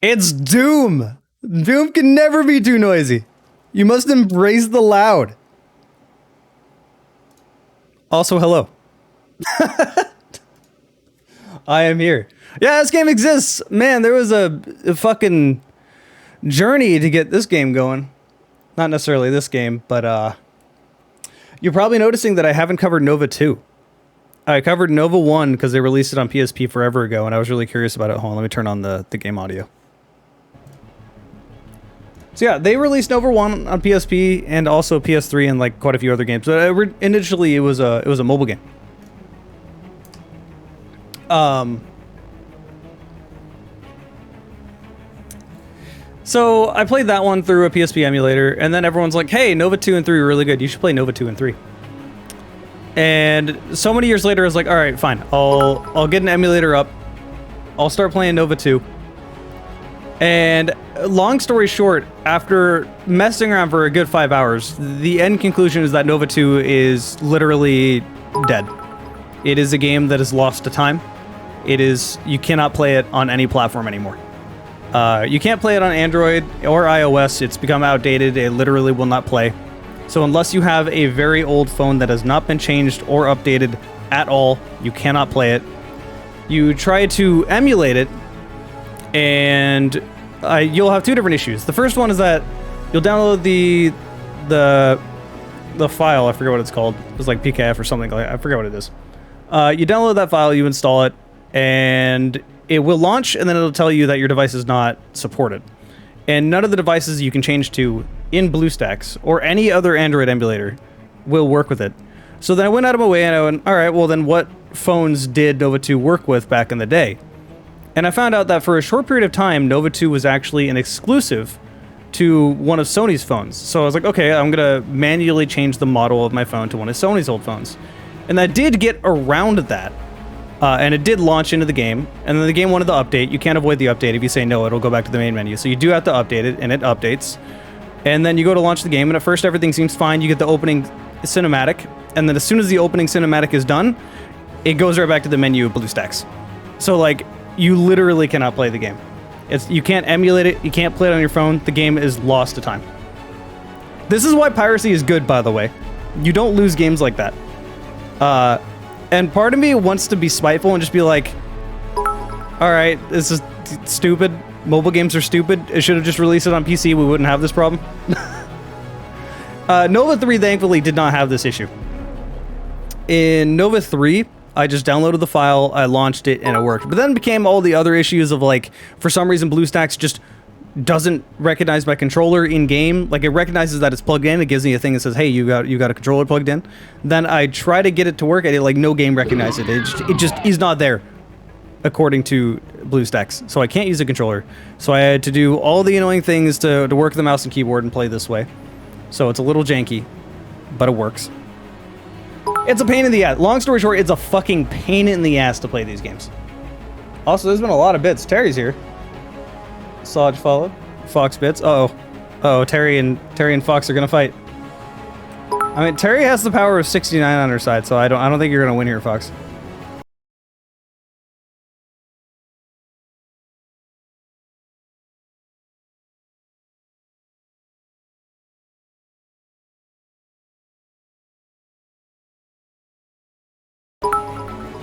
It's Doom! Doom can never be too noisy. You must embrace the loud. Also, hello. I am here. Yeah, this game exists. Man, there was a fucking journey to get this game going. Not necessarily this game, but you're probably noticing that I haven't covered N.O.V.A 2. I covered N.O.V.A 1 because they released it on PSP forever ago, and I was really curious about it. Hold on, let me turn on the game audio. So yeah, they released N.O.V.A 1 on PSP and also PS3 and like quite a few other games. But initially, it was a mobile game. So I played that one through a PSP emulator, and then everyone's like, "Hey, N.O.V.A 2 and 3 are really good. You should play N.O.V.A 2 and 3." And so many years later, I was like, "All right, fine. I'll get an emulator up. I'll start playing N.O.V.A 2." And long story short, after messing around for a good 5 hours, the end conclusion is that N.O.V.A 2 is literally dead. It is a game that is lost to time. You cannot play it on any platform anymore. You can't play it on Android or iOS. It's become outdated. It literally will not play. So unless you have a very old phone that has not been changed or updated at all, you cannot play it. You try to emulate it, and you'll have two different issues. The first one is that you'll download the file. I forget what it's called. It's like PKF or something like that. I forget what it is. You download that file, you install it, and it will launch, and then it'll tell you that your device is not supported. And none of the devices you can change to in BlueStacks or any other Android emulator will work with it. So then I went out of my way and I went, all right, well then what phones did N.O.V.A 2 work with back in the day? And I found out that for a short period of time, N.O.V.A 2 was actually an exclusive to one of Sony's phones. So I was like, okay, I'm gonna manually change the model of my phone to one of Sony's old phones. And that did get around that. And it did launch into the game, and then the game wanted the update. You can't avoid the update. If you say no, it'll go back to the main menu. So you do have to update it, and it updates. And then you go to launch the game, and at first everything seems fine. You get the opening cinematic, and then as soon as the opening cinematic is done, it goes right back to the menu of BlueStacks. So like, you literally cannot play the game. You can't emulate it. You can't play it on your phone. The game is lost to time. This is why piracy is good, by the way. You don't lose games like that. And part of me wants to be spiteful and just be like, alright, this is stupid. Mobile games are stupid. It should have just released it on PC. We wouldn't have this problem. N.O.V.A 3 thankfully did not have this issue. In N.O.V.A 3, I just downloaded the file, I launched it, and it worked. But then became all the other issues of like, for some reason BlueStacks just doesn't recognize my controller in game. Like, it recognizes that it's plugged in. It gives me a thing that says, hey, you got a controller plugged in. Then I try to get it to work, and it like no game recognizes it. It just is not there, according to BlueStacks. So I can't use a controller. So I had to do all the annoying things to work the mouse and keyboard and play this way. So it's a little janky, but it works. It's a pain in the ass. Long story short, it's a fucking pain in the ass to play these games. Also, there's been a lot of bits. Terry's here. Saj followed. Fox bits. Uh-oh. Terry and Fox are gonna fight. I mean, Terry has the power of 69 on her side, so I don't think you're gonna win here, Fox.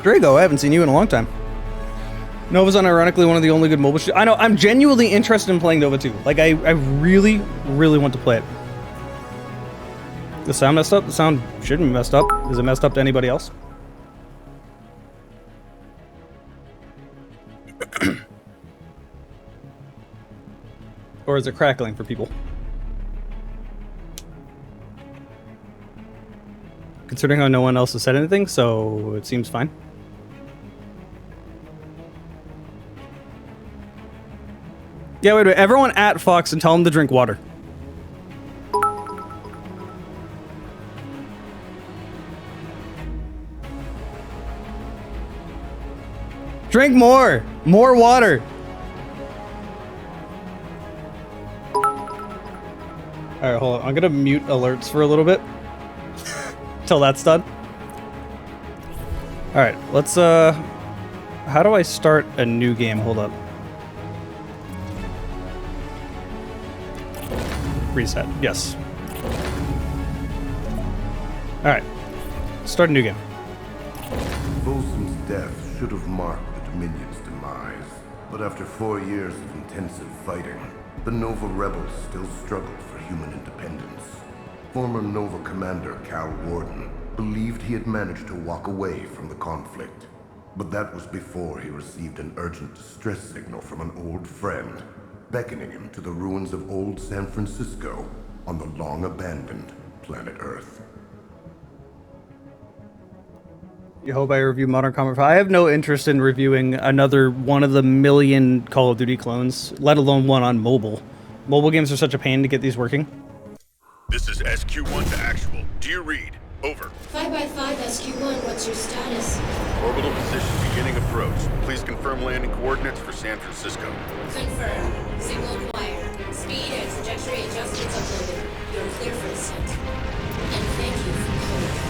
Drago, I haven't seen you in a long time. N.O.V.A's unironically one of the only good mobile I know, I'm genuinely interested in playing N.O.V.A 2. Like, I really, really want to play it. The sound messed up? The sound shouldn't be messed up. Is it messed up to anybody else? Or is it crackling for people? Considering how no one else has said anything, so it seems fine. Yeah, wait. Everyone at Fox and tell him to drink water. Drink more! More water! Alright, hold on. I'm gonna mute alerts for a little bit. Till that's done. Alright, let's, how do I start a new game? Hold up. Reset. Yes. Alright. Start a new game. Volsum's death should have marked the Dominion's demise. But after 4 years of intensive fighting, the N.O.V.A rebels still struggled for human independence. Former N.O.V.A commander Cal Warden believed he had managed to walk away from the conflict. But that was before he received an urgent distress signal from an old friend, beckoning him to the ruins of old San Francisco on the long-abandoned planet Earth. You hope I review Modern Combat 5. I have no interest in reviewing another one of the million Call of Duty clones, let alone one on mobile. Mobile games are such a pain to get these working. This is SQ1 to actual. Do you read? Over. 5x5 SQ1, what's your status? Orbital position beginning approach. Please confirm landing coordinates for San Francisco. Confirm. Signal acquired. Speed and trajectory adjustments uploaded. You're clear for descent. And thank you for calling.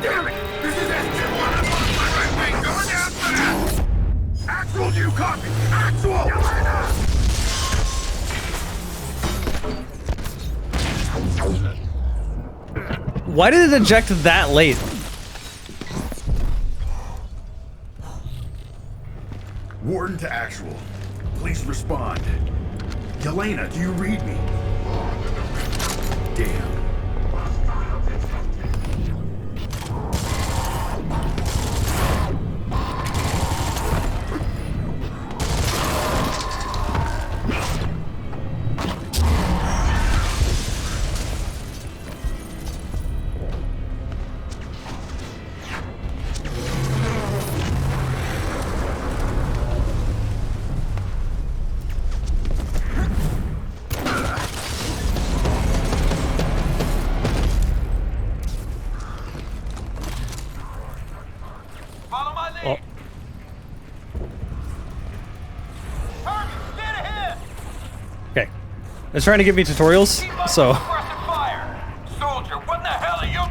Damn it! This is SQ1. I'm on my right wing. Going down fast! Actual, do you copy? Actual! Yelena! Why did it eject that late? Warden to actual. Please respond. Yelena, do you read me? Damn. Okay. It's trying to give me tutorials, so. Soldier, what the hell are you?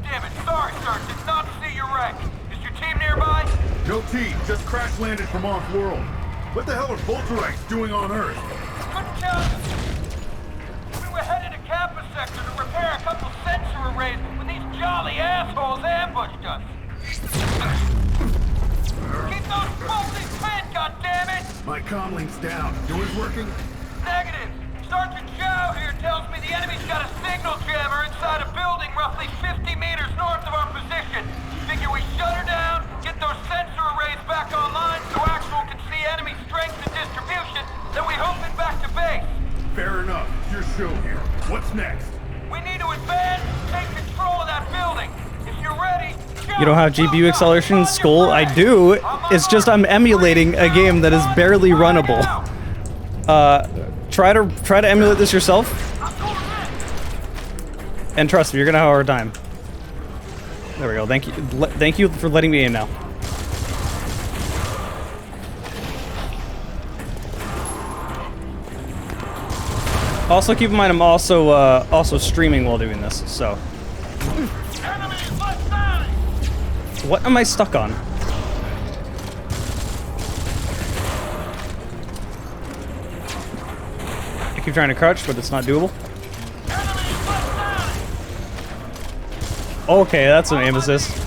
Damn it, sorry, sir. Did not see your rank. Is your team nearby? No team, just crash landed from off-world. What the hell are Volterites doing on Earth? Couldn't tell you. We were headed to campus sector to repair a couple sensor arrays when these jolly assholes ambushed us. Keep those buzzers fed, goddammit! My comlink's down. Yours working? Negative. Sergeant Chow here tells me the enemy's got a signal jammer inside a building roughly 50 meters north of our position. Figure we shut her down, get those sensor arrays back online so Actual can see enemy strength and distribution, then we hope it back to base. Fair enough. It's your show here. What's next? We need to advance, take control of that building. If you're ready, You don't have GPU acceleration in Skull? I do. It's just I'm emulating a game that is barely runnable. Try to emulate this yourself. And trust me, you're gonna have a hard time. There we go. Thank you for letting me in now. Also, keep in mind I'm also streaming while doing this. So, what am I stuck on? I keep trying to crouch, but it's not doable. Okay, that's an aim assist.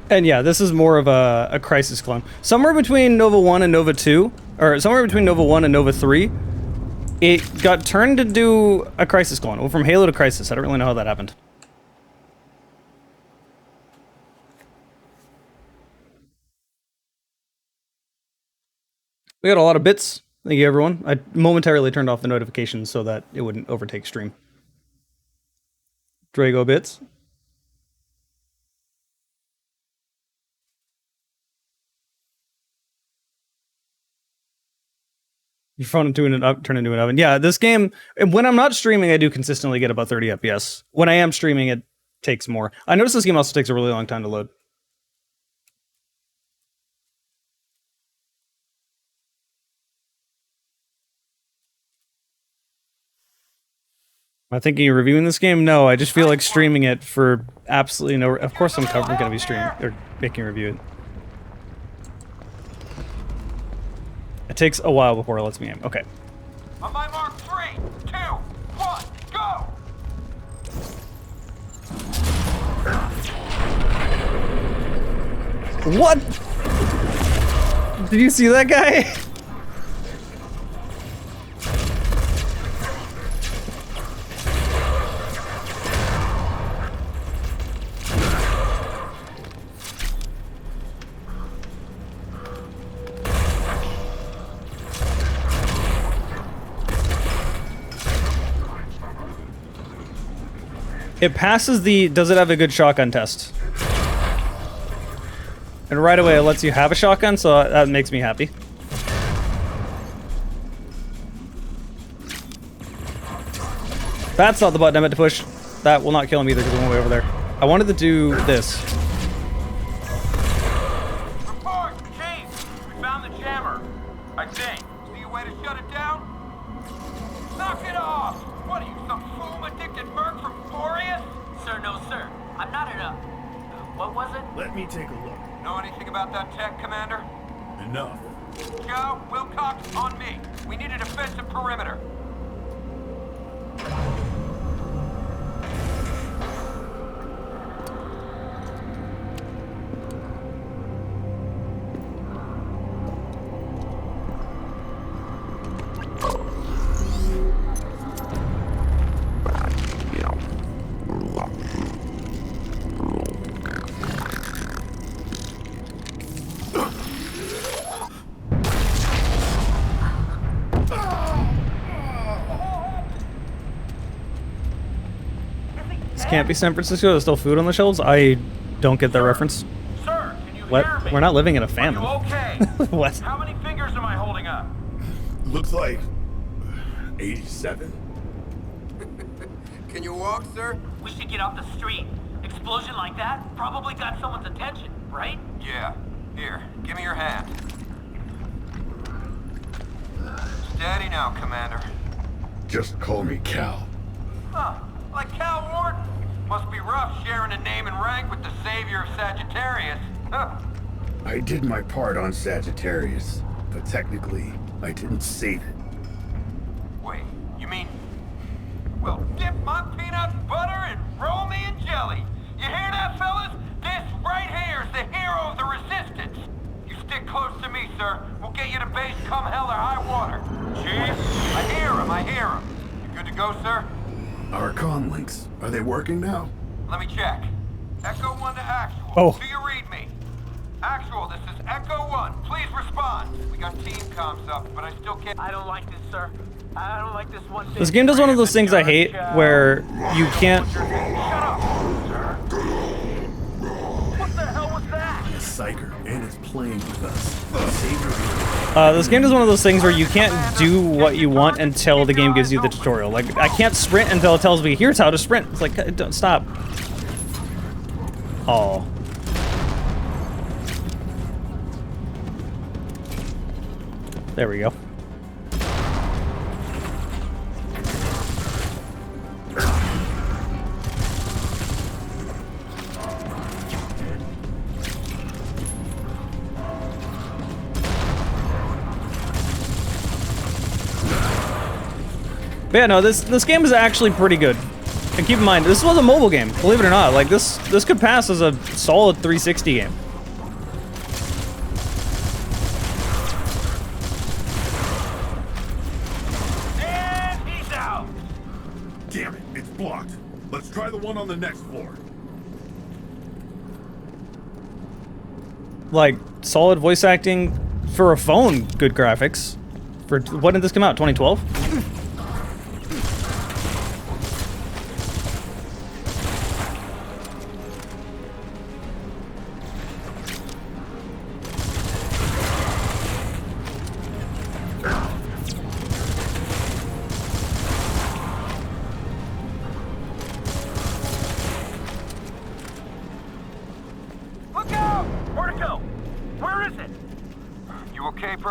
And yeah, this is more of a Crisis clone. Somewhere between N.O.V.A 1 and N.O.V.A 2, or somewhere between N.O.V.A 1 and N.O.V.A 3, it got turned to do a Crisis clone. Well, from Halo to Crisis. I don't really know how that happened. We got a lot of bits. Thank you, everyone. I momentarily turned off the notifications so that it wouldn't overtake stream. Drago bits. Your phone turn into an oven. Yeah, this game, when I'm not streaming, I do consistently get about 30 FPS. When I am streaming, it takes more. I notice this game also takes a really long time to load. Am I thinking of reviewing this game? No, I just feel like streaming it for absolutely no... Of course I'm going to be streaming, or making a review it. It takes a while before it lets me aim. Okay. On my mark, 3, 2, 1, go! What? Did you see that guy? It passes the does it have a good shotgun test. And right away it lets you have a shotgun, so that makes me happy. That's not the button I meant to push. That will not kill him either because it went way over there. I wanted to do this. Report, Chief! We found the jammer. I think. See a way to shut it down? Knock it off! What are you, some fool-addicted merc from Boreas? Sir, no, sir. I'm not in a... What was it? Let me take a look. Know anything about that tech, Commander? Enough. Joe, Wilcox, on me. We need a defensive perimeter. Can't be San Francisco. There's still food on the shelves. I don't get that reference. Sir, can you What? hear me? We're not living in a famine. Are you okay? What? How many fingers am I holding up? Looks like 87. Can you walk, sir? We should get off the street. Explosion like that probably got someone's attention, right? Yeah. Here, give me your hand. Steady now, Commander. Just call me Cal. Huh. Like Cal Warden. Must be rough sharing a name and rank with the savior of Sagittarius. Huh. I did my part on Sagittarius, but technically, I didn't save it. Wait, you mean... Well, dip my peanut butter and roll me in jelly. You hear that, fellas? This right here is the hero of the Resistance. You stick close to me, sir. We'll get you to base come hell or high water. Chief? I hear him. You good to go, sir? Our con links, are they working now? Let me check. Echo 1 to Actual. Oh. Do you read me? Actual, this is Echo 1. Please respond. We got team comms up, but I still can't... I don't like this, sir. I don't like this one bit. This game does one of those things I hate where you can't... Shut up, sir. What the hell was that? A psyker, and it's playing with us. Savior. This game is one of those things where you can't do what you want until the game gives you the tutorial. Like, I can't sprint until it tells me, here's how to sprint. It's like, don't stop. Oh. There we go. But yeah, no, this game is actually pretty good. And keep in mind, this was a mobile game, believe it or not. Like, this could pass as a solid 360 game. And he's out. Damn it, it's blocked. Let's try the one on the next floor. Like, solid voice acting for a phone, good graphics. For when did this come out? 2012?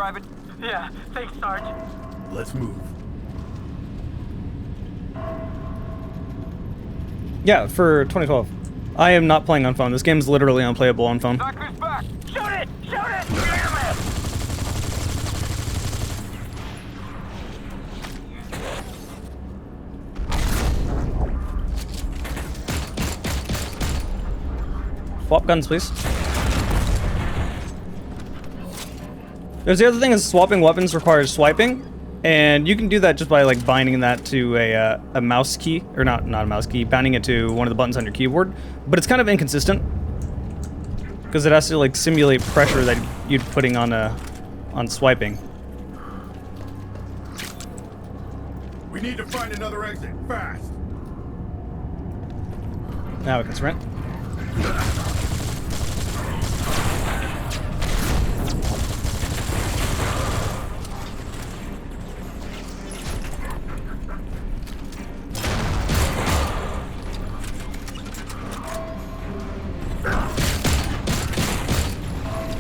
Private. Yeah, thanks, Sarge. Let's move. Yeah, for 2012. I am not playing on phone. This game's literally unplayable on phone. Sniper's back. Shoot it! Shoot it! Damn it! Swap guns, please. There's the other thing is swapping weapons requires swiping, and you can do that just by like binding that to a mouse key, or not a mouse key, binding it to one of the buttons on your keyboard. But it's kind of inconsistent because it has to like simulate pressure that you'd putting on swiping. We need to find another exit, fast. Now we can sprint.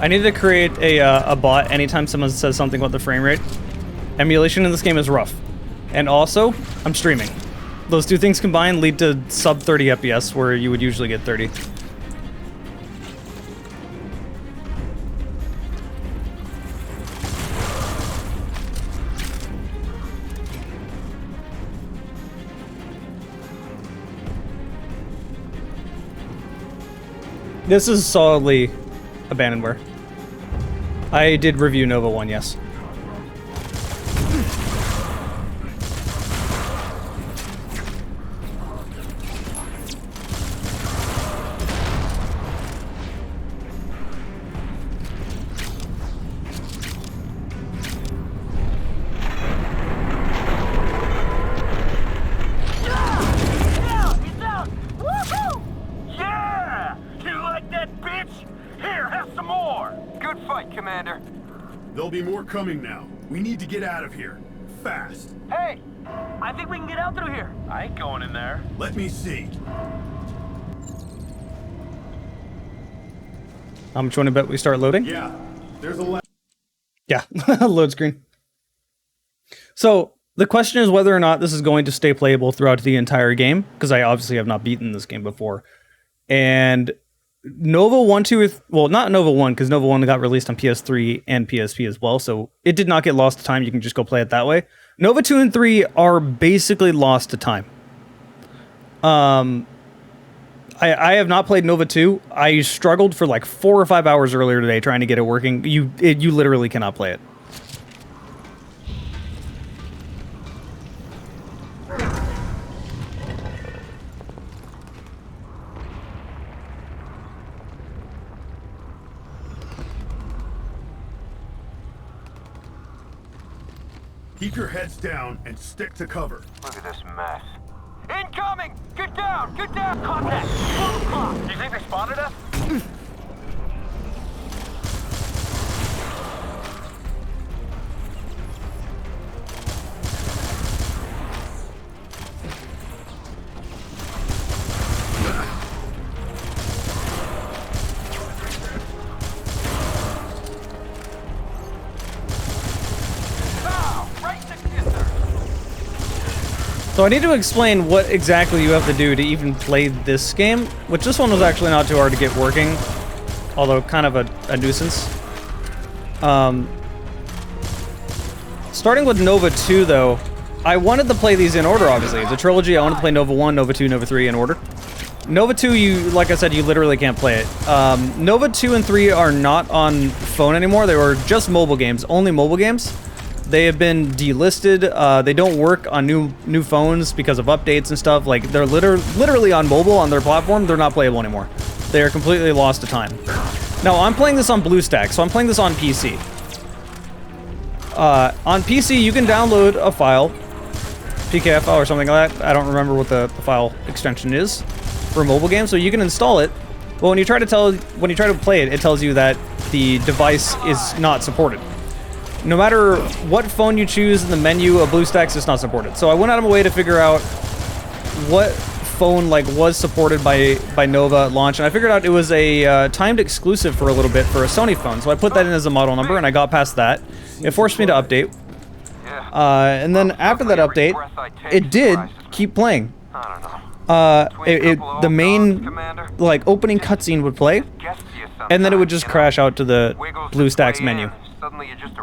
I need to create a bot anytime someone says something about the frame rate. Emulation in this game is rough. And also, I'm streaming. Those two things combined lead to sub 30 FPS where you would usually get 30. This is solidly abandonware. I did review N.O.V.A 1, yes. There'll be more coming now. We need to get out of here. Fast. Hey! I think we can get out through here. I ain't going in there. Let me see. How much you want to bet we start loading? Yeah, there's a Yeah, load screen. So, the question is whether or not this is going to stay playable throughout the entire game, because I obviously have not beaten this game before. And N.O.V.A 1, 2, well, not N.O.V.A 1, because N.O.V.A 1 got released on PS3 and PSP as well, so it did not get lost to time. You can just go play it that way. N.O.V.A 2 and 3 are basically lost to time. I have not played N.O.V.A 2. I struggled for like 4 or 5 hours earlier today trying to get it working. You literally cannot play it. Keep your heads down and stick to cover. Look at this mess. Incoming! Get down! Get down! Contact! 12 o'clock! Do you think they spotted us? So I need to explain what exactly you have to do to even play this game, which this one was actually not too hard to get working, although kind of a nuisance. Starting with N.O.V.A 2, though, I wanted to play these in order, obviously. It's a trilogy. I wanted to play N.O.V.A 1, N.O.V.A 2, N.O.V.A 3 in order. N.O.V.A 2, you, like I said, you literally can't play it. N.O.V.A 2 and 3 are not on phone anymore. They were just mobile games, only mobile games. They have been delisted. They don't work on new phones because of updates and stuff. Like, they're literally on mobile on their platform. They're not playable anymore. They are completely lost to time. Now, I'm playing this on BlueStack, so I'm playing this on PC. On PC, you can download a file, PKF file or something like that. I don't remember what the file extension is for a mobile game, so you can install it. But when you try to play it, it tells you that the device is not supported. No matter what phone you choose in the menu of BlueStacks, it's not supported. So I went out of my way to figure out what phone was supported by N.O.V.A at launch, and I figured out it was a timed exclusive for a little bit for a Sony phone. So I put that in as a model number, and I got past that. It forced me to update. Yeah. And then after that update, it did keep playing. I don't know. The main, like, opening cutscene would play, and then it would just crash out to the BlueStacks menu.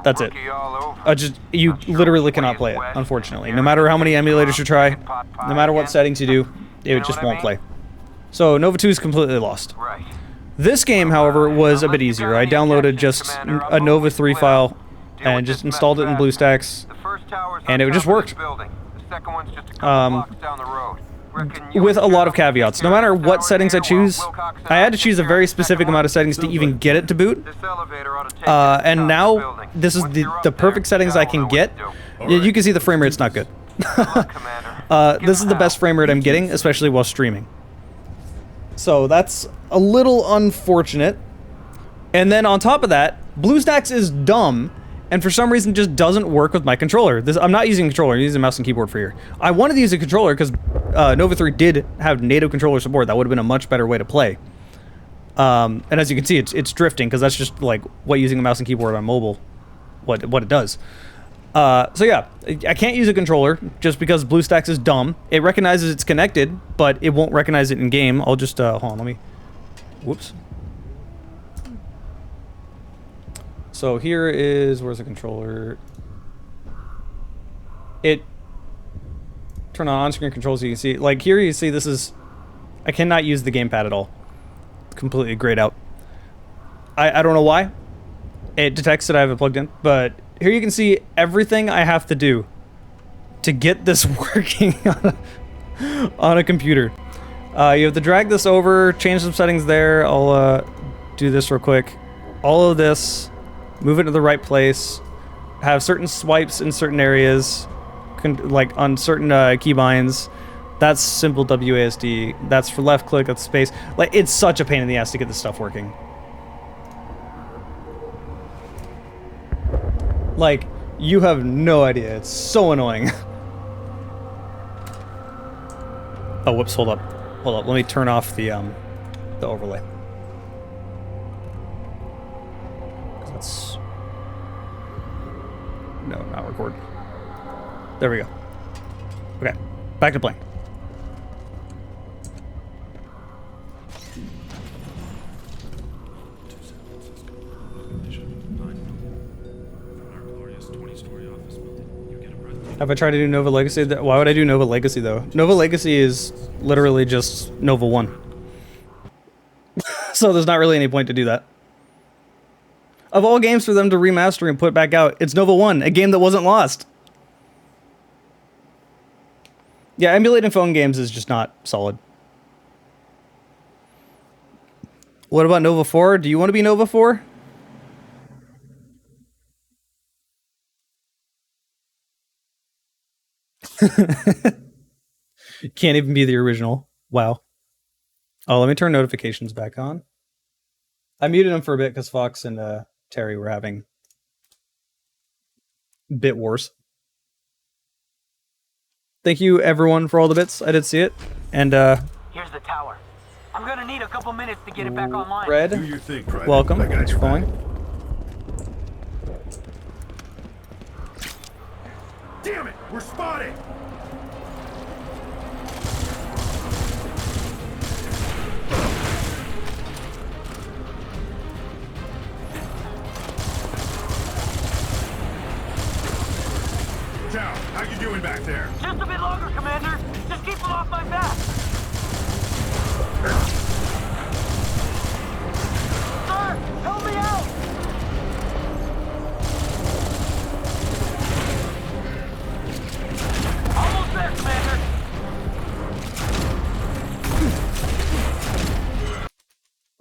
That's it. You literally cannot play it, unfortunately. No matter how many emulators you try, no matter what settings you do, it just won't play. So Nova 2 is completely lost. Right. This game, however, was a bit easier. I downloaded just a Nova 3 file and just installed it in BlueStacks, and it just worked. With a lot of caveats. No matter what settings I choose, I had to choose a very specific amount of settings to even get it to boot. And now, this is the perfect settings I can get. You can see the frame rate's not good. This is the best frame rate I'm getting, especially while streaming. So that's a little unfortunate. And then on top of that, BlueStacks is dumb, and for some reason just doesn't work with my controller. I'm not using a controller, I'm using a mouse and keyboard for here. I wanted to use a controller because Nova 3 did have native controller support. That would have been a much better way to play. And as you can see, it's drifting because that's just like what using a mouse and keyboard on mobile, what it does. So yeah, I can't use a controller just because BlueStacks is dumb. It recognizes it's connected, but it won't recognize it in game. I'll just hold on, let me. Whoops. So here is, where's the controller? Turn on on-screen controls so you can see, like here you see this is, I cannot use the gamepad at all. Completely grayed out. I don't know why. It detects that I have it plugged in, but here you can see everything I have to do to get this working on a computer. You have to drag this over, change some settings there. I'll do this real quick. All of this, move it to the right place, have certain swipes in certain areas, like on certain keybinds. That's simple WASD. That's for left click, that's space. Like, it's such a pain in the ass to get this stuff working. Like, you have no idea. It's so annoying. Oh, whoops, hold up. Hold up, let me turn off the overlay. That's... No, not record. There we go. Okay, back to playing. Have I tried to do Nova Legacy? Why would I do Nova Legacy, though? Nova Legacy is literally just Nova 1. So there's not really any point to do that. Of all games for them to remaster and put back out, it's Nova 1, a game that wasn't lost. Yeah, emulating phone games is just not solid. What about Nova 4? Do you want to be Nova 4? Can't even be the original. Wow. Oh, let me turn notifications back on. I muted them for a bit because Fox and Terry were having bit wars. Thank you, everyone, for all the bits. I did see it. And, Here's the tower. I'm gonna need a couple minutes to get it back online. Red, Do your thing, Private. welcome. I got Thanks for your back. following. Damn it! We're spotted! Chow, how you doing back there? Just a bit longer, Commander. Just keep them off my back. Sir, help me out! Almost there, Commander.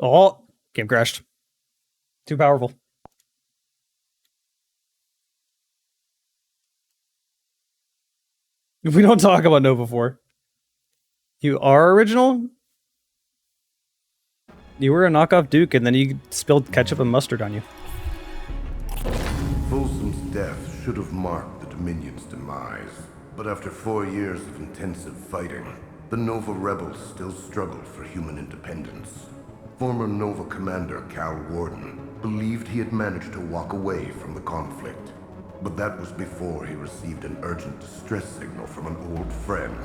Oh, game crashed. Too powerful. If we don't talk about Nova 4. You are original? You were a knockoff Duke and then you spilled ketchup and mustard on you. Folsom's death should have marked the Dominion's demise. But after 4 years of intensive fighting, the Nova rebels still struggled for human independence. Former Nova commander Cal Warden believed he had managed to walk away from the conflict. But that was before he received an urgent distress signal from an old friend,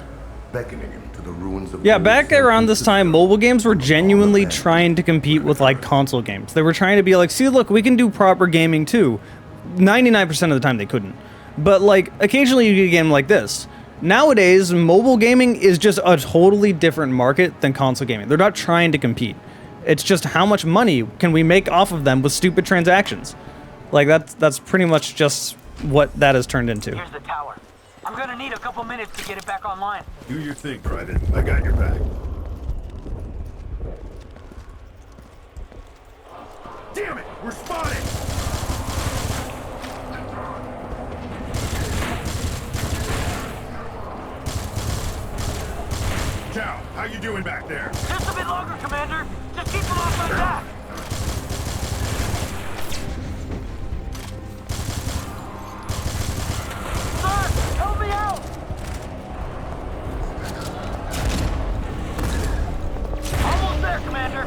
beckoning him to the ruins of... Yeah, old back San around this time, Francisco. mobile games were genuinely On the trying to compete with, like, console games. They were trying to be like, see, look, we can do proper gaming, too. 99% of the time, they couldn't. But, like, occasionally you get a game like this. Nowadays, mobile gaming is just a totally different market than console gaming. They're not trying to compete. It's just how much money can we make off of them with stupid transactions. Like, that's pretty much just what that has turned into. Here's the tower. I'm gonna need a couple minutes to get it back online. Do your thing, Private. I got your back. Damn it! We're spotted! Chow, how you doing back there? Just a bit longer, Commander. Just keep them off my back. Sir, help me out! Almost there, Commander.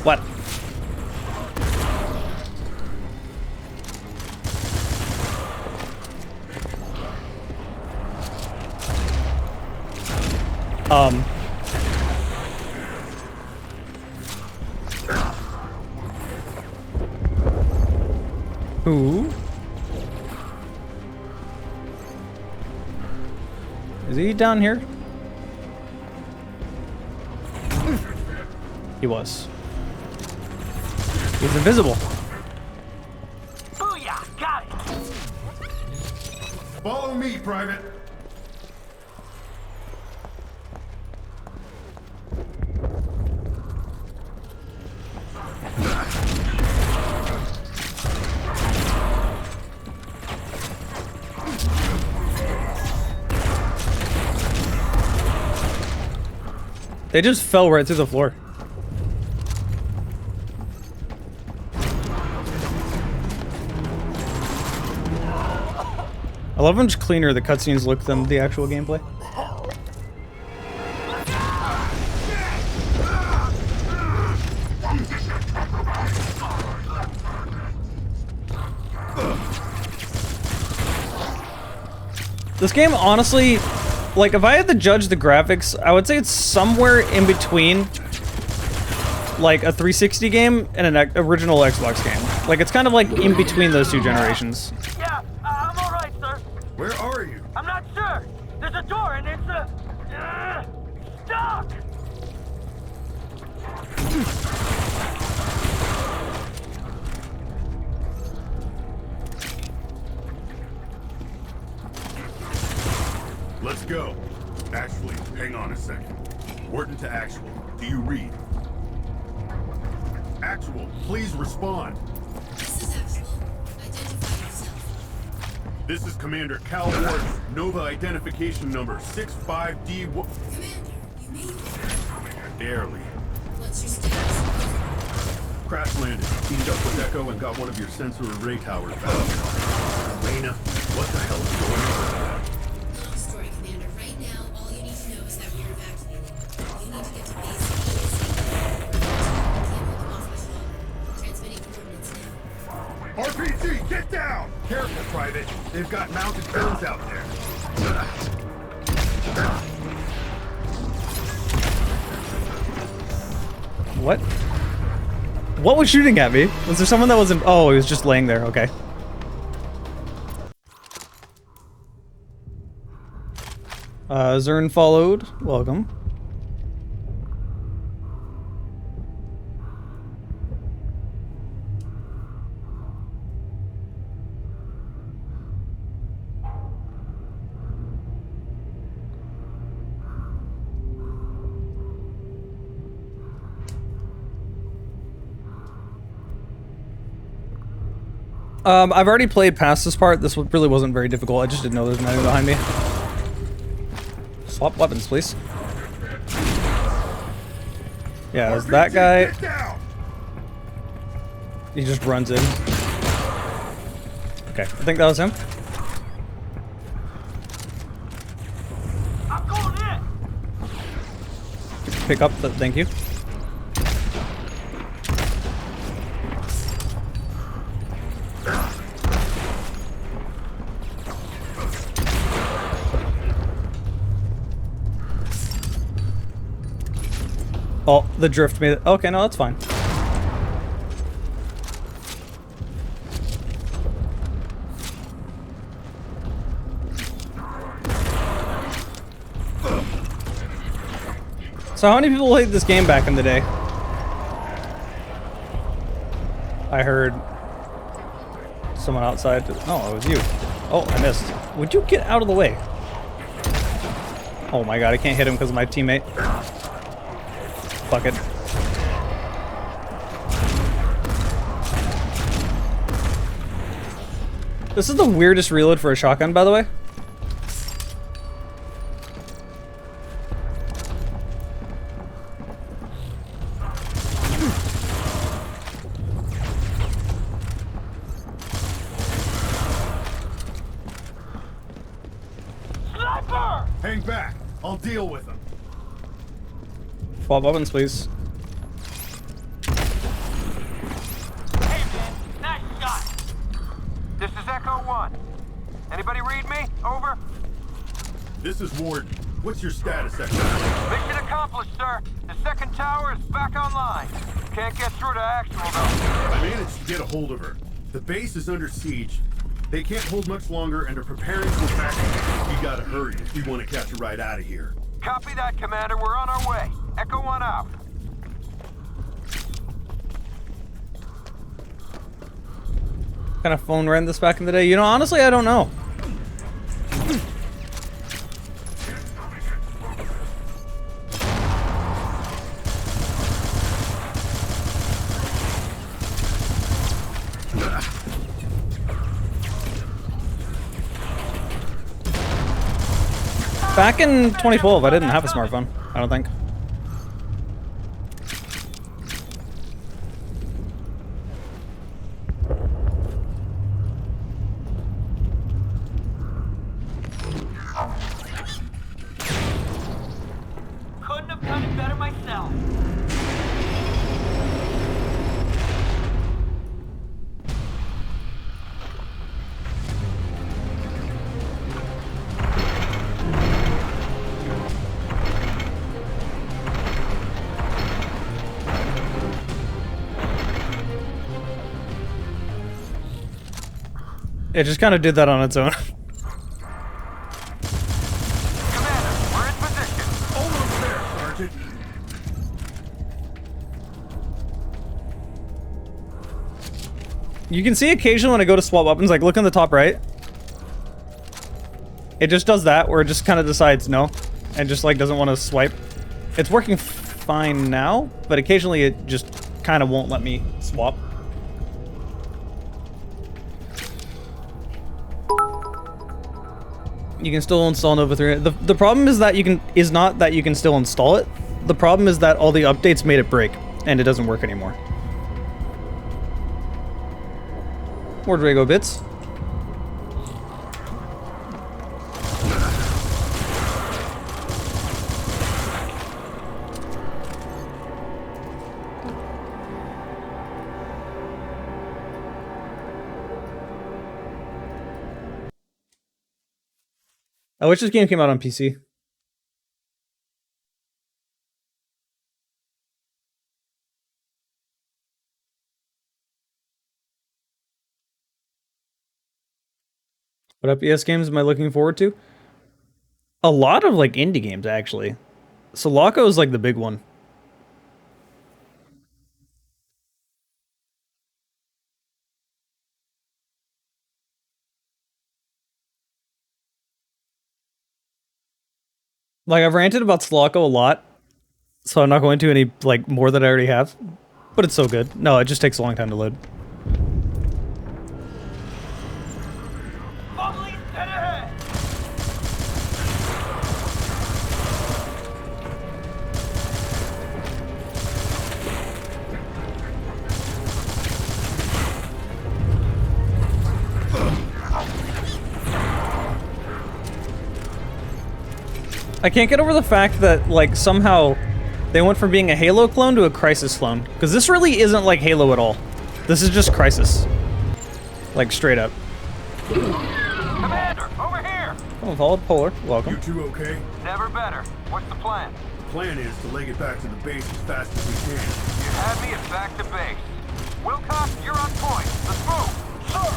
What? Who? Is he down here? He was. He's invisible. Booyah! Got it! Follow me, Private. They just fell right through the floor. I love how much cleaner the cutscenes look than the actual gameplay. This game, honestly, like, if I had to judge the graphics, I would say it's somewhere in between, like, a 360 game and an original Xbox game. Like, it's kind of like in between those two generations. Yeah, I'm all right, sir. Where are you? I'm not sure. There's a door and it's stuck. Let's go. Actually, hang on a second. Wharton to Actual. Do you read? Actual, please respond. This is Actual. Identify yourself. This is Commander Cal Wharton, Nova identification number 65D. Commander, you made it. Barely. What's your status? Crash landed, teamed up with Echo, and got one of your sensor array towers back. Elena, what the hell is going on? Long story, Commander. Right now, all you need to know is that we're evacuating. You need to get to base immediately. Can't hold them off much longer. Transmitting coordinates now. RPG, get down! Careful, Private. They've got mounted guns out there. What? What was shooting at me? Was there someone that wasn't? Oh, he was just laying there. Okay. Zern followed. Welcome. I've already played past this part. This really wasn't very difficult. I just didn't know there was an enemy behind me. Swap weapons, please. Yeah, there's that guy. Get down! He just runs in. Okay, I think that was him. I'm going in. Pick up the, thank you. Oh, the drift made it. Okay, no, that's fine. So how many people played this game back in the day? I heard someone outside. Oh, it was you. Oh, I missed. Would you get out of the way? Oh my god, I can't hit him because of my teammate. Fuck it. This is the weirdest reload for a shotgun, by the way. Sniper! Hang back. I'll deal with them. Swap weapons, please. Hey, man. Nice shot. This is Echo 1. Anybody read me? Over. This is Warden. What's your status, Echo? Mission accomplished, sir. The second tower is back online. Can't get through to Actual, though. I managed to get a hold of her. The base is under siege. They can't hold much longer and are preparing for backup. You gotta hurry if you want to catch a ride out of here. Copy that, Commander. We're on our way. Echo 1 out. What kind of phone ran this back in the day? You know, honestly, I don't know. Back in 2012, I didn't have a smartphone, I don't think. Couldn't have done it better myself. It just kind of did that on its own. Commander, we're in position. Almost there, Sergeant. You can see occasionally when I go to swap weapons, like look on the top right. It just does that, where it just kind of decides no, and just like doesn't want to swipe. It's working fine now, but occasionally it just kind of won't let me swap. You can still install Nova 3. The problem is that not that you can still install it. The problem is that all the updates made it break, and it doesn't work anymore. Where do I go, bits? I wish this game came out on PC. What FPS games am I looking forward to? A lot of like indie games actually. Sulaco is like the big one. Like I've ranted about Sulaco a lot, so I'm not going to any like more than I already have. But it's so good. No, it just takes a long time to load. Police dead ahead. I can't get over the fact that, like, somehow they went from being a Halo clone to a Crysis clone. Because this really isn't like Halo at all. This is just Crysis. Like, straight up. Commander, over here. Oh, followed Polar. Welcome. You two okay? Never better. What's the plan? plan is to leg it back to the base as fast as we can. You had me at back to base. Wilcox, you're on point. Let's move. Sir!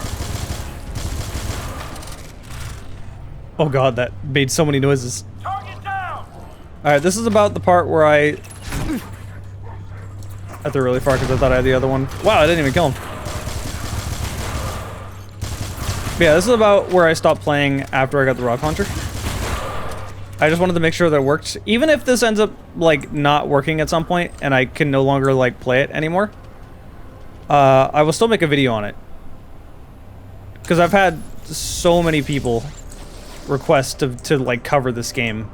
Oh god, that made so many noises. Target down! Alright, this is about the part where I threw really far because I thought I had the other one. Wow, I didn't even kill him. But yeah, this is about where I stopped playing after I got the rocket launcher. I just wanted to make sure that it worked. Even if this ends up, like, not working at some point and I can no longer, like, play it anymore, I will still make a video on it. Because I've had so many people request to like, cover this game.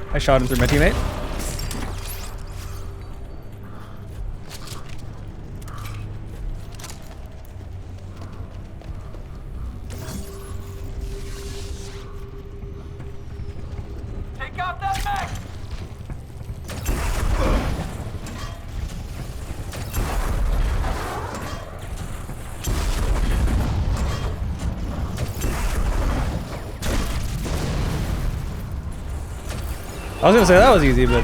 I shot him through my teammate. Take out that mech! I was gonna say that was easy, but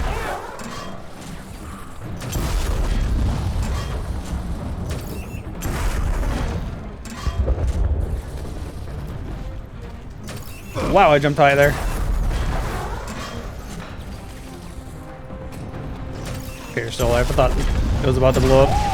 wow, I jumped high there. Okay, you're still alive. I thought it was about to blow up.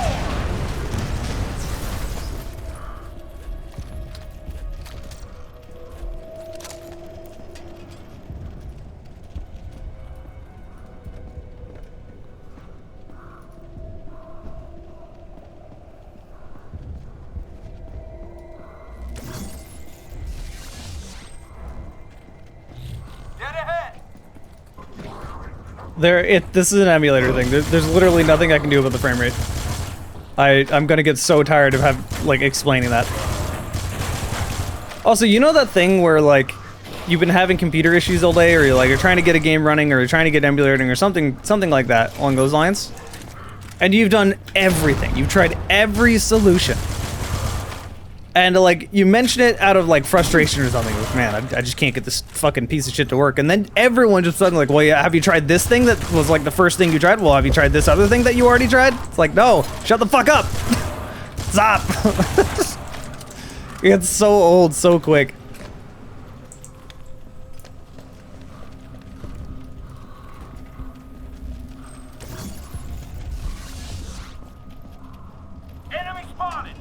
This is an emulator thing. There's literally nothing I can do about the frame rate. I'm gonna get so tired of explaining that. Also, you know that thing where like you've been having computer issues all day, or you're trying to get a game running, or you're trying to get emulating, or something like that along those lines, and you've done everything. You've tried every solution. And like you mention it out of like frustration or something, like, man, I just can't get this fucking piece of shit to work. And then everyone just suddenly like, well, yeah, have you tried this thing that was like the first thing you tried? Well, have you tried this other thing that you already tried? It's like, no, shut the fuck up. Stop. It's so old so quick. Enemy spotted!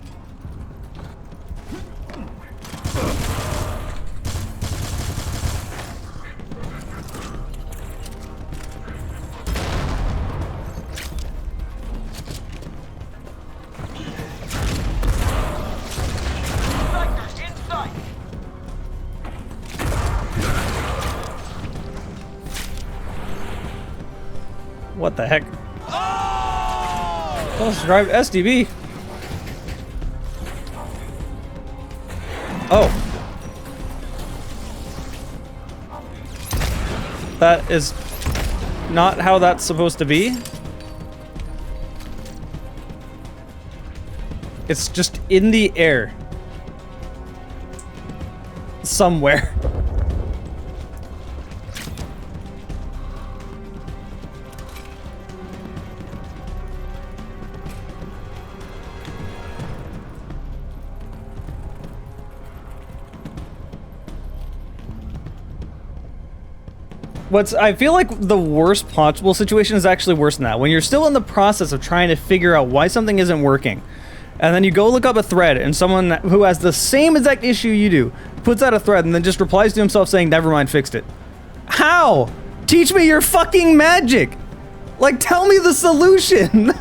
What the heck? Oh, subscribe SDB. Oh. That is not how that's supposed to be. It's just in the air. Somewhere. I feel like the worst possible situation is actually worse than that. When you're still in the process of trying to figure out why something isn't working, and then you go look up a thread, and someone who has the same exact issue you do puts out a thread and then just replies to himself saying, never mind, fixed it. How? Teach me your fucking magic! Like, tell me the solution!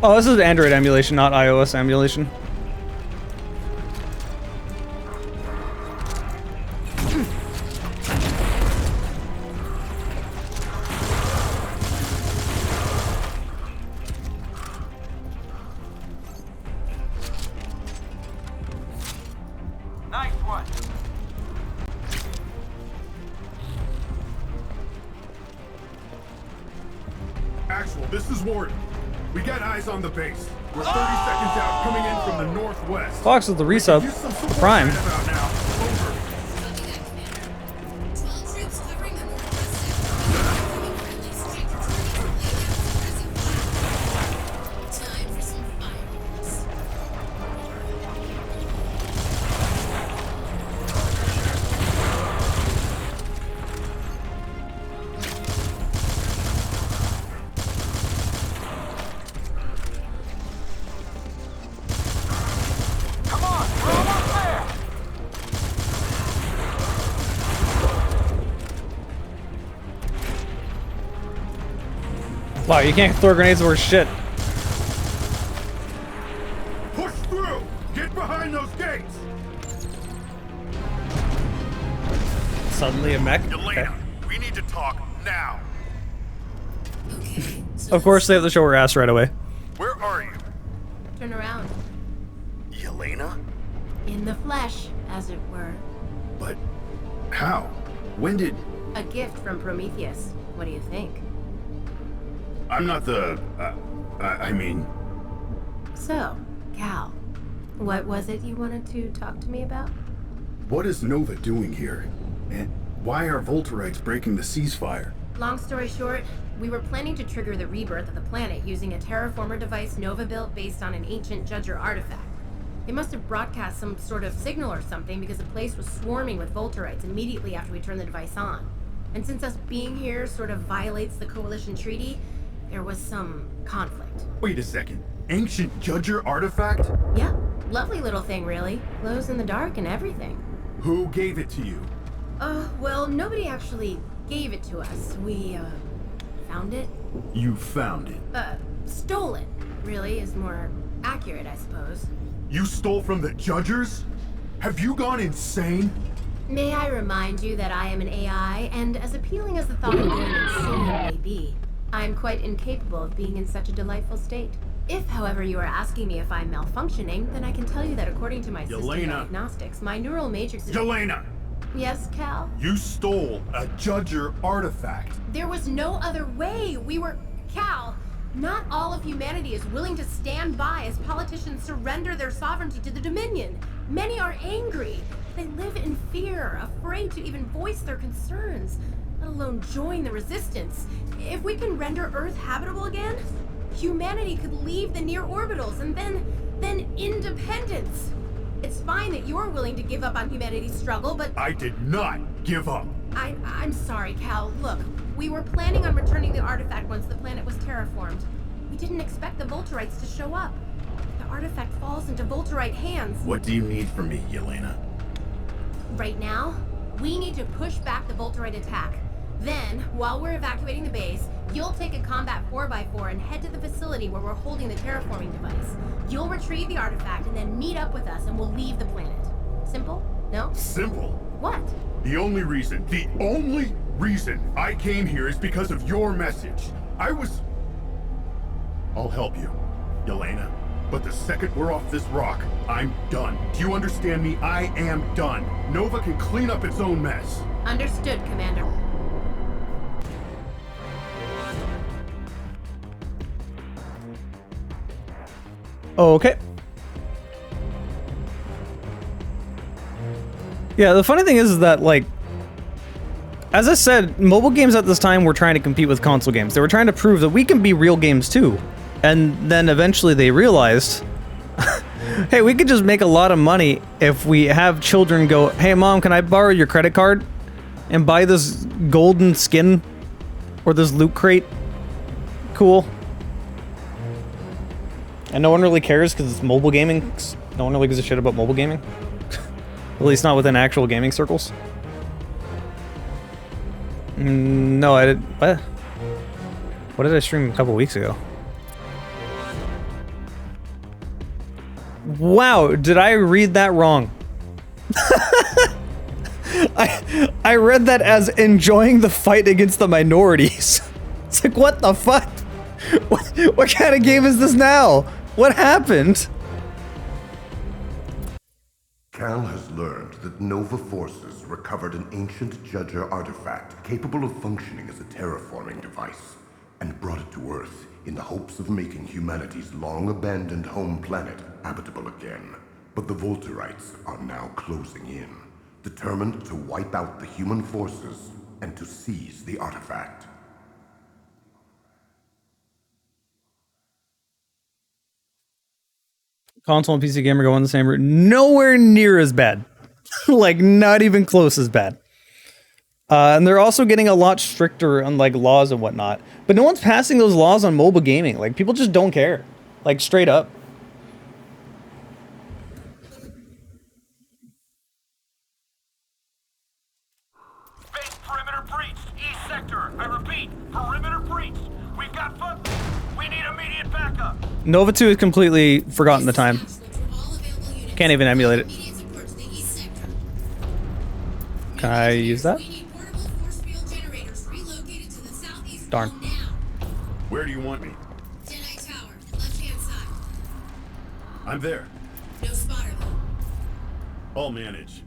Oh, this is Android emulation, not iOS emulation. Nice one. Actual, this is Warden. We got eyes on the base. We're 30 seconds out, coming in from the northwest. Fox with the resub. Use some support Prime. right about now. Over. Copy that, Commander. 12 troops covering the northwest sector. Incoming friendly strike your targets and lay down suppressing fire. Time for some fireworks. Come on, we're almost there. Wow, you can't throw grenades or shit. Push through! Get behind those gates! Suddenly a mech. Okay. Elena, we need to talk now. Okay, so Of course, they have to show her ass right away. Where are you? turn around. Elena? In the flesh, as it were. But how? When did... A gift from Prometheus. What do you think? I'm not the... I mean... So, Cal, what was it you wanted to talk to me about? What is N.O.V.A doing here? And why are Volterites breaking the ceasefire? Long story short, we were planning to trigger the rebirth of the planet using a terraformer device N.O.V.A built based on an ancient Judger artifact. They must have broadcast some sort of signal or something because the place was swarming with Volterites immediately after we turned the device on. And since us being here sort of violates the Coalition Treaty, there was some conflict. Wait a second. Ancient Judger artifact? Yeah, lovely little thing really. Glows in the dark and everything. Who gave it to you? Well, nobody actually gave it to us. We, found it. You found it. Stole it, really, is more accurate, I suppose. You stole from the Judgers? Have you gone insane? May I remind you that I am an AI, and as appealing as the thought of going insane may be, I am quite incapable of being in such a delightful state. If, however, you are asking me if I'm malfunctioning, then I can tell you that according to my system Yelena. diagnostics, my neural matrix is... Elena! Yes, Cal? You stole a Judger artifact. There was no other way. We were... Cal, not all of humanity is willing to stand by as politicians surrender their sovereignty to the Dominion. Many are angry. They live in fear, afraid to even voice their concerns, let alone join the resistance. If we can render Earth habitable again, humanity could leave the near orbitals and then independence. It's fine that you're willing to give up on humanity's struggle, but I did not give up. I'm sorry, Cal. Look, we were planning on returning the artifact once the planet was terraformed. We didn't expect the Volterites to show up. The artifact falls into Volterite hands. What do you need from me, Elena? Right now, we need to push back the Volterite attack. Then, while we're evacuating the base, you'll take a combat 4x4 and head to the facility where we're holding the terraforming device. You'll retrieve the artifact and then meet up with us and we'll leave the planet. Simple? No? Simple. What? The only reason I came here is because of your message. I'll help you, Elena. But the second we're off this rock, I'm done. Do you understand me? I am done. N.O.V.A can clean up its own mess. Understood, Commander. Okay. Yeah, the funny thing is that, like, as I said, mobile games at this time were trying to compete with console games. They were trying to prove that we can be real games too. And then eventually they realized, hey, we could just make a lot of money if we have children go, hey mom, can I borrow your credit card and buy this golden skin or this loot crate? Cool. And no one really cares because it's mobile gaming. No one really gives a shit about mobile gaming. At least not within actual gaming circles. No, I did. What did I stream a couple weeks ago? Wow, did I read that wrong? I read that as enjoying the fight against the minorities. It's like, what the fuck? What kind of game is this now? What happened? Cal has learned that Nova forces recovered an ancient Judger artifact capable of functioning as a terraforming device, and brought it to Earth in the hopes of making humanity's long-abandoned home planet habitable again. But the Volterites are now closing in, determined to wipe out the human forces and to seize the artifact. Console and PC gamer go on the same route. Nowhere near as bad. Like, not even close as bad. And they're also getting a lot stricter on, like, laws and whatnot. But no one's passing those laws on mobile gaming. Like, people just don't care. Like, straight up. Base perimeter breached. East sector. I repeat, perimeter breached. We've got foot. We need immediate backup. N.O.V.A 2 has completely forgotten the time. Can't even emulate it. Can I use that? Darn. Where do you want me? Jedi Tower, left-hand side. I'm there. No spotter though. I'll manage.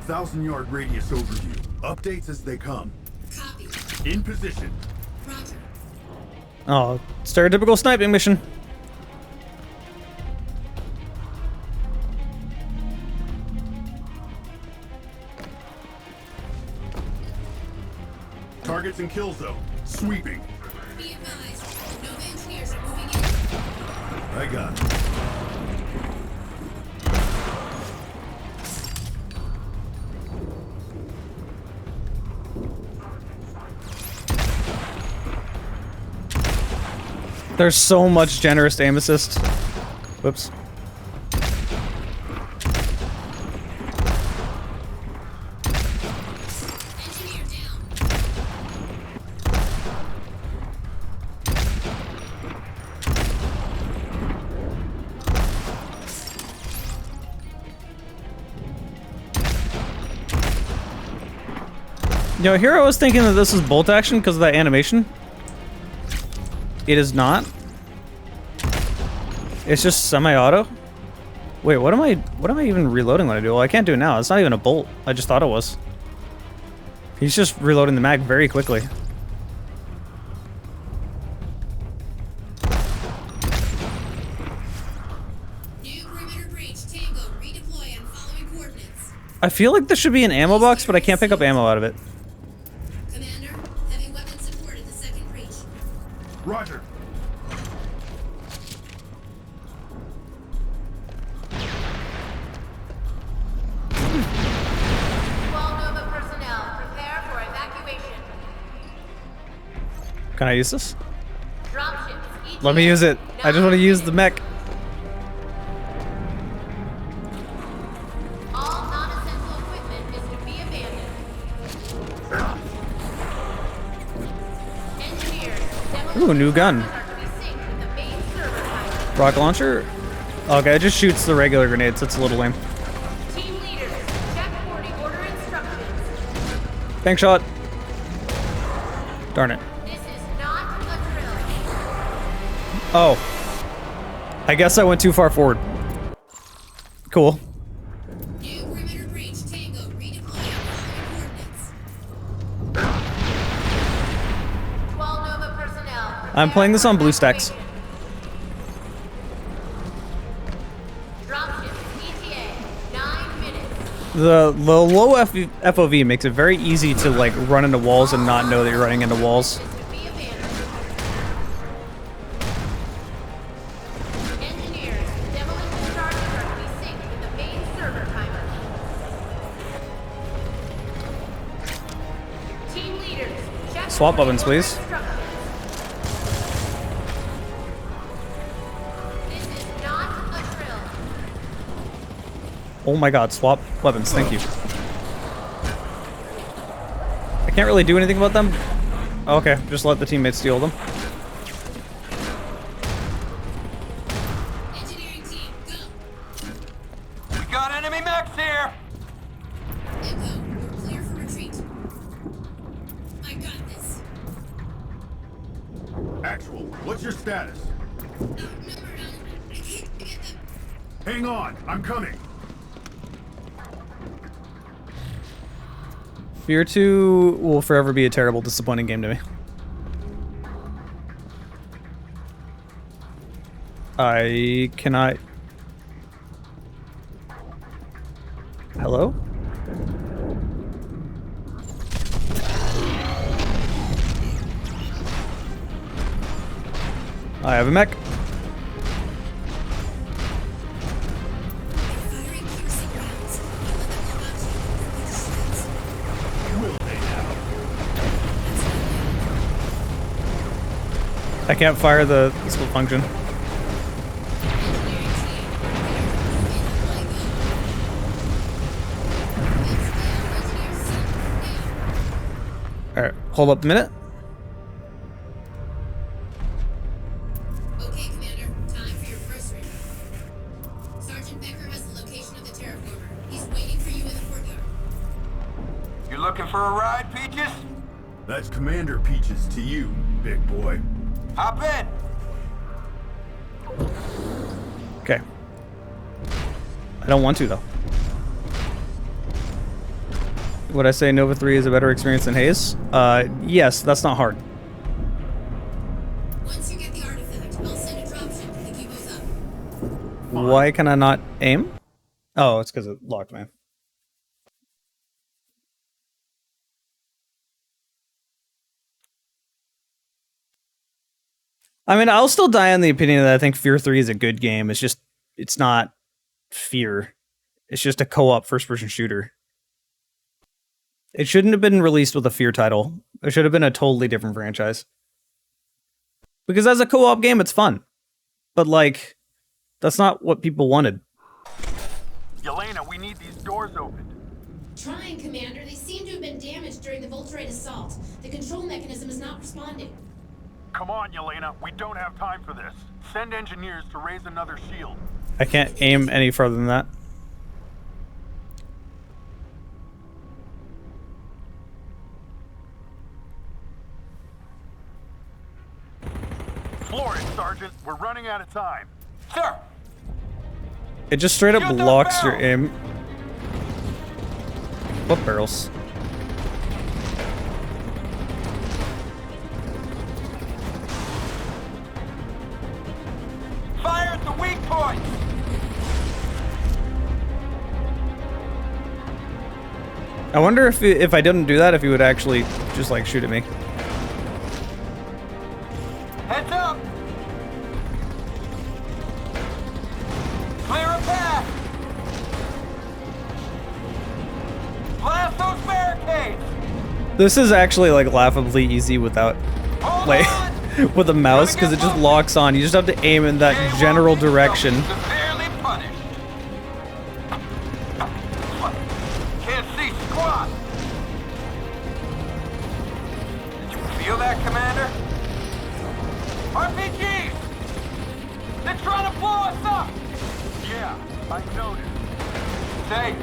Thousand-yard radius overview. Updates as they come. Copy. In position. Roger. Oh, stereotypical sniping mission. Targets in kill zone. Sweeping. Be advised, N.O.V.A engineers are moving in. I got it. There's so much generous aim assist. Whoops. Engineer down. You know, here I was thinking that this is bolt action because of that animation. It is not. It's just semi-auto. Wait, what am I even reloading when I do? Well, I can't do it now. It's not even a bolt. I just thought it was. He's just reloading the mag very quickly. New perimeter breach. Tango, redeploy on following coordinates. I feel like this should be an ammo box, but I can't pick up ammo out of it. Commander, heavy weapon support at the second breach. Roger. N.O.V.A personnel, prepare for evacuation. Can I use this? Dropships. ETA, Let me use it. I just want to use the mech. All non-essential equipment is to be abandoned. Engineers, demolition Ooh, new gun. are to be synced with the main server timer. Rocket launcher? Okay, it just shoots the regular grenades. That's a little lame. Team leaders, check boarding order instructions. Bank shot. Darn it. This is not a drill. Oh. I guess I went too far forward. Cool. New perimeter breach. Tango, redeploy on following coordinates. 12 N.O.V.A personnel. I'm playing this on BlueStacks. Dropships. ETA. 9 minutes. The low FOV makes it very easy to like run into walls and not know that you're running into walls. Is to be abandoned. Engineers, demolition charges are to be synced with the main server timer. Team leaders, check Swap boarding weapons, order please. instructions. This is not a drill. Oh my god, swap weapons, thank you. can't really do anything about them? Okay, just let the teammates steal them. Engineering team, go. We got enemy mechs here! Echo, we're clear for retreat. I got this. Actual, what's your status? Outnumbered element. I can't get them. Hang on, I'm coming. Fear 2 will forever be a terrible, disappointing game to me. I cannot... Hello? I have a mech. Firing piercing rounds. Let them come out to you. Will they now? I can't fire the split function. Engineering team, prepare to move in like Expand engineer seat now. Alright, hold up a minute. Okay, Commander. Time for your first review. Sergeant Becker has the location of the terraformer. He's waiting for you in the courtyard. You looking for a ride, Peaches? That's Commander Peaches to you, big boy. Hop in! Okay. I don't want to, though. Would I say Nova 3 is a better experience than Haze? Yes, that's not hard. Once you get the artifact, I'll send a dropship to pick you both up. Why can I not aim? Oh, it's because it locked me. I mean, I'll still die on the opinion that I think Fear 3 is a good game. It's just, it's not Fear. It's just a co-op first-person shooter. It shouldn't have been released with a Fear title. It should have been a totally different franchise. Because as a co-op game, it's fun. But, like, that's not what people wanted. Yelena, we need these doors opened. Trying, Commander. They seem to have been damaged during the Voltrite assault. The control mechanism is not responding. Come on, Yelena, we don't have time for this. Send engineers to raise another shield. I can't aim any further than that. Floor it, Sergeant. We're running out of time. Sir! It just straight up Shoot those blocks your barrels! aim. What barrels? Fire at the weak points! I wonder if I didn't do that, if he would actually just like shoot at me. Heads up! Clear a path! Blast those barricades! This is actually like laughably easy without Hold like on! with a mouse because it just locks on. You just have to aim in that They general won't be direction. severely punished. Can't see squat. Did you feel that, Commander? RPGs! They're trying to blow us up! Yeah, I noticed. Say,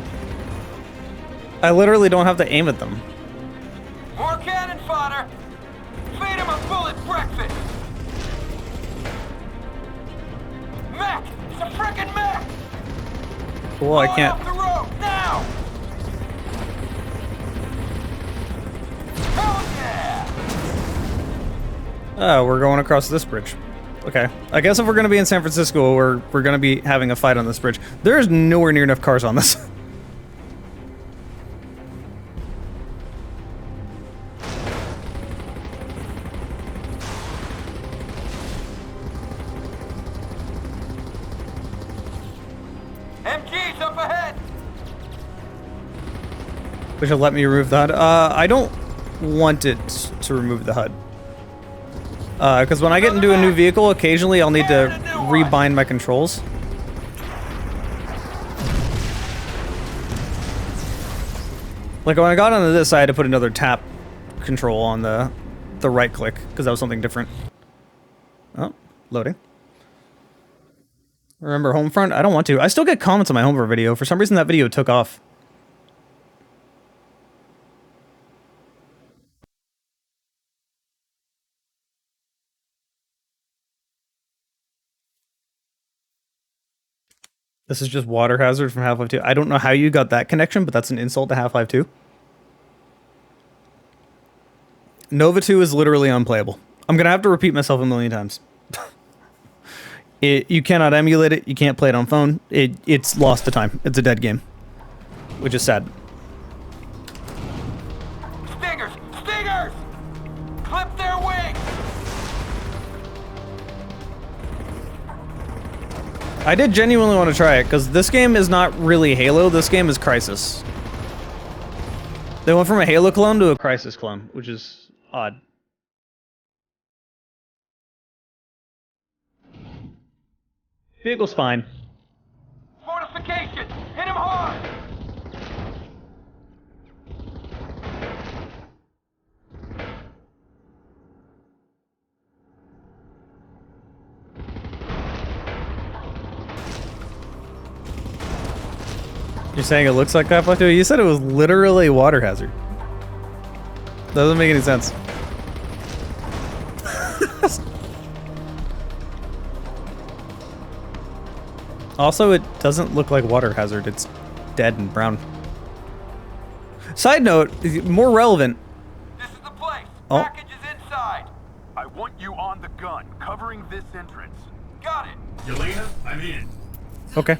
I literally don't have to aim at them. more cannon fodder! Feed him a bullet breakfast! Mech! It's a frickin' mech! Well, I Blow it can't. off the road, now! Hell yeah! Oh, we're going across this bridge. Okay. I guess if we're gonna be in San Francisco, we're gonna be having a fight on this bridge. There's nowhere near enough cars on this. MG's up ahead! Which will let me remove the HUD. I don't want it to remove the HUD. Because when I get into a new vehicle, occasionally I'll need to rebind my controls. Like when I got onto this, I had to put another tap control on the right click, because that was something different. Oh, loading. Remember Homefront? I don't want to. I still get comments on my Homefront video. For some reason, that video took off. This is just Water Hazard from Half-Life 2. I don't know how you got that connection, but that's an insult to Half-Life 2. N.O.V.A 2 is literally unplayable. I'm going to have to repeat myself a million times. You cannot emulate it. You can't play it on phone. It's lost to time. It's a dead game. Which is sad. Stingers! Stingers! Clip their wings! I did genuinely want to try it, because this game is not really Halo. This game is Crysis. They went from a Halo clone to a Crysis clone, which is odd. Vehicle's fine. Fortification! Hit him hard! You're saying it looks like Half-Life 2? You said it was literally Water Hazard. Doesn't make any sense. Also, it doesn't look like Water Hazard. It's dead and brown. Side note, more relevant. This is the place. Oh. Package is inside. I want you on the gun, covering this entrance. Got it. Yelena, I'm in. Okay.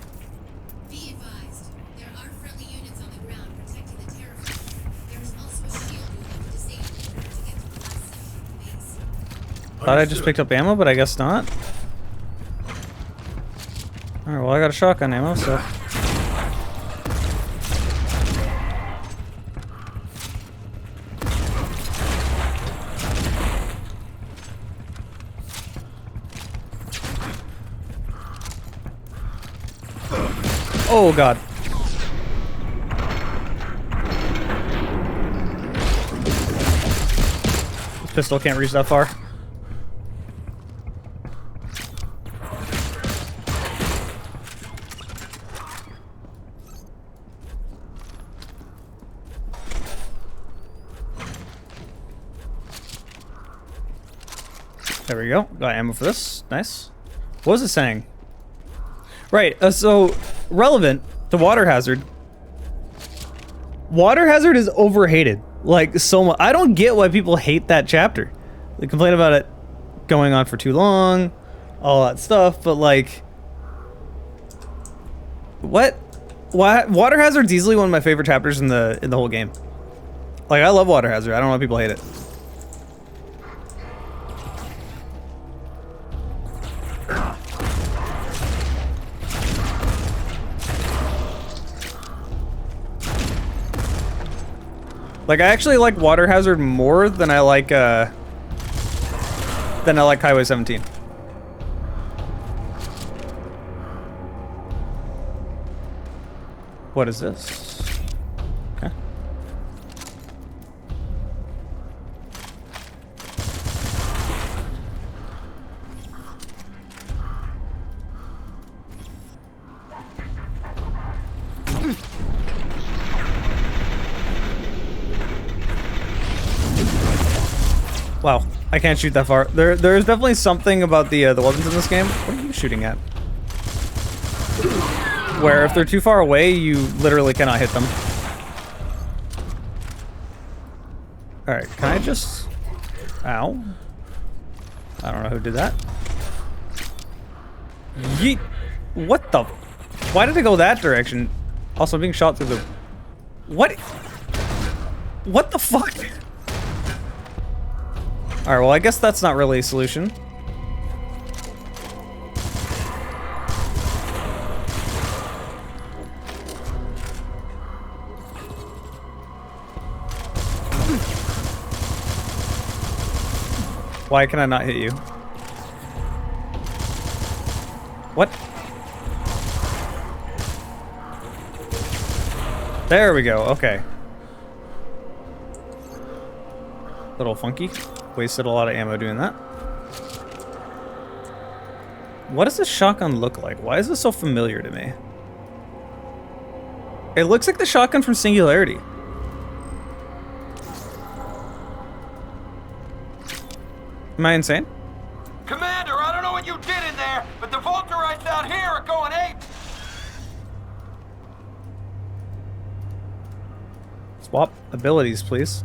Be advised, there are friendly units on the ground protecting the terraform. There is also a shield you have to disable in order to get to the last section of the base. Thought I just picked up ammo, but I guess not. Alright, well I got a shotgun ammo, so... Oh god. This pistol can't reach that far. There we go. Got ammo for this. Nice. What was it saying? Right, so relevant to Water Hazard. Water Hazard is overhated. Like, so much. I don't get why people hate that chapter. They complain about it going on for too long, all that stuff, but like... What? Why? Water Hazard's easily one of my favorite chapters in the whole game. Like, I love Water Hazard. I don't know why people hate it. Like, I actually like Water Hazard more than I like Highway 17. What is this? Okay. Wow, I can't shoot that far. There's definitely something about the weapons in this game. What are you shooting at? Where if they're too far away, you literally cannot hit them. Alright, can I just... Ow. I don't know who did that. Yeet! What the... Why did it go that direction? Also, I'm being shot through the... What? What the fuck? Alright, well I guess that's not really a solution. Why can I not hit you? What? There we go, okay. Little funky. Wasted a lot of ammo doing that. What does this shotgun look like? Why is this so familiar to me? It looks like the shotgun from Singularity. Am I insane? Commander, I don't know what you did in there, but the Volterites out here are going ape. Swap abilities, please.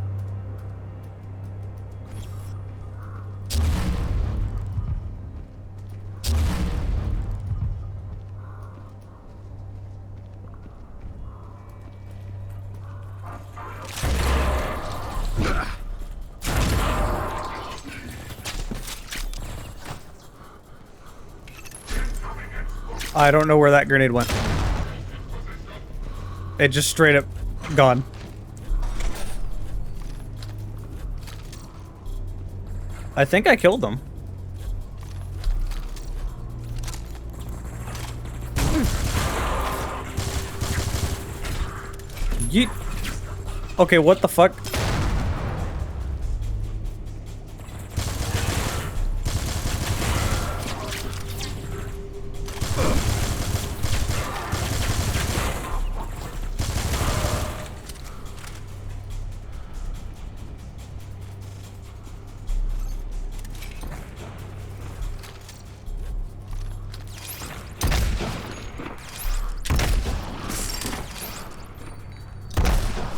I don't know where that grenade went. It just straight up gone. I think I killed them. Yeet. Okay, what the fuck?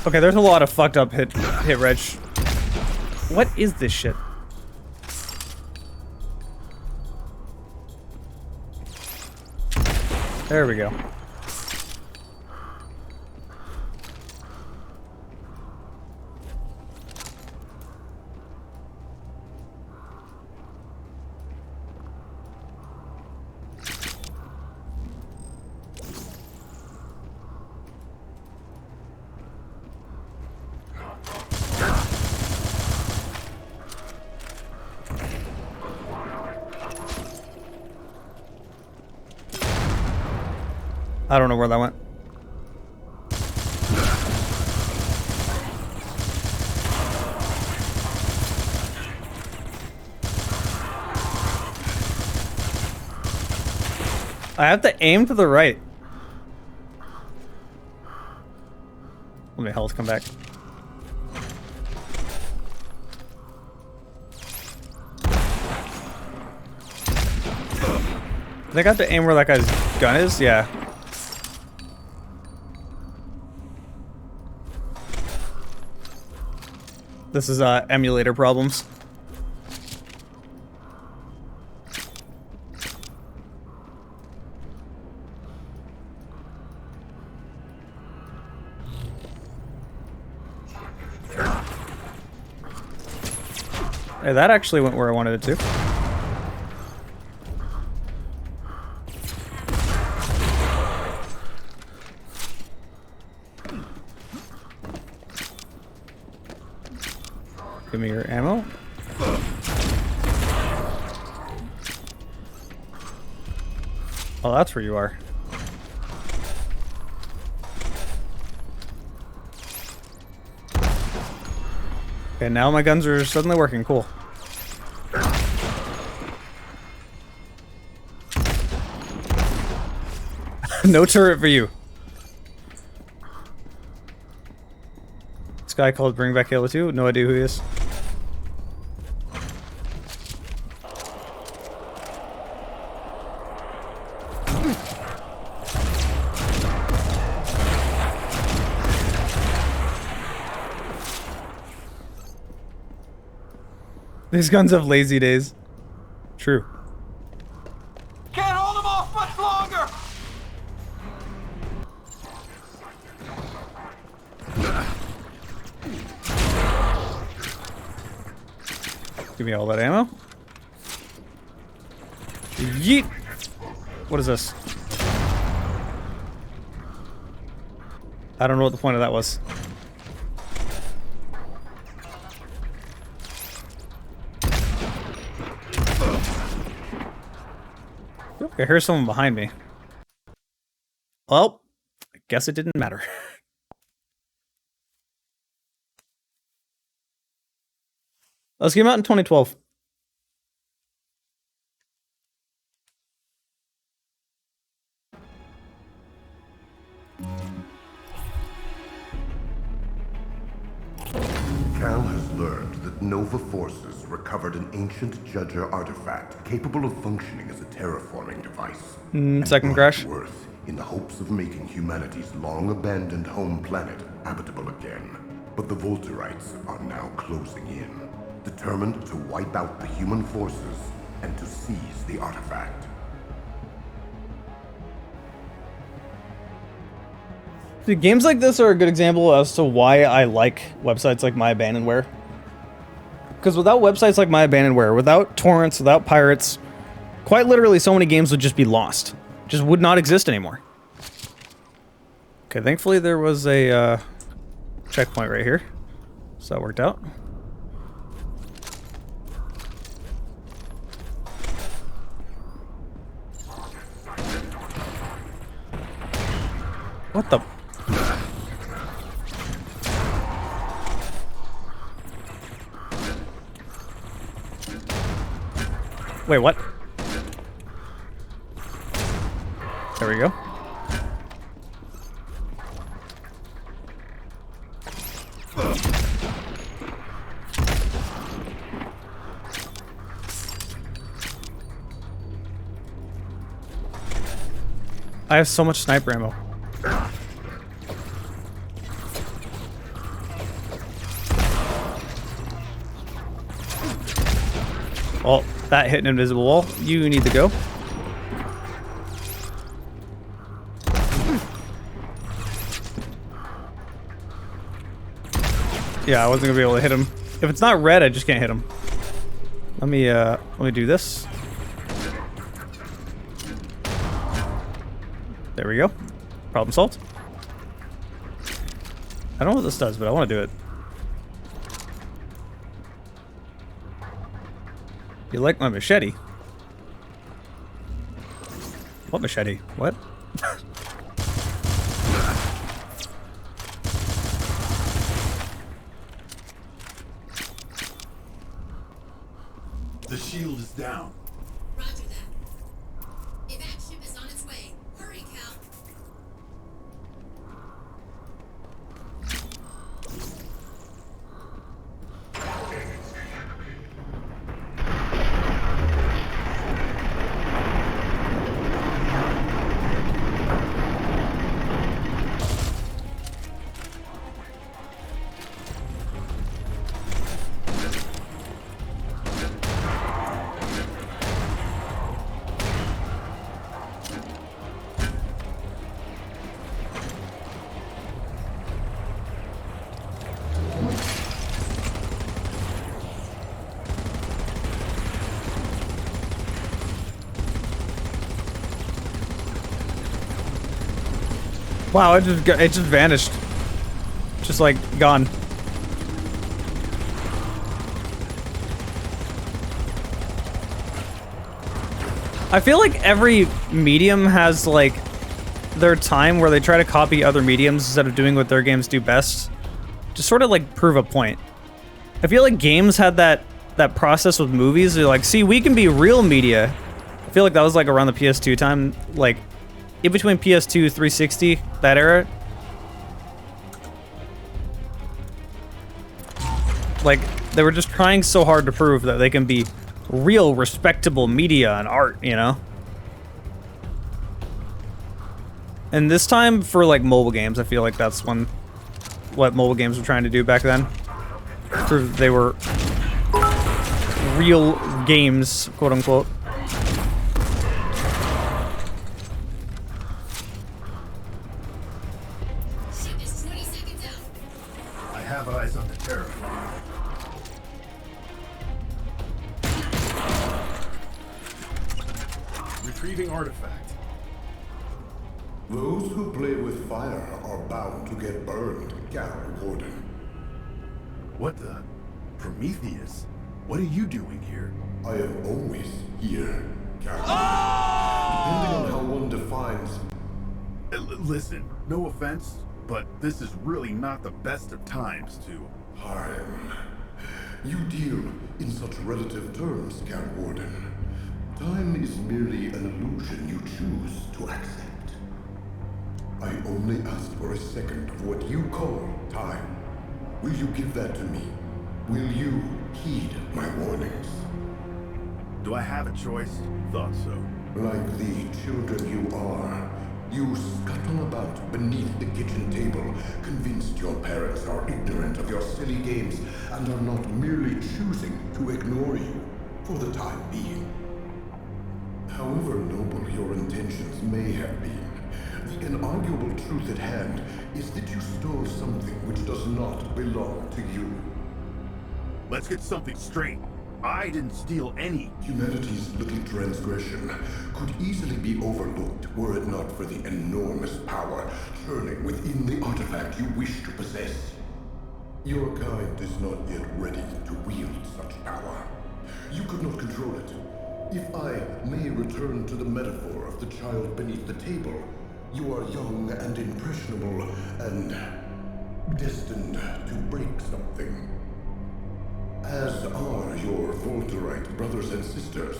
Okay, there's a lot of fucked up hit reg. What is this shit? There we go. I don't know where that went. I have to aim to the right. Let me health come back. I think I have to aim where that guy's gun is? Yeah. This is emulator problems. Hey, that actually went where I wanted it to. Give me your ammo. Oh, that's where you are. Okay, now my guns are suddenly working. Cool. No turret for you. This guy called Bring Back Halo 2. No idea who he is. These guns have lazy days. True. Can't hold them off much longer. Give me all that ammo. Yeet! What is this? I don't know what the point of that was. Okay, here's someone behind me. Well, I guess it didn't matter. This came out in 2012. Cal has learned that N.O.V.A forces recovered an ancient Judger artifact capable of functioning as a terraforming device. Second crash. Worth in the hopes of making humanity's long-abandoned home planet habitable again. But the Volterites are now closing in, determined to wipe out the human forces and to seize the artifact. Dude, games like this are a good example as to why I like websites like My Abandonware. Because without websites like My Abandonware, without torrents, without pirates, quite literally so many games would just be lost. Just would not exist anymore. Okay, thankfully there was a checkpoint right here. So that worked out. What the... Wait, what? There we go. I have so much sniper ammo. Well, that hit an invisible wall. You need to go. Yeah, I wasn't gonna be able to hit him. If it's not red, I just can't hit him. Let me do this. There we go. Problem solved. I don't know what this does, but I want to do it. You like my machete? What machete? What? The shield is down. Roger that. Evac ship is on its way. Hurry, Cal. Wow, it just vanished. Just like gone. I feel like every medium has like their time where they try to copy other mediums instead of doing what their games do best. Just sort of like prove a point. I feel like games had that process with movies. They're like, see, we can be real media. I feel like that was like around the PS2 time, like in between PS2, 360, that era. Like, they were just trying so hard to prove that they can be real, respectable media and art, you know? And this time, for, like, mobile games, I feel like that's what mobile games were trying to do back then. Prove they were real games, quote-unquote. Ship is 20 seconds out. I have eyes on the terraform. Retrieving artifact. Those who play with fire are bound to get burned, Cal Gordon. What the? Prometheus? What are you doing here? I am always here, Cal. Depending on how one defines... Listen, no offense, but this is really not the best of times to... harm. You deal in such relative terms, Cal Warden. Time is merely an illusion you choose to accept. I only asked for a second of what you call time. Will you give that to me? Will you heed my warnings? Do I have a choice? Thought so. Like the children you are, you scuttle about beneath the kitchen table, convinced your parents are ignorant of your silly games and are not merely choosing to ignore you for the time being. However noble your intentions may have been, the inarguable truth at hand is that you stole something which does not belong to you. Let's get something straight. I didn't steal any. Humanity's little transgression could easily be overlooked were it not for the enormous power churning within the artifact you wish to possess. Your kind is not yet ready to wield such power. You could not control it. If I may return to the metaphor of the child beneath the table, you are young and impressionable and destined to break something. As are your Volterite brothers and sisters.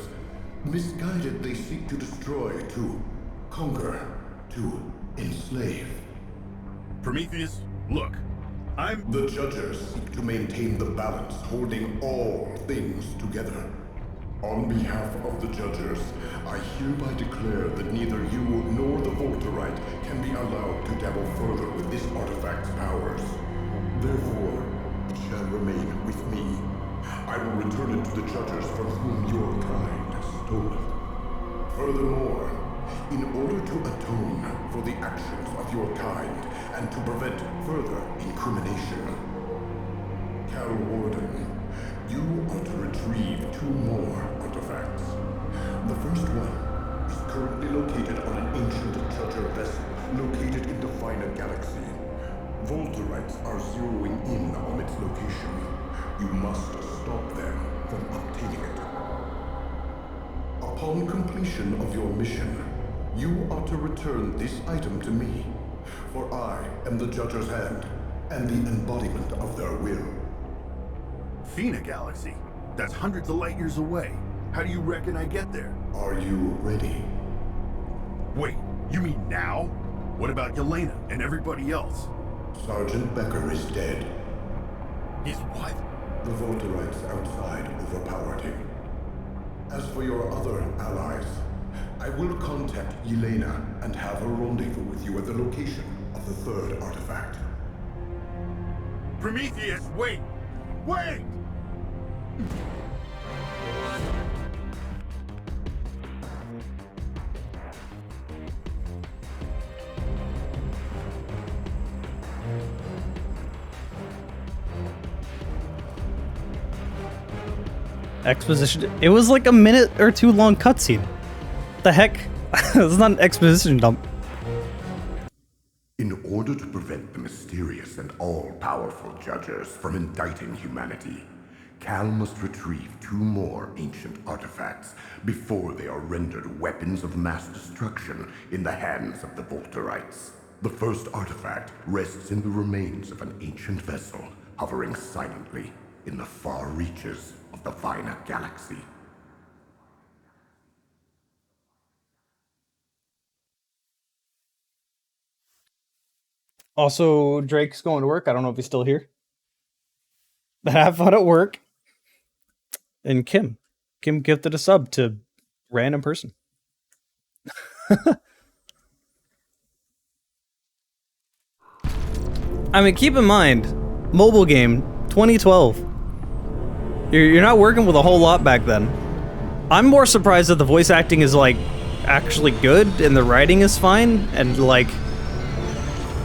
Misguided, they seek to destroy, to conquer, to enslave. Prometheus, look. The Judgers seek to maintain the balance, holding all things together. On behalf of the Judgers, I hereby declare that neither you nor the Volterite can be allowed to dabble further with this artifact's powers. Therefore, it shall remain with me. I will return it to the Judgers from whom your kind stole it. Furthermore, in order to atone for the actions of your kind and to prevent further incrimination, Cal Warden, you are to retrieve 2 more artifacts. The first one is currently located on an ancient Judger vessel located in the Fina Galaxy. Volterites are zeroing in on its location. You must stop them from obtaining it. Upon completion of your mission, you are to return this item to me, for I am the Judger's hand and the embodiment of their will. Fina Galaxy? That's hundreds of light years away. How do you reckon I get there? Are you ready? Wait, you mean now? What about Yelena and everybody else? Sergeant Becker is dead. He's what? The Volterites outside overpowered him. As for your other allies, I will contact Yelena and have a rendezvous with you at the location of the 3rd artifact. Prometheus, wait! Wait! Exposition. It was like a minute or 2 long cutscene. The heck? It's not an exposition dump. In order to prevent the mysterious and all-powerful Judgers from indicting humanity, Cal must retrieve 2 more ancient artifacts before they are rendered weapons of mass destruction in the hands of the Volterites. The first artifact rests in the remains of an ancient vessel hovering silently in the far reaches of the Fina Galaxy. Also, Drake's going to work. I don't know if he's still here. Have fun at work. And Kim gifted a sub to random person. I mean, keep in mind, mobile game, 2012. You're not working with a whole lot back then. I'm more surprised that the voice acting is, like, actually good and the writing is fine and, like,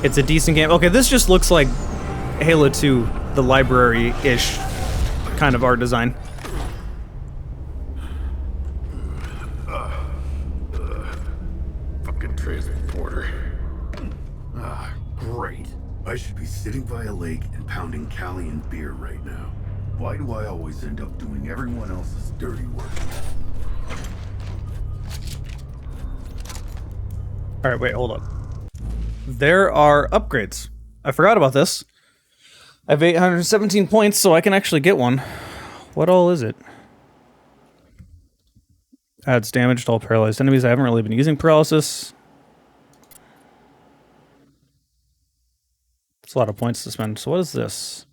it's a decent game. Okay, this just looks like Halo 2, the library-ish kind of art design. Fucking transporter. Ah, great. I should be sitting by a lake and pounding Callian beer right now. Why do I always end up doing everyone else's dirty work? Alright, wait, hold up. There are upgrades. I forgot about this. I have 817 points, so I can actually get one. What all is it? Adds damage to all paralyzed enemies. I haven't really been using paralysis. It's a lot of points to spend. So what is this?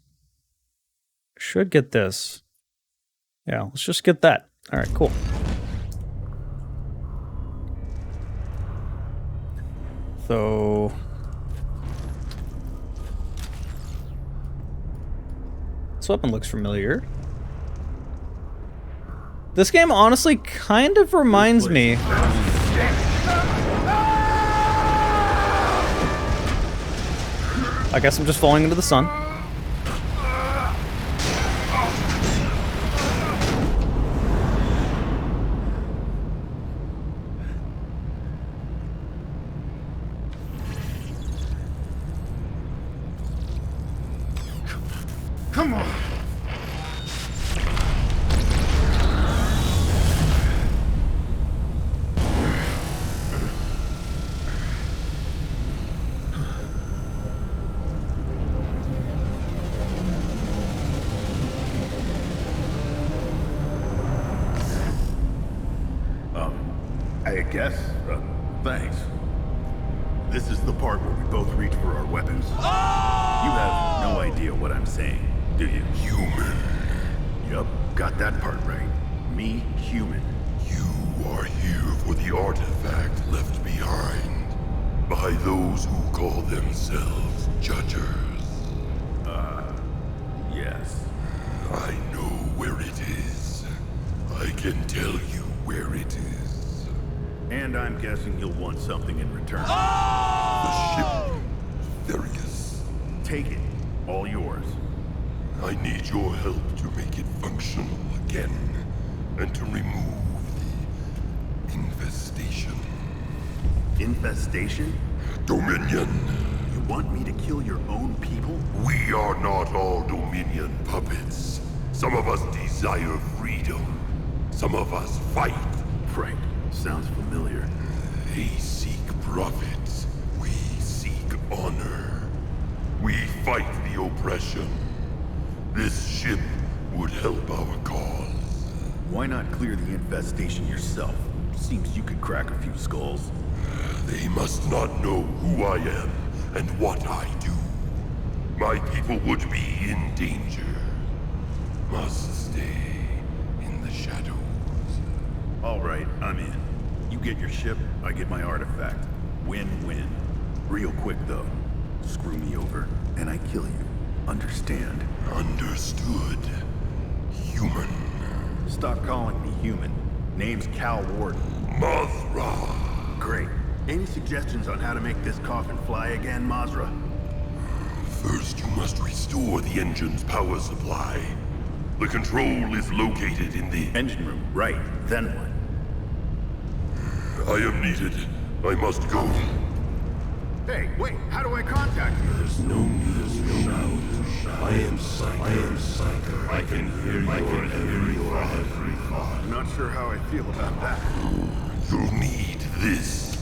Should get this. Yeah, let's just get that. All right, cool. So this weapon looks familiar. This game honestly kind of reminds me. I guess I'm just falling into the sun. Come on. I guess. Thanks. This is the part where we both reach for our weapons. You have no idea what I'm saying, do you? Human. Yup, got that part right. Me, human. You are here for the artifact left behind by those who call themselves judges. Yes. I know where it is. I can tell you where it is. And I'm guessing you'll want something in return. The ship, Therius. Take it. All yours. I need your help to make it functional again, and to remove the infestation. Infestation? Dominion. You want me to kill your own people? We are not all Dominion puppets. Some of us desire freedom. Some of us fight. Frank, sounds familiar. They seek profit. We seek honor. We fight the oppression. This ship would help our cause. Why not clear the infestation yourself? Seems you could crack a few skulls. They must not know who I am and what I do. My people would be in danger. Must stay in the shadows. All right, I'm in. You get your ship, I get my artifact. Win-win. Real quick, though. Screw me over, and I kill you. Understand? Understood. Human. Stop calling me human. Name's Cal Warden. Mazra. Great. Any suggestions on how to make this coffin fly again, Mazra? First, you must restore the engine's power supply. The control is located in the Engine room, right. Then what? I am needed. I must go. Hey, wait, how do I contact you? There's no need to shout. I am Psyker. I can hear your every thought. I'm not sure how I feel about that. You'll need this.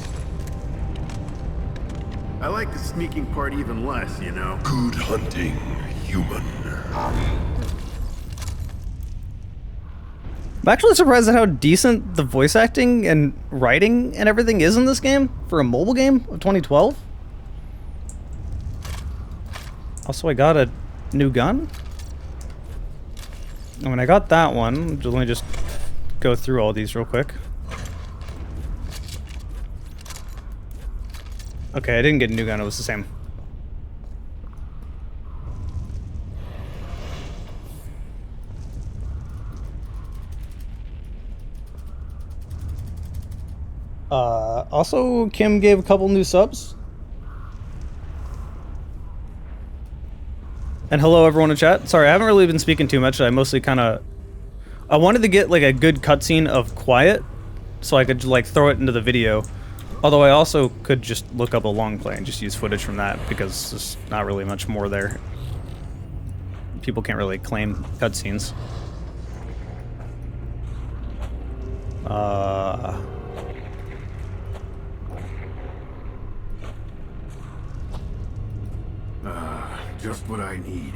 I like the sneaking part even less, you know? Good hunting, human. I'm actually surprised at how decent the voice acting and writing and everything is in this game for a mobile game of 2012. Also, I got a new gun. And when I got that one, let me just go through all these real quick. Okay, I didn't get a new gun, it was the same. Also, Kim gave a couple new subs. And hello everyone in chat. Sorry, I haven't really been speaking too much. I mostly I wanted to get like a good cutscene of quiet so I could like throw it into the video. Although I also could just look up a Longplay and just use footage from that because there's not really much more there. People can't really claim cutscenes. Just what I need.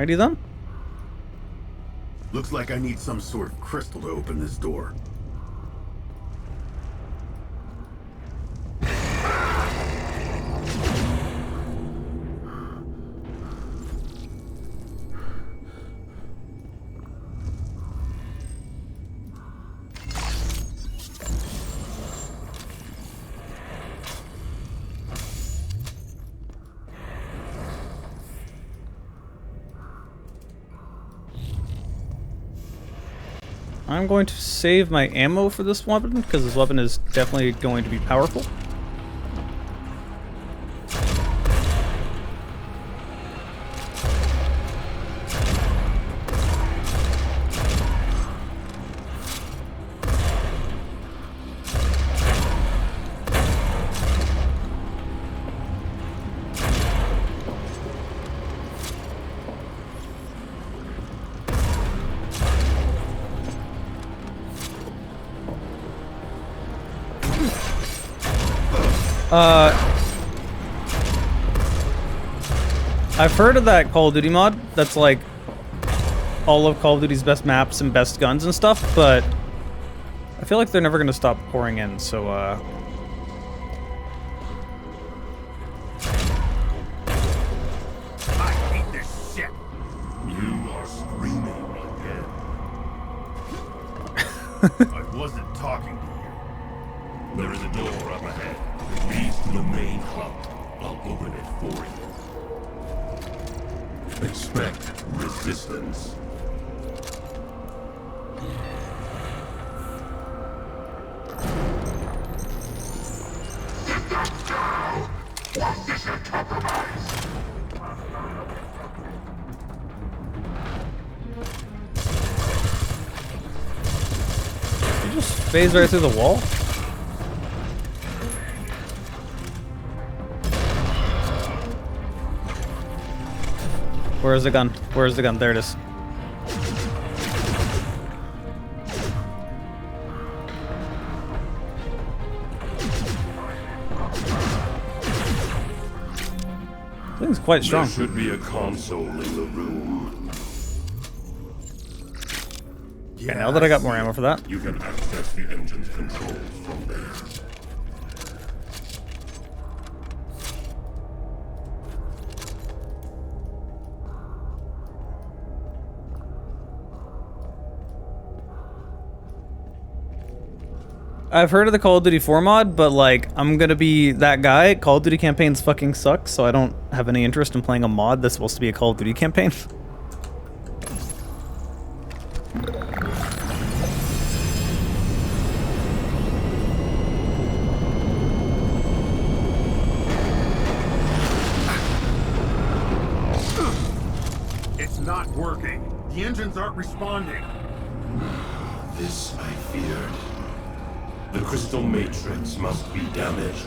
Alrighty then. Looks like I need some sort of crystal to open this door. I'm going to save my ammo for this weapon, because this weapon is definitely going to be powerful. I've heard of that Call of Duty mod that's like all of Call of Duty's best maps and best guns and stuff, but I feel like they're never gonna stop pouring in, so I hate this shit. You are screaming again. I wasn't talking to you. There is a door up ahead. It leads to the main hub. I'll open it for you. Expect resistance. you just phase right through the wall. Where's the gun? Where's the gun? There it is. This thing's quite strong. There should be a console in the room. And now that I got more ammo for that. You can access the engine's controls from there. I've heard of the Call of Duty 4 mod, but like, I'm gonna be that guy. Call of Duty campaigns fucking suck, so I don't have any interest in playing a mod that's supposed to be a Call of Duty campaign. It's not working. The engines aren't responding. This I feared. The crystal matrix must be damaged.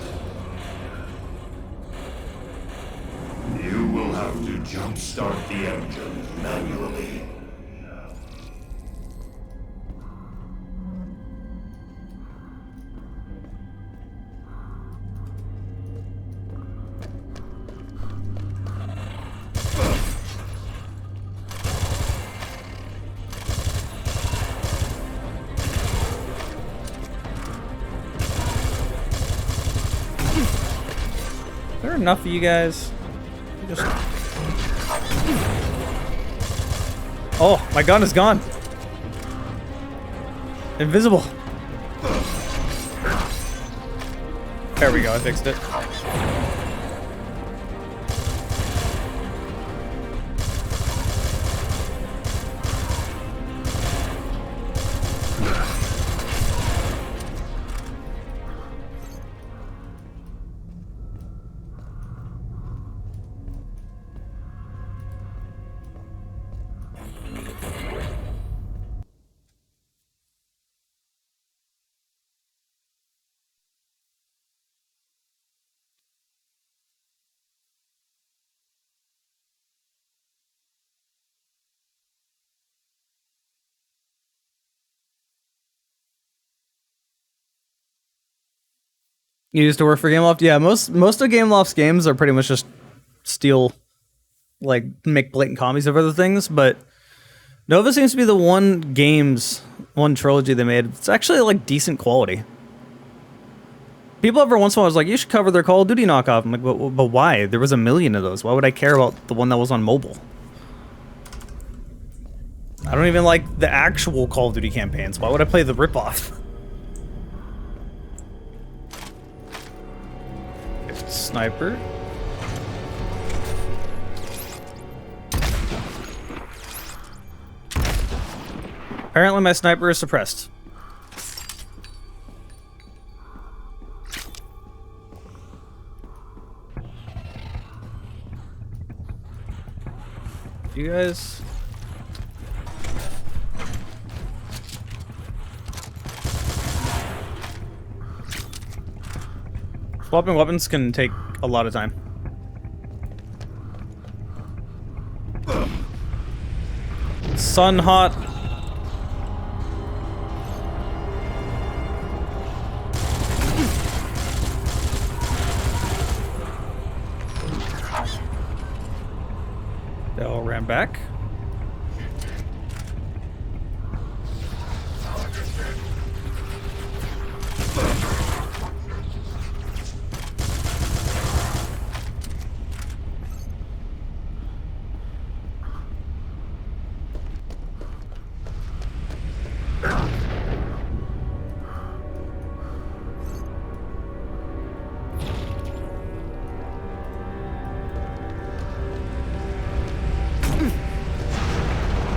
You will have to jumpstart the engines manually. Is there enough of you guys? Just... Oh, my gun is gone. Invisible. There we go, I fixed it. You used to work for Gameloft? Yeah, most of Gameloft's games are pretty much just steal like make blatant comedies of other things, but Nova seems to be the one trilogy they made. It's actually like decent quality. People every once in a while was like, you should cover their Call of Duty knockoff. I'm like, but why? There was a million of those. Why would I care about the one that was on mobile? I don't even like the actual Call of Duty campaigns. Why would I play the ripoff? Sniper. Apparently my sniper is suppressed. You guys... Swapping weapons can take a lot of time. Sun hot. They all ran back.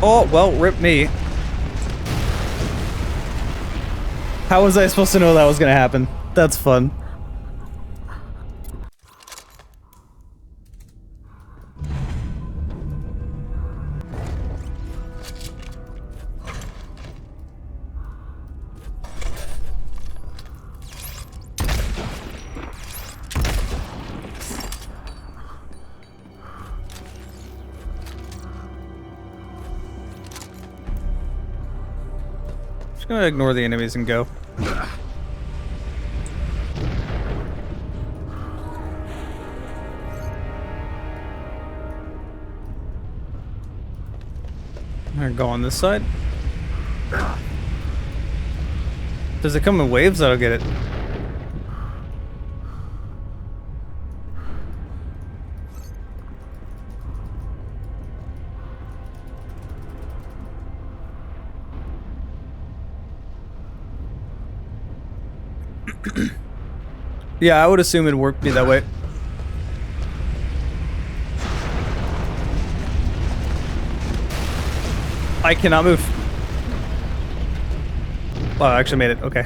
Oh, well, rip me. How was I supposed to know that was gonna happen? That's fun. I'm gonna ignore the enemies and go. I'm gonna go on this side. Does it come in waves? I don't get it. Yeah, I would assume it'd work me that way. I cannot move. Wow, I actually made it. Okay.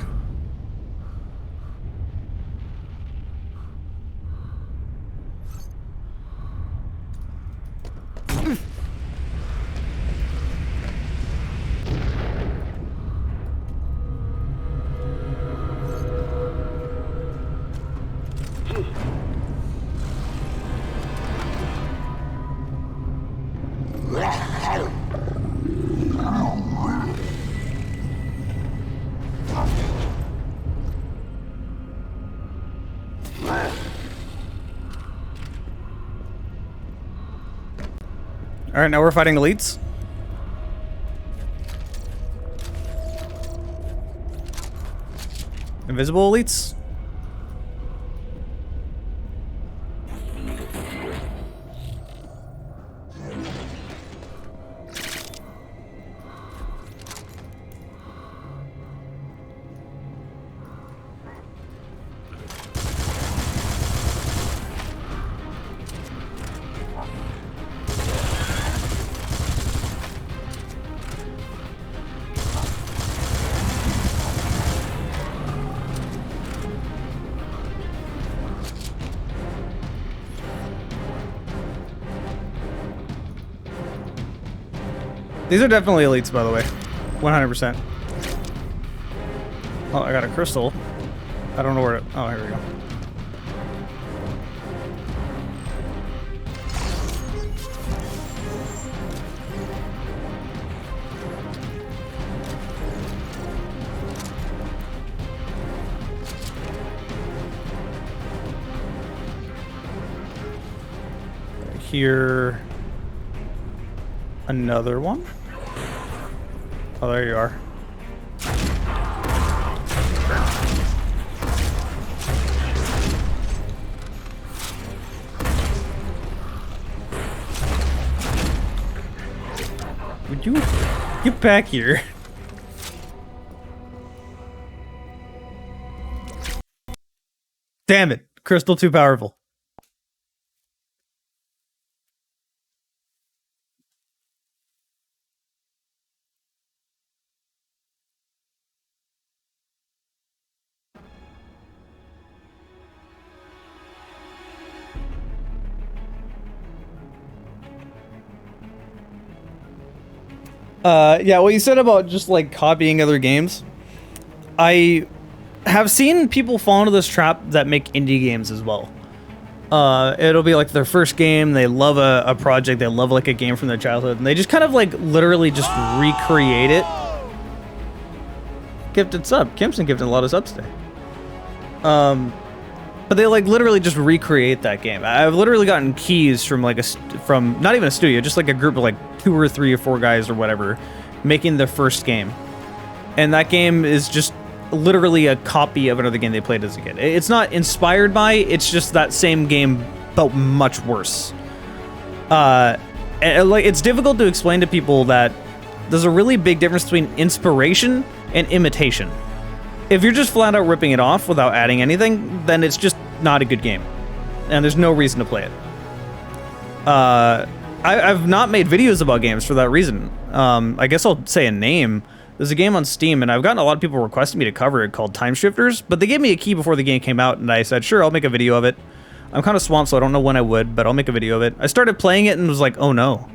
Alright, now we're fighting elites. Invisible elites? These are definitely elites, by the way. 100%. Oh, I got a crystal. I don't know where to... Oh, here we go. Here... Another one? Oh, there you are. Would you get back here? Damn it. Crystal too powerful. Yeah, what you said about just like copying other games. I have seen people fall into this trap that make indie games as well. It'll be like their first game, they love a project, they love like a game from their childhood, and they just kind of like literally just recreate it. Gifted sub. Kimson gifted a lot of subs today. But they like literally just recreate that game. I've literally gotten keys from like from not even a studio, just like a group of like 2 or 3 or 4 guys or whatever, making their first game. And that game is just literally a copy of another game they played as a kid. It's not inspired by, it's just that same game, but much worse. And like it's difficult to explain to people that there's a really big difference between inspiration and imitation. If you're just flat out ripping it off without adding anything, then it's just not a good game. And there's no reason to play it. I've not made videos about games for that reason. I guess I'll say a name. There's a game on Steam, and I've gotten a lot of people requesting me to cover it called Time Shifters, but they gave me a key before the game came out, and I said, sure, I'll make a video of it. I'm kind of swamped, so I don't know when I would, but I'll make a video of it. I started playing it and was like, oh no.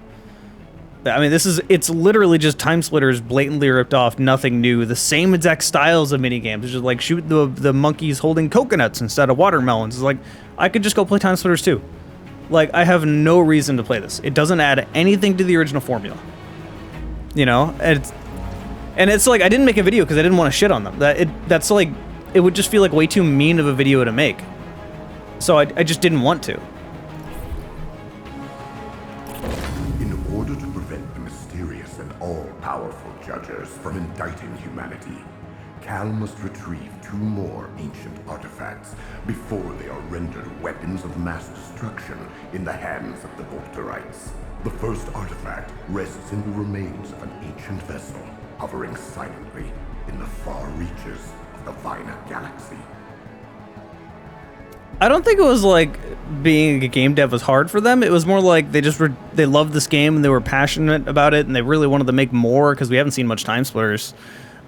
I mean, it's literally just Time Splitters blatantly ripped off, nothing new. The same exact styles of minigames. It's just like shoot the monkeys holding coconuts instead of watermelons. It's like, I could just go play Time Splitters too. Like, I have no reason to play this. It doesn't add anything to the original formula. You know? And it's like, I didn't make a video because I didn't want to shit on them. That's like, it would just feel like way too mean of a video to make. So I just didn't want to. In order to prevent the mysterious and all-powerful judges from indicting humanity, Cal must retrieve 2 more ancient artifacts before they are rendered weapons of mass destruction in the hands of the Volterites. The first artifact rests in the remains of an ancient vessel, hovering silently in the far reaches of the Vina galaxy. I don't think it was like being a game dev was hard for them. It was more like they loved this game and they were passionate about it and they really wanted to make more because we haven't seen much Time Splitters.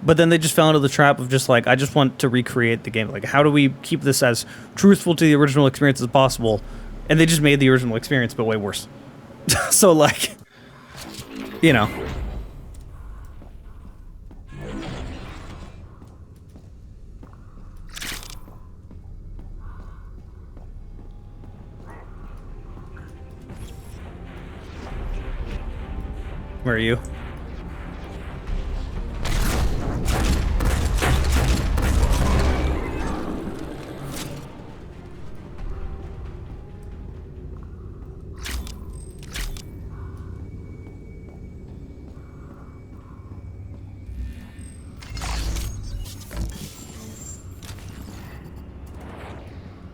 But then they just fell into the trap of just like, I just want to recreate the game. Like, how do we keep this as truthful to the original experience as possible? And they just made the original experience, but way worse. So like, you know. Where are you?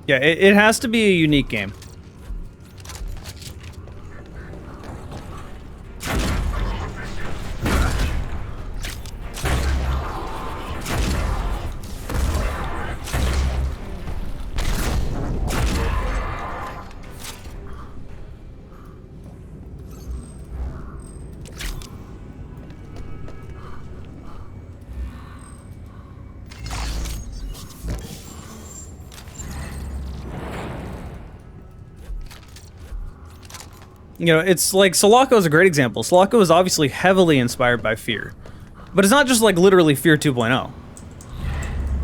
Yeah, it has to be a unique game. You know, it's like Sulaco is a great example. Sulaco is obviously heavily inspired by Fear. But it's not just like literally Fear 2.0.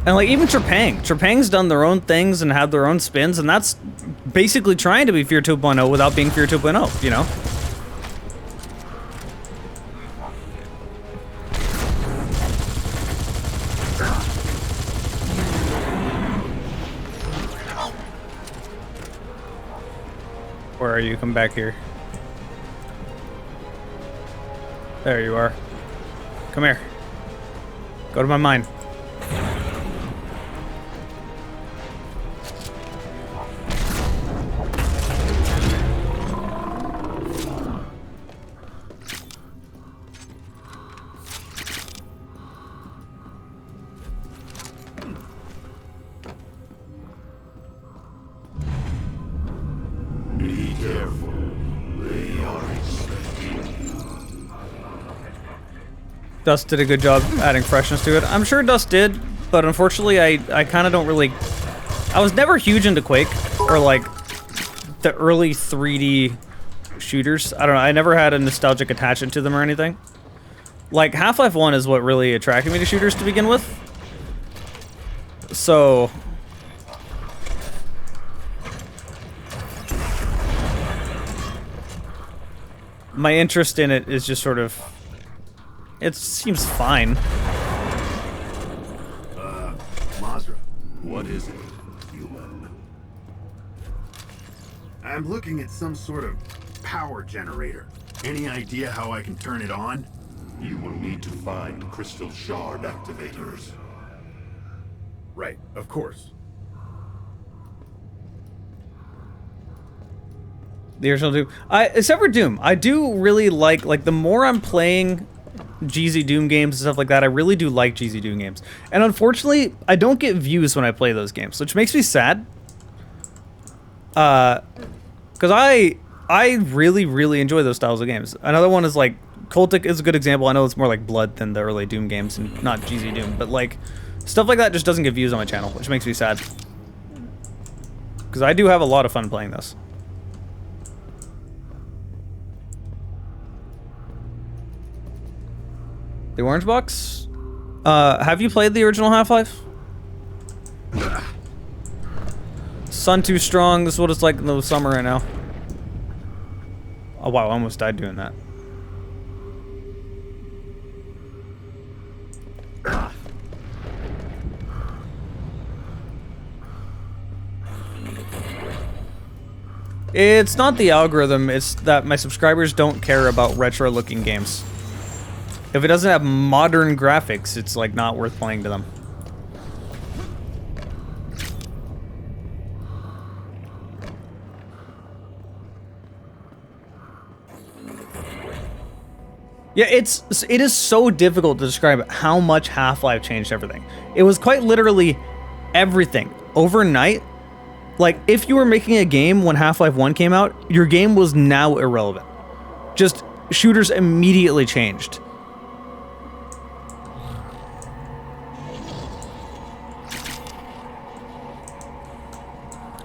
And like even Trepang's done their own things and had their own spins, and that's basically trying to be Fear 2.0 without being Fear 2.0, you know? Where are you? Come back here. There you are. Come here. Go to my mine. Be careful. They are expecting you. Dust did a good job adding freshness to it. I'm sure Dust did, but unfortunately I kind of don't really... I was never huge into Quake, or like the early 3D shooters. I don't know, I never had a nostalgic attachment to them or anything. Like, Half-Life 1 is what really attracted me to shooters to begin with. So... my interest in it is just sort of... it seems fine. Mazra, what is it, human? I'm looking at some sort of power generator. Any idea how I can turn it on? You will need to find crystal shard activators. Right, of course. The original Doom. Except for Doom, I do really like the more I'm playing GZ Doom games and stuff like that, I really do like GZ Doom games. And unfortunately, I don't get views when I play those games, which makes me sad. Because I really, really enjoy those styles of games. Another one is like, Cultic is a good example. I know it's more like Blood than the early Doom games and not GZ Doom, but like, stuff like that just doesn't get views on my channel, which makes me sad. Because I do have a lot of fun playing this. The orange box? Have you played the original Half-Life? Sun too strong. This is what it's like in the summer right now. Oh wow, I almost died doing that. It's not the algorithm, it's that my subscribers don't care about retro-looking games. If it doesn't have modern graphics, it's like not worth playing to them. Yeah, it is so difficult to describe how much Half-Life changed everything. It was quite literally everything. Overnight, like if you were making a game when Half-Life 1 came out, your game was now irrelevant. Just shooters immediately changed.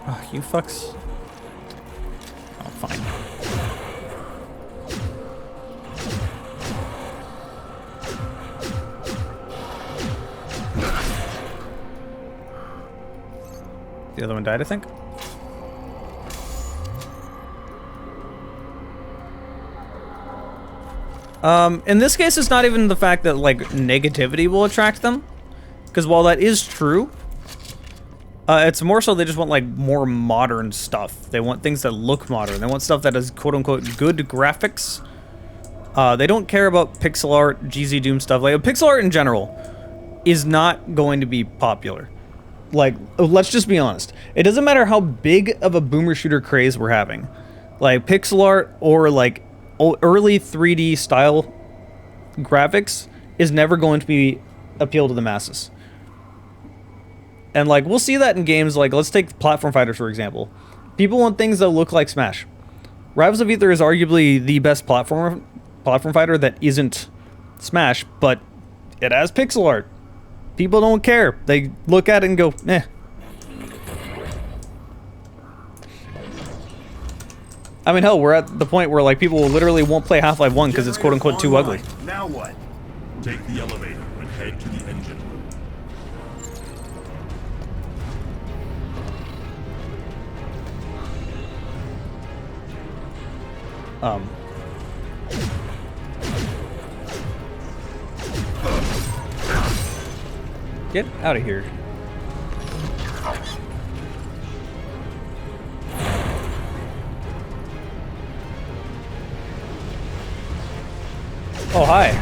Oh, you fucks. Oh, fine. The other one died, I think. In this case, it's not even the fact that, like, negativity will attract them. Because while that is true, it's more so they just want, like, more modern stuff. They want things that look modern. They want stuff that has, quote-unquote, good graphics. They don't care about pixel art, GZ Doom stuff. Like, pixel art in general is not going to be popular. Like, let's just be honest. It doesn't matter how big of a boomer shooter craze we're having. Like, pixel art or, like, early 3D style graphics is never going to be appeal to the masses. And, like, we'll see that in games like, let's take platform fighters, for example. People want things that look like Smash. Rivals of Aether is arguably the best platform fighter that isn't Smash, but it has pixel art. People don't care. They look at it and go, eh. I mean, hell, we're at the point where, like, people literally won't play Half-Life 1 because it's quote-unquote too ugly. Now what? Take the elevator and head to the engine room. Get out of here. Oh, hi.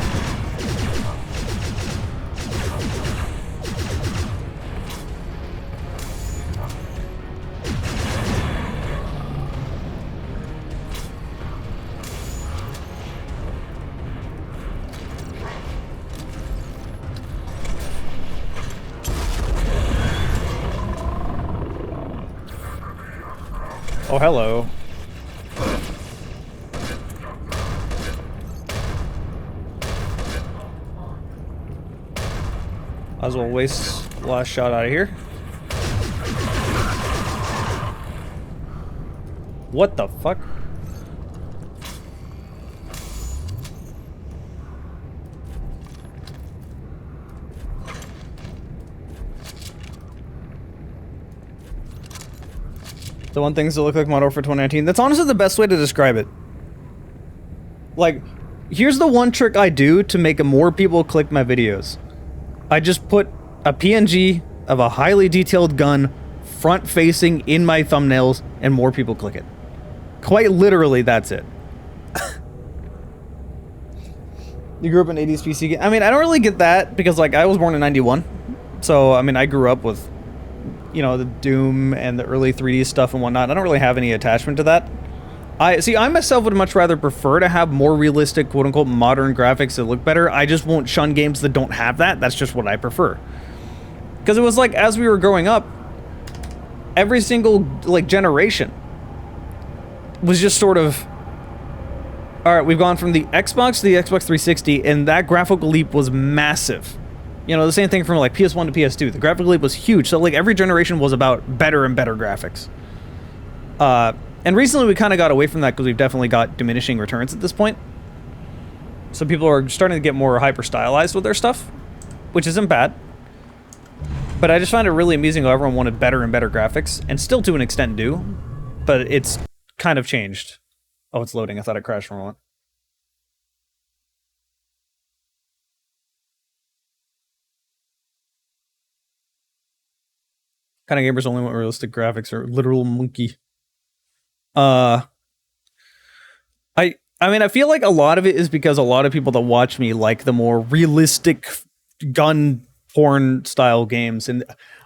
Oh, hello. Might as well waste the last shot out of here. What the fuck? The one things that look like Model for 2019. That's honestly the best way to describe it. Like, here's the one trick I do to make more people click my videos. I just put a PNG of a highly detailed gun front-facing in my thumbnails, and more people click it. Quite literally, that's it. You grew up in 80s PC game? I mean, I don't really get that, because, like, I was born in 91. So, I mean, I grew up with, you know, the Doom and the early 3D stuff and whatnot. I don't really have any attachment to that. I myself would much rather prefer to have more realistic, quote-unquote, modern graphics that look better. I just won't shun games that don't have that. That's just what I prefer. Because it was like, as we were growing up, every single, like, generation was just sort of... Alright, we've gone from the Xbox to the Xbox 360, and that graphical leap was massive. You know, the same thing from, like, PS1 to PS2. The graphical leap was huge, so, like, every generation was about better and better graphics. And recently we kind of got away from that because we've definitely got diminishing returns at this point. So people are starting to get more hyper-stylized with their stuff, which isn't bad. But I just find it really amusing how everyone wanted better and better graphics, and still to an extent do, but it's kind of changed. Oh, it's loading. I thought it crashed for a moment. Kind of gamers only want realistic graphics or literal monkey. I mean, I feel like a lot of it is because a lot of people that watch me like the more realistic gun porn style games. And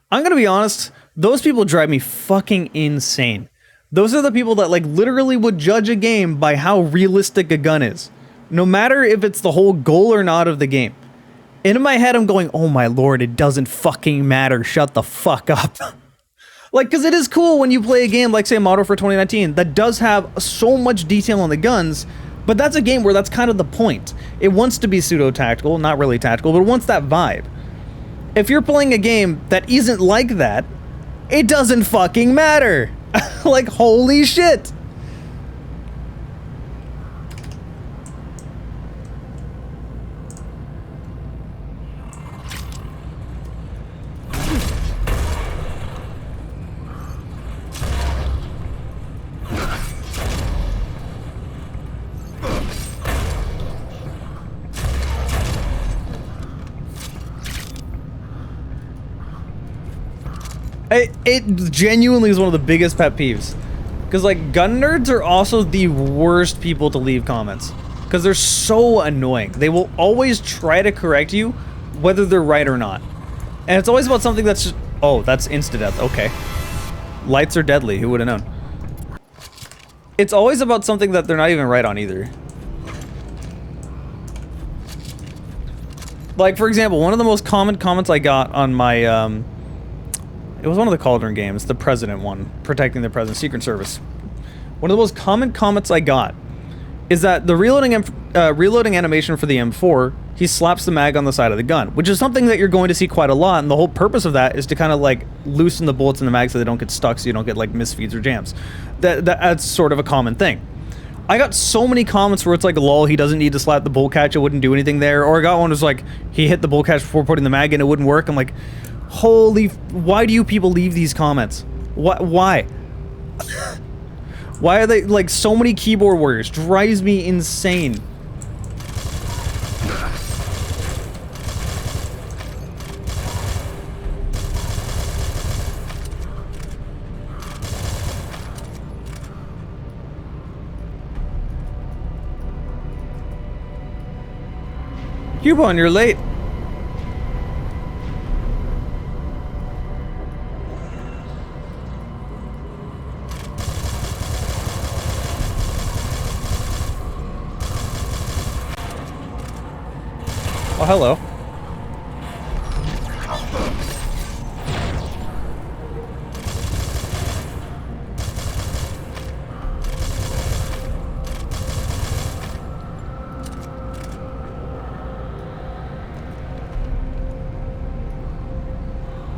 I'm gonna be honest, those people drive me fucking insane. Those are the people that, like, literally would judge a game by how realistic a gun is. No matter if it's the whole goal or not of the game. In my head, I'm going, oh my lord, it doesn't fucking matter. Shut the fuck up. Like, because it is cool when you play a game like, say, Model for 2019 that does have so much detail on the guns, but that's a game where that's kind of the point. It wants to be pseudo-tactical, not really tactical, but it wants that vibe. If you're playing a game that isn't like that, it doesn't fucking matter. Like, holy shit. It genuinely is one of the biggest pet peeves. Because, like, gun nerds are also the worst people to leave comments. Because they're so annoying. They will always try to correct you, whether they're right or not. And it's always about something that's just... Oh, that's insta-death. Okay. Lights are deadly. Who would have known? It's always about something that they're not even right on either. Like, for example, one of the most common comments I got on my, it was one of the Cauldron games, the President one, Protecting the President, Secret Service. One of the most common comments I got is that the reloading animation for the M4, he slaps the mag on the side of the gun, which is something that you're going to see quite a lot, and the whole purpose of that is to kind of, like, loosen the bullets in the mag so they don't get stuck, so you don't get, like, misfeeds or jams. That's sort of a common thing. I got so many comments where it's like, lol, he doesn't need to slap the bolt catch, it wouldn't do anything there. Or I got one was like, he hit the bolt catch before putting the mag in, it wouldn't work. I'm like, holy, why do you people leave these comments? Why? Why are they, like, so many keyboard warriors? Drives me insane. Cubone, you're late. Oh, hello.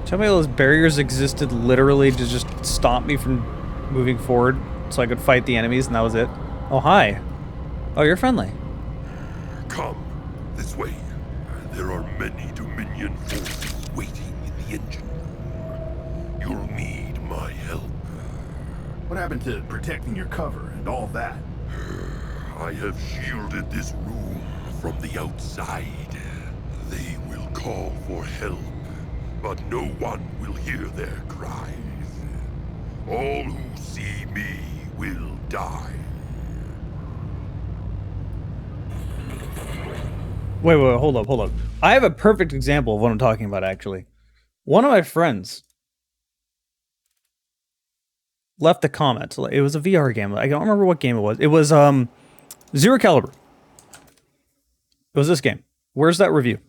Tell me those barriers existed literally to just stop me from moving forward so I could fight the enemies and that was it. Oh, hi. Oh, you're friendly. Come this way. There are many Dominion forces waiting in the engine room. You'll need my help. What happened to protecting your cover and all that? I have shielded this room from the outside. They will call for help, but no one will hear their cries. All who see me will die. Wait, hold up. I have a perfect example of what I'm talking about, actually. One of my friends left a comment. It was a VR game. I don't remember what game it was. It was, Zero Caliber. It was this game. Where's that review?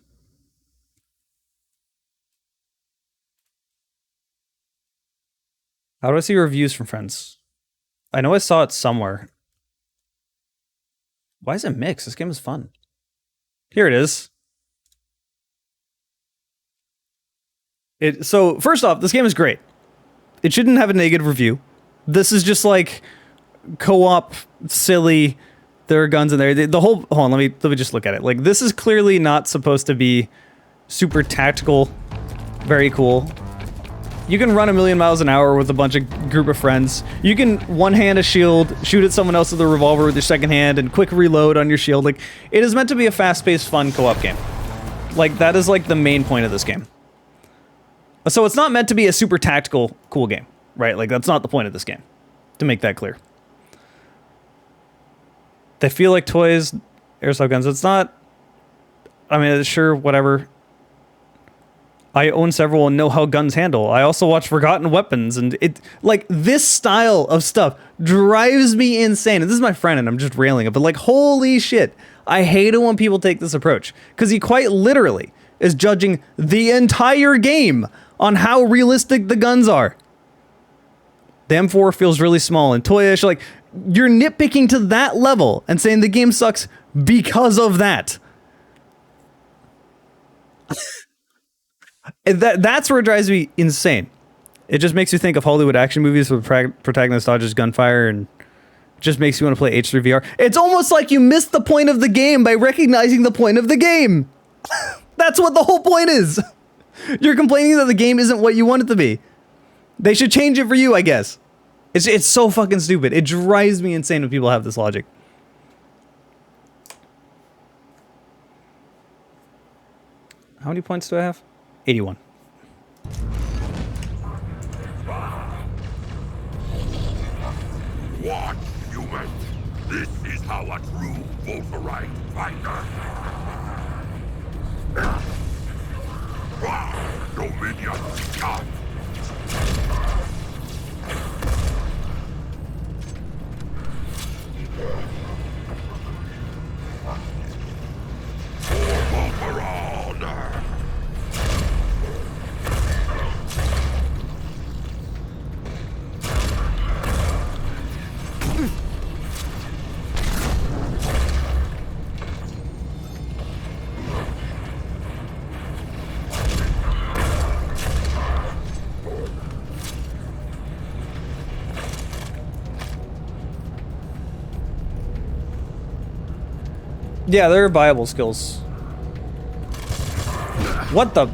How do I see reviews from friends? I know I saw it somewhere. Why is it mixed? This game is fun. Here it is. So, first off, this game is great. It shouldn't have a negative review. This is just like co-op, silly. There are guns in there. The whole... Hold on, let me just look at it. Like, this is clearly not supposed to be super tactical. Very cool. You can run 1,000,000 miles an hour with a bunch of group of friends. You can one-hand a shield, shoot at someone else with a revolver with your second hand, and quick reload on your shield. Like, it is meant to be a fast-paced, fun co-op game. Like, that is like the main point of this game. So it's not meant to be a super tactical, cool game, right? Like, that's not the point of this game, to make that clear. They feel like toys, airsoft guns. It's not... I mean, sure, whatever. I own several and know how guns handle. I also watch Forgotten Weapons, and it... Like, this style of stuff drives me insane. And this is my friend, and I'm just railing it, but like, holy shit. I hate it when people take this approach. Because he quite literally is judging the entire game on how realistic the guns are. The M4 feels really small and toyish. Like, you're nitpicking to that level and saying the game sucks because of that. That's where it drives me insane. It just makes you think of Hollywood action movies where the protagonist dodges gunfire and just makes you want to play H3 VR. It's almost like you missed the point of the game by recognizing the point of the game. That's what the whole point is. You're complaining that the game isn't what you want it to be. They should change it for you, I guess. It's so fucking stupid. It drives me insane when people have this logic. How many points do I have? 81. Watch, human. This is how a true Wolverine fighter. Dominion, come. Yeah, they're viable skills. What the?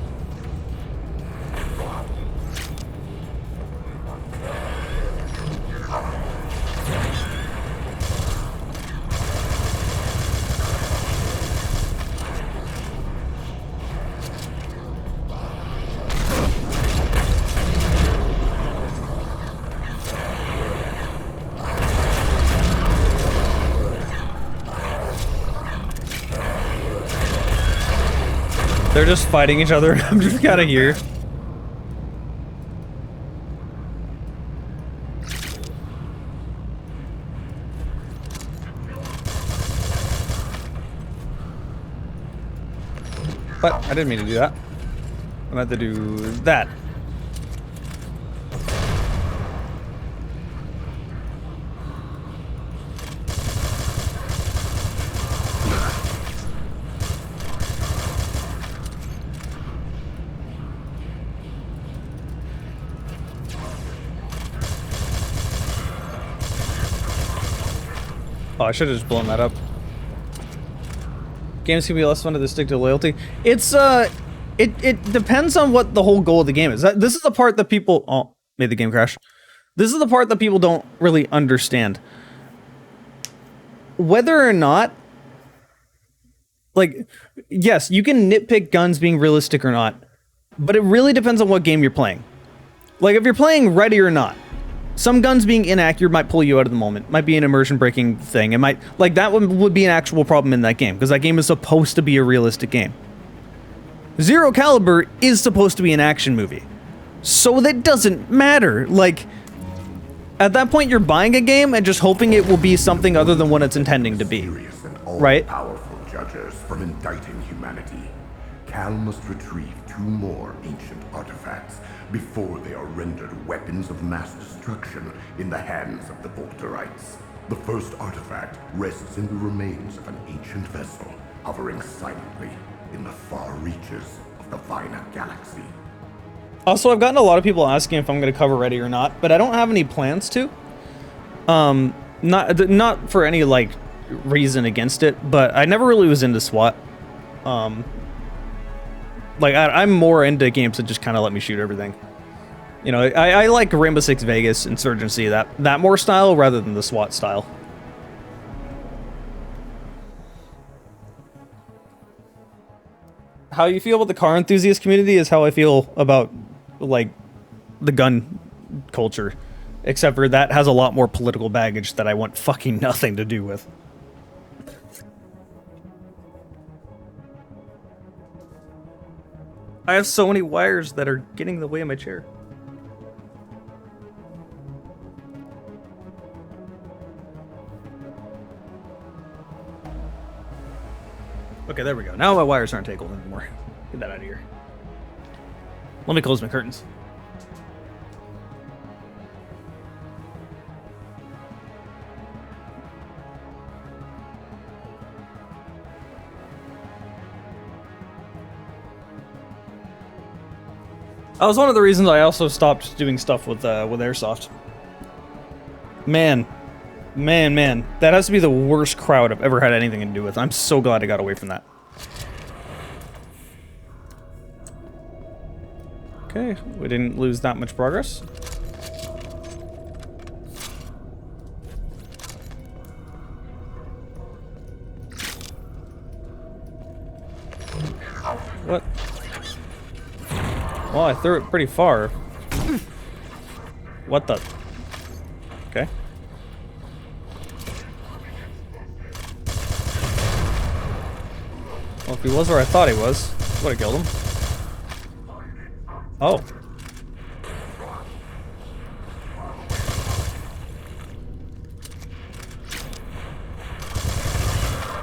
They're just fighting each other. I'm just kind of here. But I didn't mean to do that. I meant to do that. Oh, I should have just blown that up. Games can be less fun to stick to loyalty. It's it depends on what the whole goal of the game is. This is the part that people made the game crash. This is the part that people don't really understand. Whether or not, like, yes, you can nitpick guns being realistic or not, but it really depends on what game you're playing. Like, if you're playing Ready or Not, some guns being inaccurate might pull you out of the moment. Might be an immersion breaking thing. It might, like, that would be an actual problem in that game, because that game is supposed to be a realistic game. Zero Caliber is supposed to be an action movie. So that doesn't matter. Like, at that point you're buying a game and just hoping it will be something other than what it's intending to be. Right? Powerful judges from indicting humanity. Cal must retrieve 2 more ancient artifacts before they are rendered weapons of mass destruction in the hands of the Volterites. The first artifact rests in the remains of an ancient vessel, hovering silently in the far reaches of the Vina galaxy. Also, I've gotten a lot of people asking if I'm going to cover Ready or Not, but I don't have any plans to. Not for any, like, reason against it, but I never really was into SWAT. Like, I'm more into games that just kind of let me shoot everything. You know, I like Rainbow Six Vegas, Insurgency, that more style rather than the SWAT style. How you feel about the car enthusiast community is how I feel about, like, the gun culture. Except for that has a lot more political baggage that I want fucking nothing to do with. I have so many wires that are getting in the way of my chair. Okay, there we go. Now my wires aren't tangled anymore. Get that out of here. Let me close my curtains. That was one of the reasons I also stopped doing stuff with Airsoft. Man. That has to be the worst crowd I've ever had anything to do with. I'm so glad I got away from that. Okay, we didn't lose that much progress. What? Well, I threw it pretty far. What the? Okay. Well, if he was where I thought he was, would have killed him. Oh.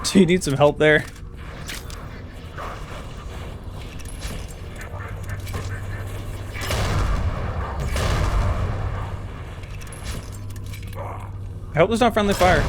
Do you need some help there? I hope there's not friendly fire.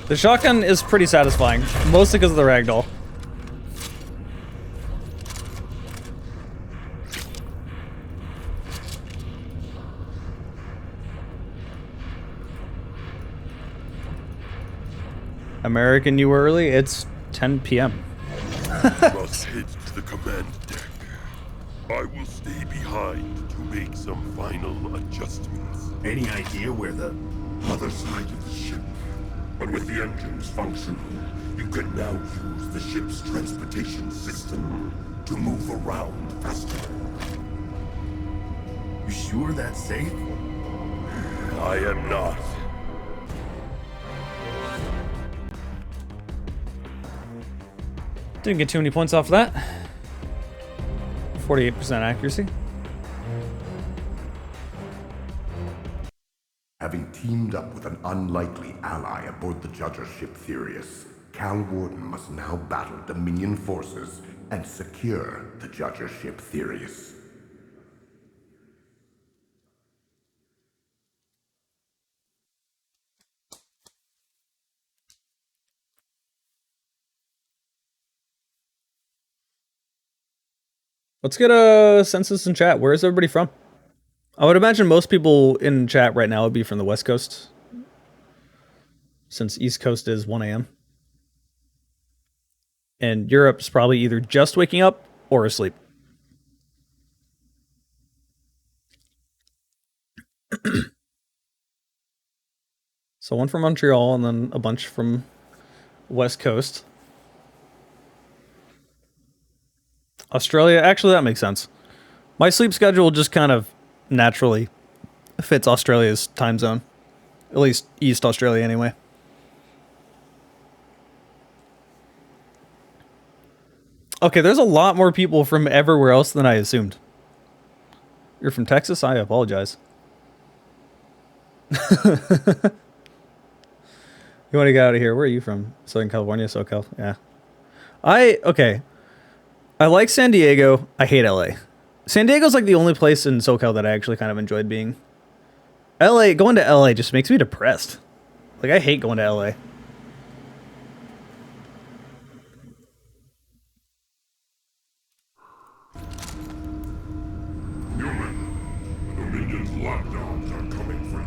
The shotgun is pretty satisfying, mostly because of the ragdoll. American, you were early? It's 10 p.m. Must head to the command deck. I will stay behind to make some final adjustments. Any idea where the Other side of the ship. But with the engines functional, you can now use the ship's transportation system to move around faster. You sure that's safe? I am not. Didn't get too many points off of that. 48% accuracy. Having teamed up with an unlikely ally aboard the Judger ship Therius, Cal Warden must now battle Dominion forces and secure the Judger ship Therius. Let's get a census in chat. Where is everybody from? I would imagine most people in chat right now would be from the West Coast, since East Coast is 1 a.m. And Europe's probably either just waking up or asleep. So one from Montreal and then a bunch from West Coast. Australia, actually that makes sense. My sleep schedule just kind of naturally fits Australia's time zone. At least East Australia anyway. Okay, there's a lot more people from everywhere else than I assumed. You're from Texas? I apologize. You want to get out of here? Where are you from? Southern California, SoCal? Yeah. Okay. I like San Diego. I hate LA. San Diego's like the only place in SoCal that I actually kind of enjoyed being. Going to LA just makes me depressed. Like, I hate going to LA. Dominion's lapdogs are coming for you.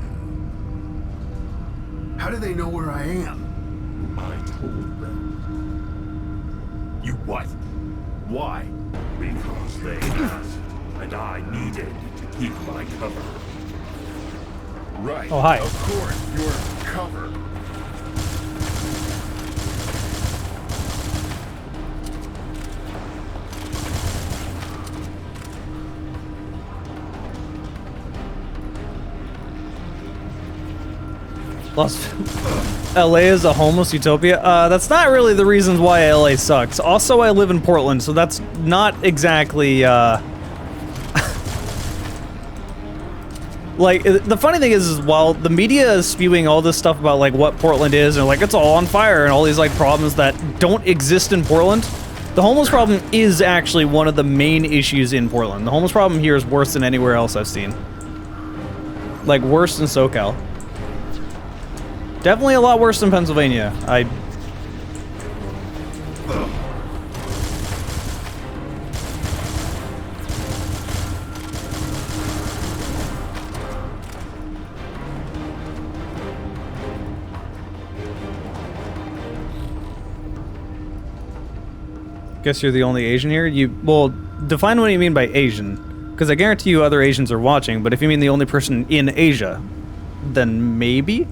How do they know where I am? I told them. You what? Why? Because they asked, and I needed to keep my cover. Right. Oh, hi. Of course, your cover. LA is a homeless utopia. That's not really the reasons why LA sucks. Also, I live in Portland, so that's not exactly, like, the funny thing is while the media is spewing all this stuff about, like, what Portland is, and, like, it's all on fire, and all these, like, problems that don't exist in Portland, the homeless problem is actually one of the main issues in Portland. The homeless problem here is worse than anywhere else I've seen. Like, worse than SoCal. Definitely a lot worse than Pennsylvania. Guess you're the only Asian here? Well, define what you mean by Asian. Because I guarantee you other Asians are watching, but if you mean the only person in Asia, then maybe?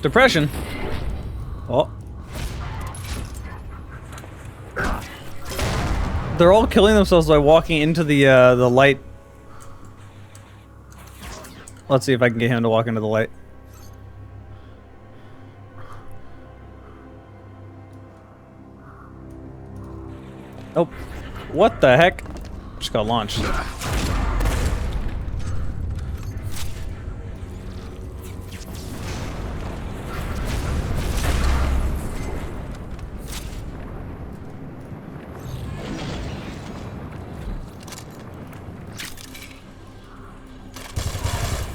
Depression. Oh. They're all killing themselves by walking into the light. Let's see if I can get him to walk into the light. Oh. What the heck? Just got launched.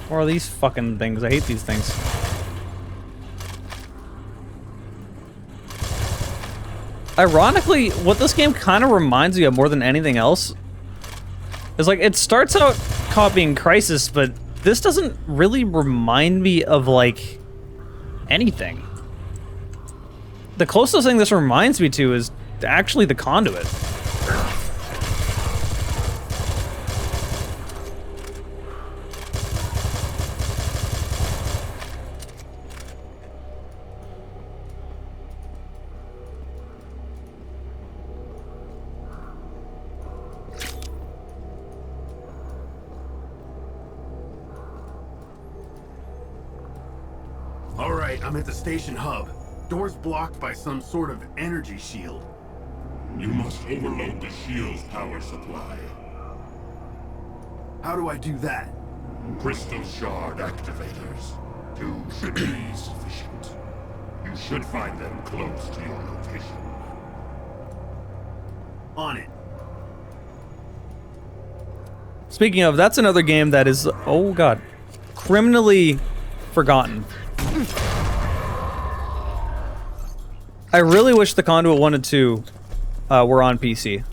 What are these fucking things? I hate these things. Ironically, what this game kind of reminds me of more than anything else is, like, it starts out copying Crisis, but this doesn't really remind me of, like, anything. The closest thing this reminds me to is actually the Conduit. All right, I'm at the station hub. Door's blocked by some sort of energy shield. You must overload the shield's power supply. How do I do that? Crystal shard activators. 2 should be sufficient. You should find them close to your location. On it. Speaking of, that's another game that is, oh god, criminally forgotten. I really wish the Conduit 1 and 2 were on PC.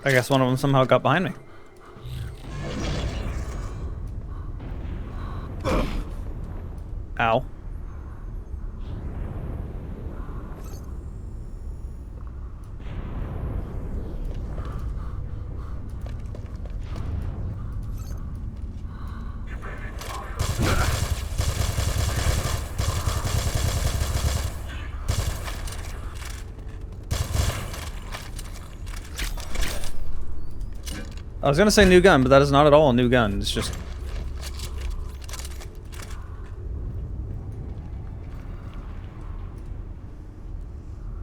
I guess one of them somehow got behind me. Ow. I was gonna say new gun, but that is not at all a new gun. It's just...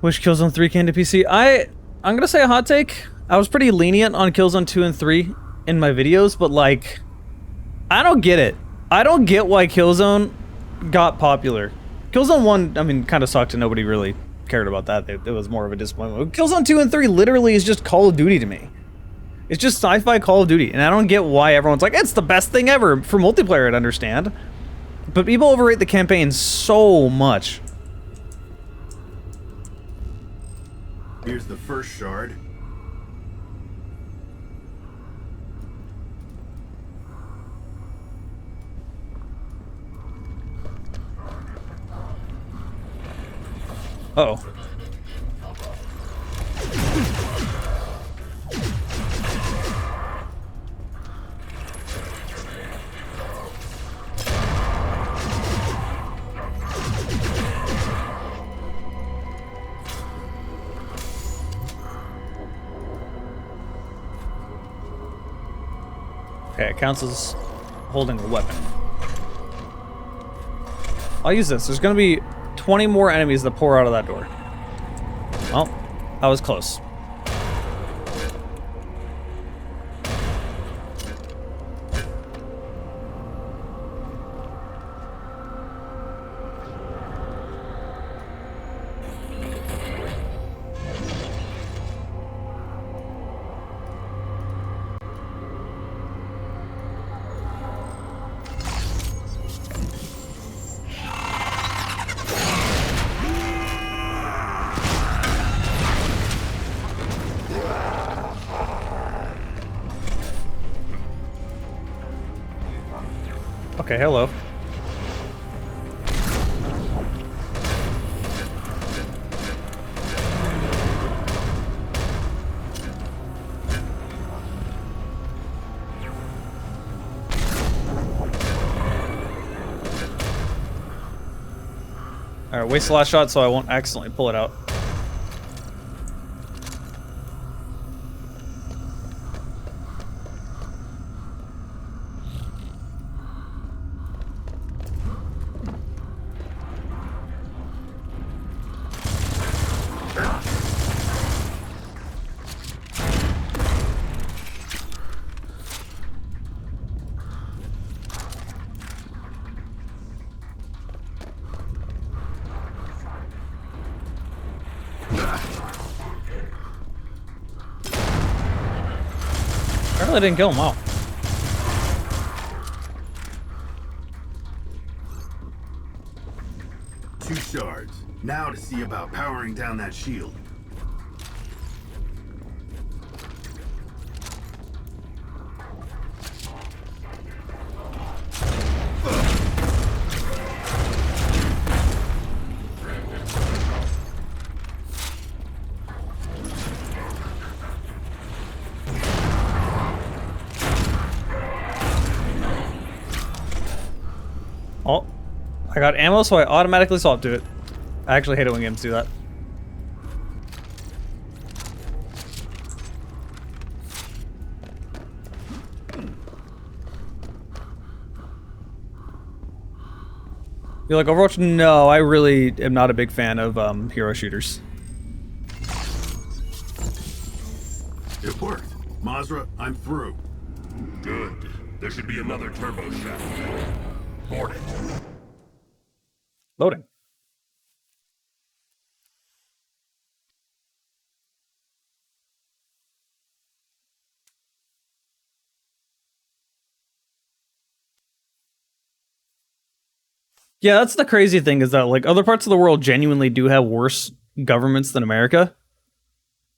Wish Killzone 3 came to PC. I'm gonna say a hot take. I was pretty lenient on Killzone 2 and 3 in my videos, but like, I don't get it. I don't get why Killzone got popular. Killzone 1, I mean, kind of sucked and nobody really cared about that. It was more of a disappointment. Killzone 2 and 3 literally is just Call of Duty to me. It's just sci-fi Call of Duty, and I don't get why everyone's like, it's the best thing ever. For multiplayer, I'd understand. But people overrate the campaign so much. Here's the first shard. Uh-oh. Okay, it counts as holding a weapon. I'll use this. There's gonna be 20 more enemies that pour out of that door. Well, that was close. Okay, hello. Alright, waste the last shot so I won't accidentally pull it out. Apparently I didn't kill him. Wow. Two shards. Now to see about powering down that shield. Oh, I got ammo, so I automatically swap to it. I actually hate it when games do that. You like Overwatch? No, I really am not a big fan of hero shooters. It worked. Mazra, I'm through. Good. There should be another turbo shaft. Board it. Loading. Yeah, that's the crazy thing is that like other parts of the world genuinely do have worse governments than America.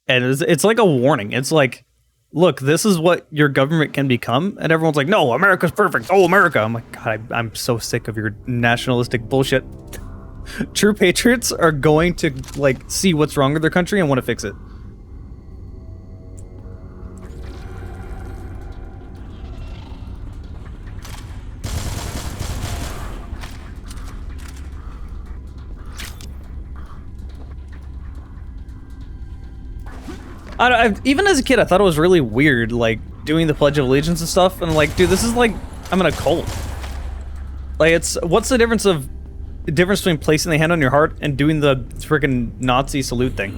And it's like a warning. It's like, look, this is what your government can become. And everyone's like, no, America's perfect. Oh, America. I'm like, God, I'm so sick of your nationalistic bullshit. True patriots are going to like see what's wrong with their country and want to fix it. Even as a kid, I thought it was really weird, like, doing the Pledge of Allegiance and stuff, and like, dude, this is like, I'm in a cult. Like, what's the difference between placing the hand on your heart and doing the freaking Nazi salute thing?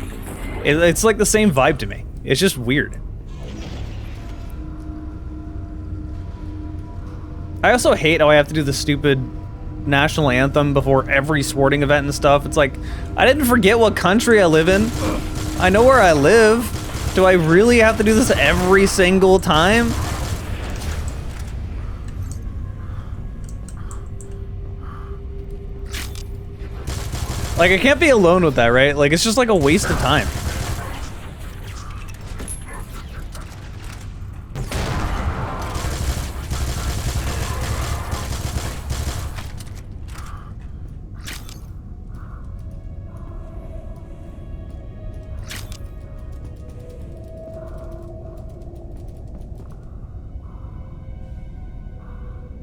It's like the same vibe to me. It's just weird. I also hate how I have to do the stupid national anthem before every sporting event and stuff. It's like, I didn't forget what country I live in. I know where I live. Do I really have to do this every single time? Like, I can't be alone with that, right? Like, it's just like a waste of time.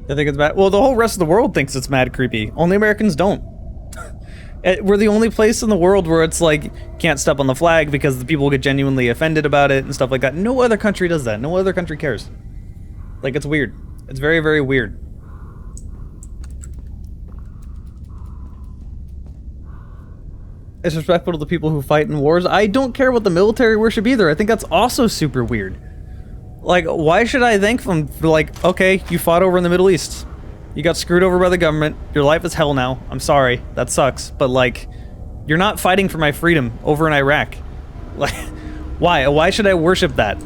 I think it's bad. Well, the whole rest of the world thinks it's mad creepy. Only Americans don't. We're the only place in the world where it's like, can't step on the flag because the people get genuinely offended about it and stuff like that. No other country does that. No other country cares. Like, it's weird. It's very, very weird. It's respectful to the people who fight in wars. I don't care what the military worship either. I think that's also super weird. Like, why should I thank them for, like, okay, you fought over in the Middle East. You got screwed over by the government. Your life is hell now. I'm sorry. That sucks. But, like, you're not fighting for my freedom over in Iraq. Like, why? Why should I worship that?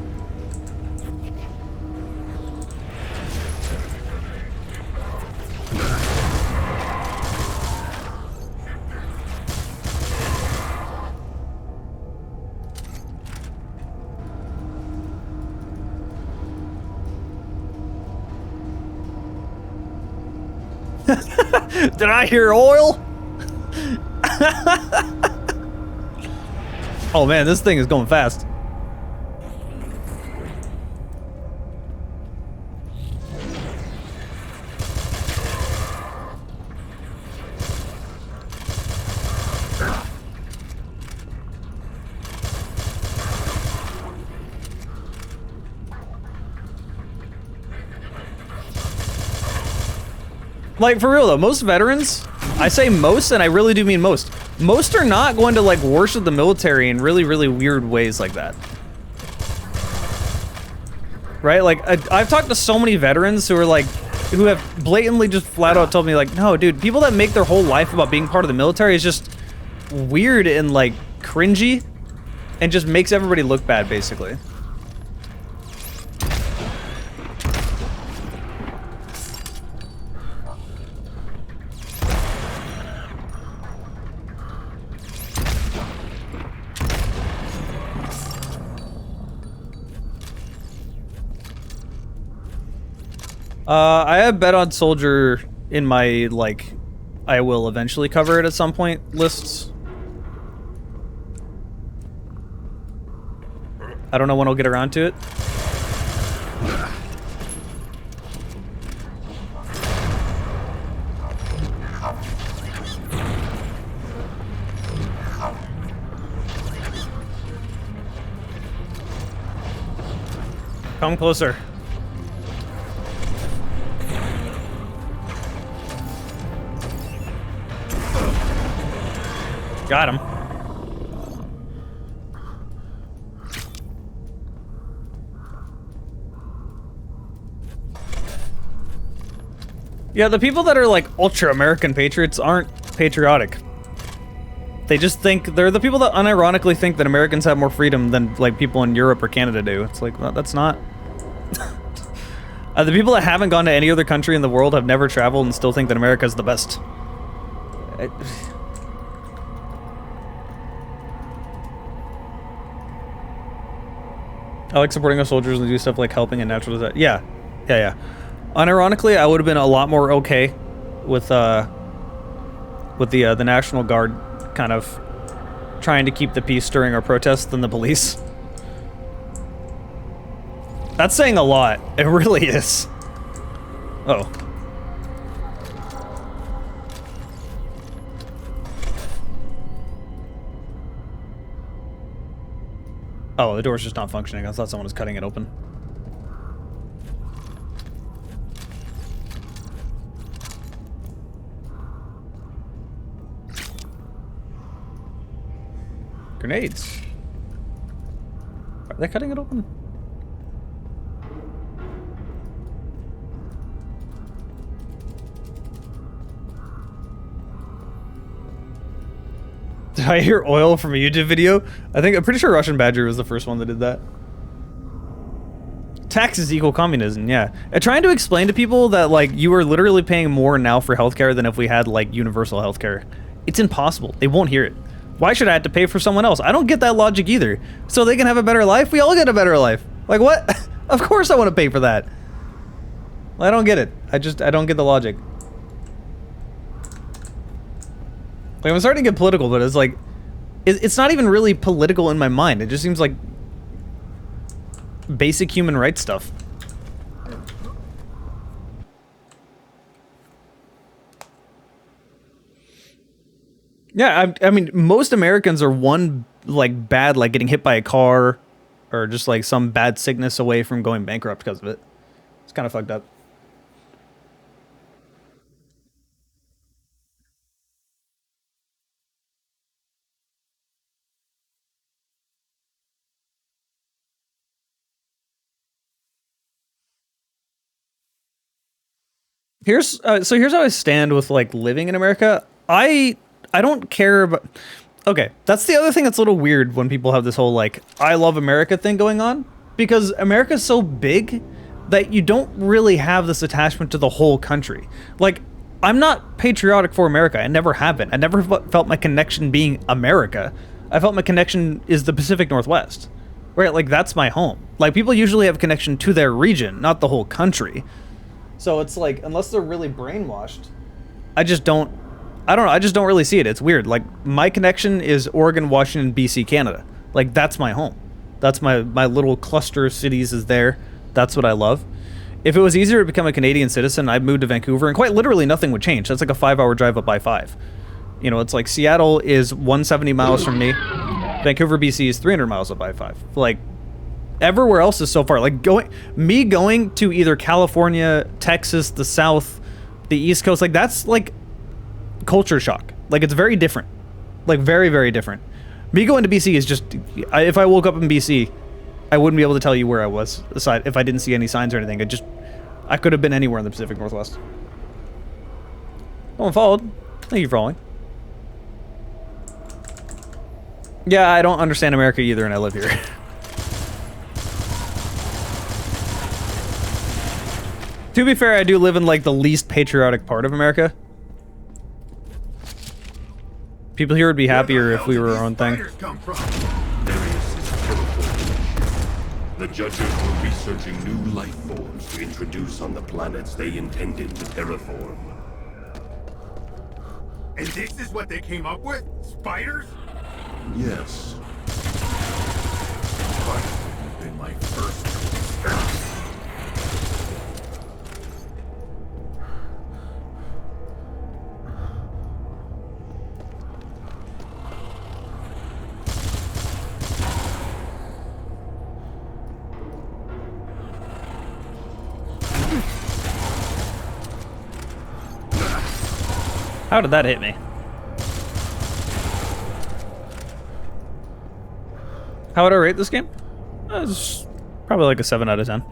Did I hear oil? Oh man, this thing is going fast. Like, for real though, most veterans, I say most, and I really do mean most are not going to, like, worship the military in really, really weird ways like that. Right? Like, I've talked to so many veterans who are, like, who have blatantly just flat out told me, like, no, dude, people that make their whole life about being part of the military is just weird and, like, cringy, and just makes everybody look bad, basically. I have bet on soldier in my, like, I will eventually cover it at some point lists. I don't know when I'll get around to it. Come closer. Got him. Yeah, the people that are like ultra American patriots aren't patriotic. They just think they're the people that unironically think that Americans have more freedom than like people in Europe or Canada do. It's like, well, that's not. The people that haven't gone to any other country in the world, have never traveled, and still think that America's the best. I like supporting our soldiers and do stuff like helping and natural disaster. Yeah. Unironically, I would have been a lot more okay with the National Guard kind of trying to keep the peace during our protests than the police. That's saying a lot. It really is. Oh. Oh, the door's just not functioning. I thought someone was cutting it open. Grenades. Are they cutting it open? Did I hear oil from a YouTube video? I'm pretty sure Russian Badger was the first one that did that. Taxes equal communism, yeah. Trying to explain to people that, like, you are literally paying more now for healthcare than if we had, like, universal healthcare. It's impossible. They won't hear it. Why should I have to pay for someone else? I don't get that logic either. So they can have a better life? We all get a better life. Like, what? Of course I want to pay for that. Well, I don't get it. I don't get the logic. Like, I'm starting to get political, but it's like, it's not even really political in my mind. It just seems like basic human rights stuff. Yeah, I mean, most Americans are one, like, bad, like, getting hit by a car or just, like, some bad sickness away from going bankrupt because of it. It's kind of fucked up. Here's how I stand with, like, living in America. I don't care about... Okay, that's the other thing that's a little weird when people have this whole, like, I love America thing going on. Because America's so big that you don't really have this attachment to the whole country. Like, I'm not patriotic for America. I never have been. I never felt my connection being America. I felt my connection is the Pacific Northwest. Right? Like, that's my home. Like, people usually have a connection to their region, not the whole country. So it's like, unless they're really brainwashed, I don't know, I just don't really see it. It's weird. Like, my connection is Oregon, Washington, BC, Canada. Like, that's my home. That's my little cluster of cities is there. That's what I love. If it was easier to become a Canadian citizen, I'd move to Vancouver, and quite literally nothing would change. That's like a 5-hour drive up I-5. You know, it's like Seattle is 170 miles from me. Vancouver, BC is 300 miles up I-5. Like, everywhere else is so far. Like, going to either California, Texas, the South, the East Coast, like, that's like culture shock. Like, it's very different. Like, very, very different. Me going to BC is just, if I woke up in BC, I wouldn't be able to tell you where I was, aside if I didn't see any signs or anything. I could have been anywhere in the Pacific Northwest. No one followed. Thank you for following. Yeah, I don't understand America either, and I live here. To be fair, I do live in, like, the least patriotic part of America. People here would be happier if we were our own thing. The judges were researching new life forms to introduce on the planets they intended to terraform. And this is what they came up with? Spiders? Yes. Spiders have been my first choice. How did that hit me? How would I rate this game? It's probably like a 7 out of 10.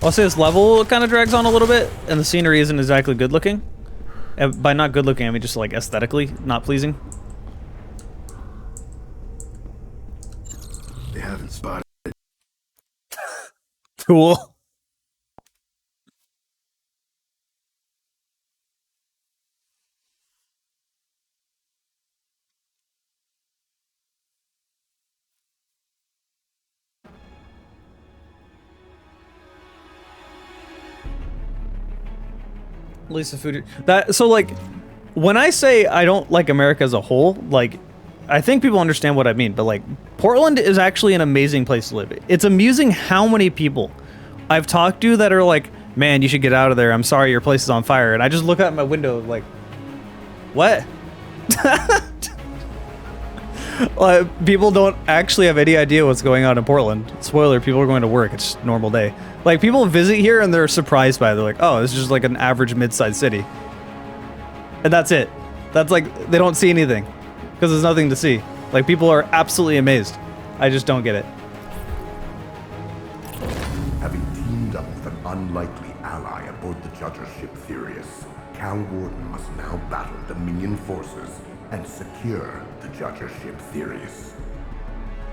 I'll say this level kind of drags on a little bit, and the scenery isn't exactly good looking. And by not good looking, I mean just like aesthetically not pleasing. They haven't spotted. Cool. At least the food that so like when I say I don't like America as a whole, like I think people understand what I mean, but like Portland is actually an amazing place to live. It's amusing how many people I've talked to that are like, man, you should get out of there. I'm sorry your place is on fire. And I just look out my window like, what? People don't actually have any idea what's going on in Portland. Spoiler, people are going to work. It's a normal day. Like, people visit here and they're surprised by it. They're like, oh, this is just like an average mid-sized city. And that's it. That's like, they don't see anything. Because there's nothing to see. Like, people are absolutely amazed. I just don't get it. Having teamed up with an unlikely ally aboard the Judger's ship Furious, Cal Warden must now battle Dominion forces and secure the Judger's ship Furious.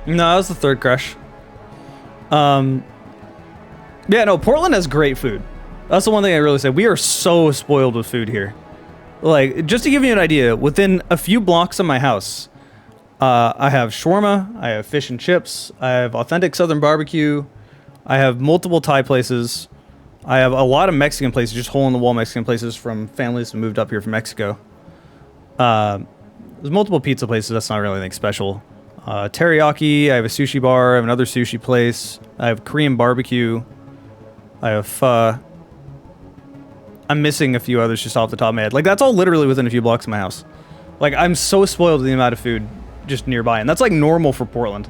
No, that was the third crush. Yeah, no, Portland has great food. That's the one thing I really say. We are so spoiled with food here. Like, just to give you an idea, within a few blocks of my house, I have shawarma, I have fish and chips, I have authentic Southern barbecue, I have multiple Thai places, I have a lot of Mexican places, just hole-in-the-wall Mexican places from families who moved up here from Mexico. There's multiple pizza places, that's not really anything special. Teriyaki, I have a sushi bar, I have another sushi place, I have Korean barbecue, I have pho. I'm missing a few others just off the top of my head. Like, that's all literally within a few blocks of my house. Like, I'm so spoiled with the amount of food just nearby, and that's like normal for Portland.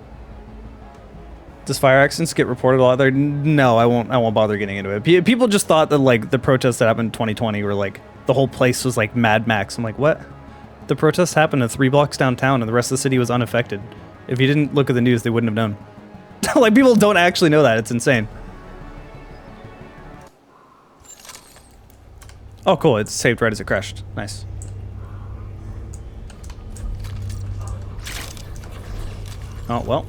Does fire accidents get reported a lot there? No, I won't bother getting into it. People just thought that, like, the protests that happened in 2020 were, like, the whole place was, like, Mad Max. I'm like, what? The protests happened at 3 blocks downtown, and the rest of the city was unaffected. If you didn't look at the news, they wouldn't have known. Like, people don't actually know that. It's insane. Oh, cool. It's saved right as it crashed. Nice. Oh, well.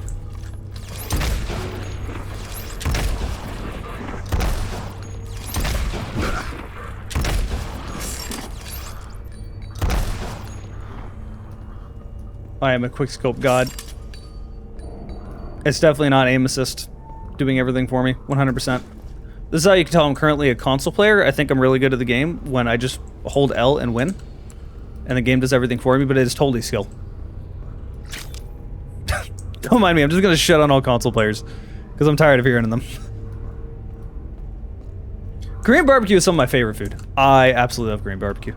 I am a quickscope god. It's definitely not aim assist doing everything for me, 100%. This is how you can tell I'm currently a console player. I think I'm really good at the game when I just hold L and win. And the game does everything for me, but it is totally skill. Don't mind me, I'm just gonna shit on all console players. Because I'm tired of hearing them. Korean barbecue is some of my favorite food. I absolutely love Korean barbecue.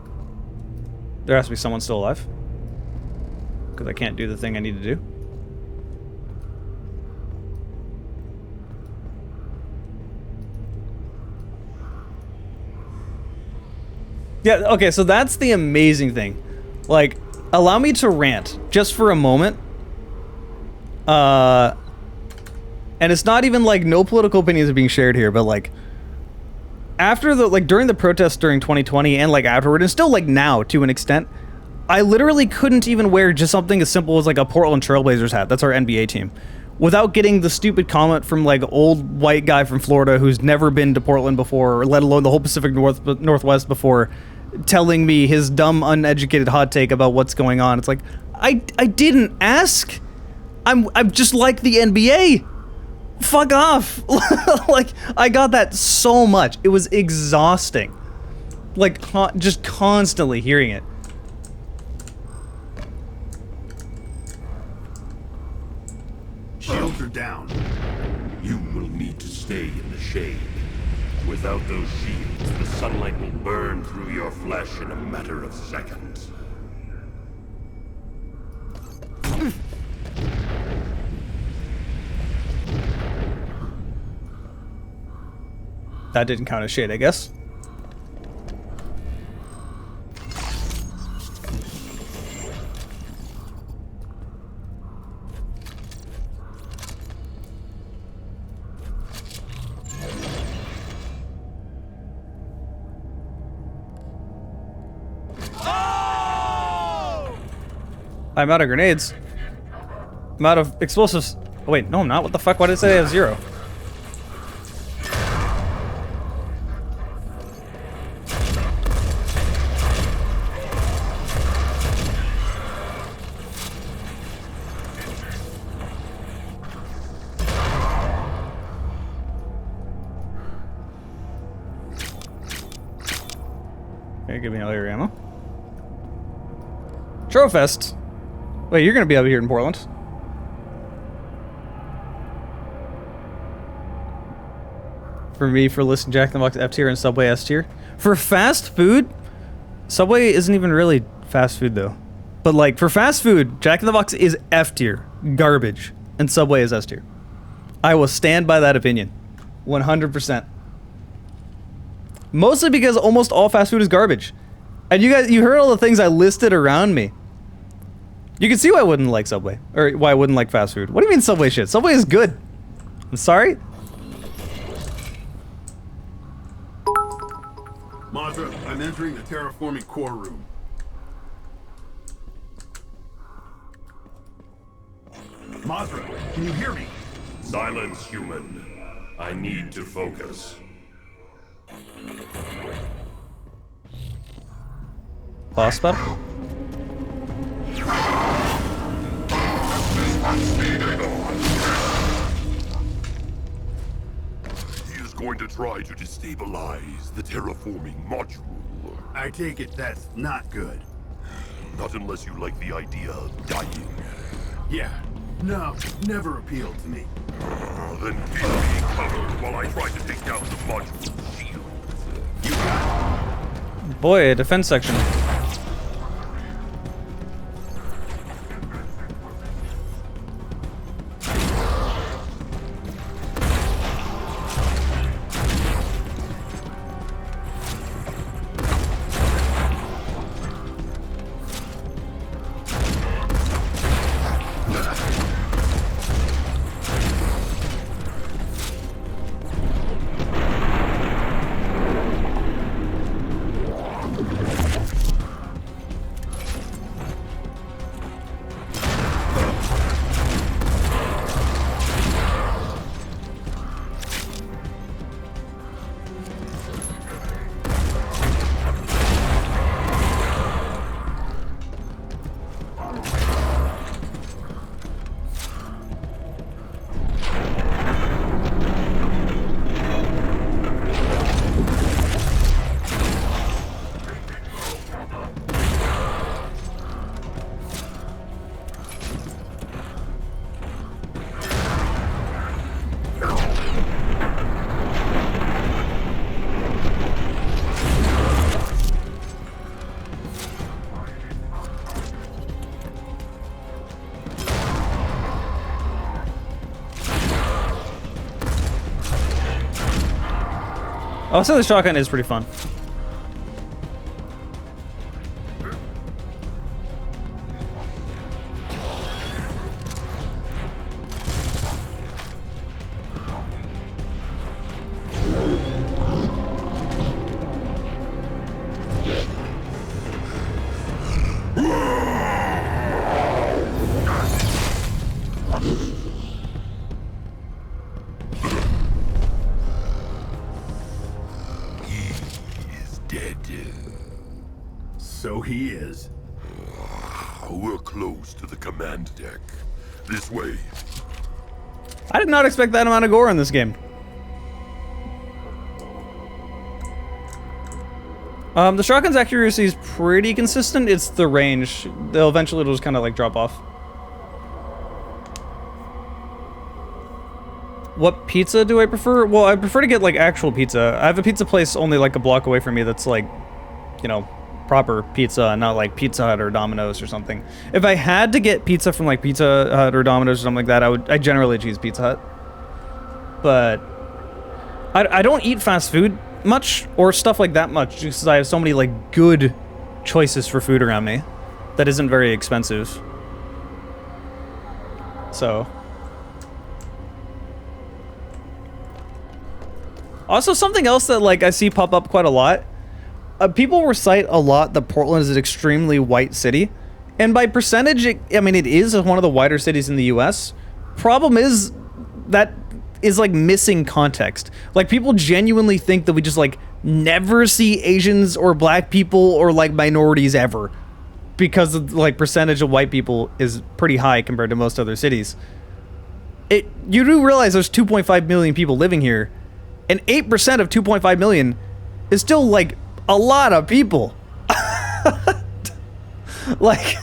There has to be someone still alive. Because I can't do the thing I need to do. Yeah, okay, so that's the amazing thing. Like, allow me to rant just for a moment. And it's not even like no political opinions are being shared here, but like after the during the protests during 2020 and like afterward, and still like now to an extent, I literally couldn't even wear just something as simple as like a Portland Trailblazers hat. That's our NBA team. Without getting the stupid comment from like old white guy from Florida who's never been to Portland before, or let alone the whole Pacific Northwest before, telling me his dumb, uneducated hot take about what's going on. It's like, I didn't ask. I'm just like the NBA. Fuck off. Like, I got that so much. It was exhausting. Like, just constantly hearing it. Shields are down. You will need to stay in the shade. Without those shields, the sunlight will burn through your flesh in a matter of seconds. That didn't count as shade, I guess. I'm out of grenades. I'm out of explosives. Oh, wait, no, I'm not. What the fuck? Why did it say I have 0? Okay, give me all your ammo. Trofest. Wait, you're gonna be up here in Portland. For me, for listing Jack in the Box F tier and Subway S tier. For fast food, Subway isn't even really fast food though. But like for fast food, Jack in the Box is F tier, garbage, and Subway is S tier. I will stand by that opinion, 100%. Mostly because almost all fast food is garbage, and you heard all the things I listed around me. You can see why I wouldn't like Subway, or why I wouldn't like fast food. What do you mean Subway shit? Subway is good. I'm sorry? Madra, I'm entering the terraforming core room. Madra, can you hear me? Silence, human. I need to focus. Boss spell? He is going to try to destabilize the terraforming module. I take it that's not good. Not unless you like the idea of dying. Yeah. No, never appealed to me. Then keep me covered while I try to take down the module shield. You got Boy, a defense section. I'll say the shotgun is pretty fun. So he is. We're close to the command deck. This way. I did not expect that amount of gore in this game. The shotgun's accuracy is pretty consistent. It's the range. They'll eventually it'll just kind of like drop off. What pizza do I prefer? Well, I prefer to get like actual pizza. I have a pizza place only like a block away from me that's like, you know, proper pizza, not like Pizza Hut or Domino's or something. If I had to get pizza from like Pizza Hut or Domino's or something like that, I generally choose Pizza Hut. But I don't eat fast food much or stuff like that much just because I have so many like good choices for food around me that isn't very expensive. So also something else that like I see pop up quite a lot. People recite a lot that Portland is an extremely white city, and by percentage, I mean it is one of the whiter cities in the U.S. Problem is that is like missing context. Like people genuinely think that we just like never see Asians or black people or like minorities ever, because of, like percentage of white people is pretty high compared to most other cities. You do realize there's 2.5 million people living here, and 8% of 2.5 million is still like a lot of people. Like,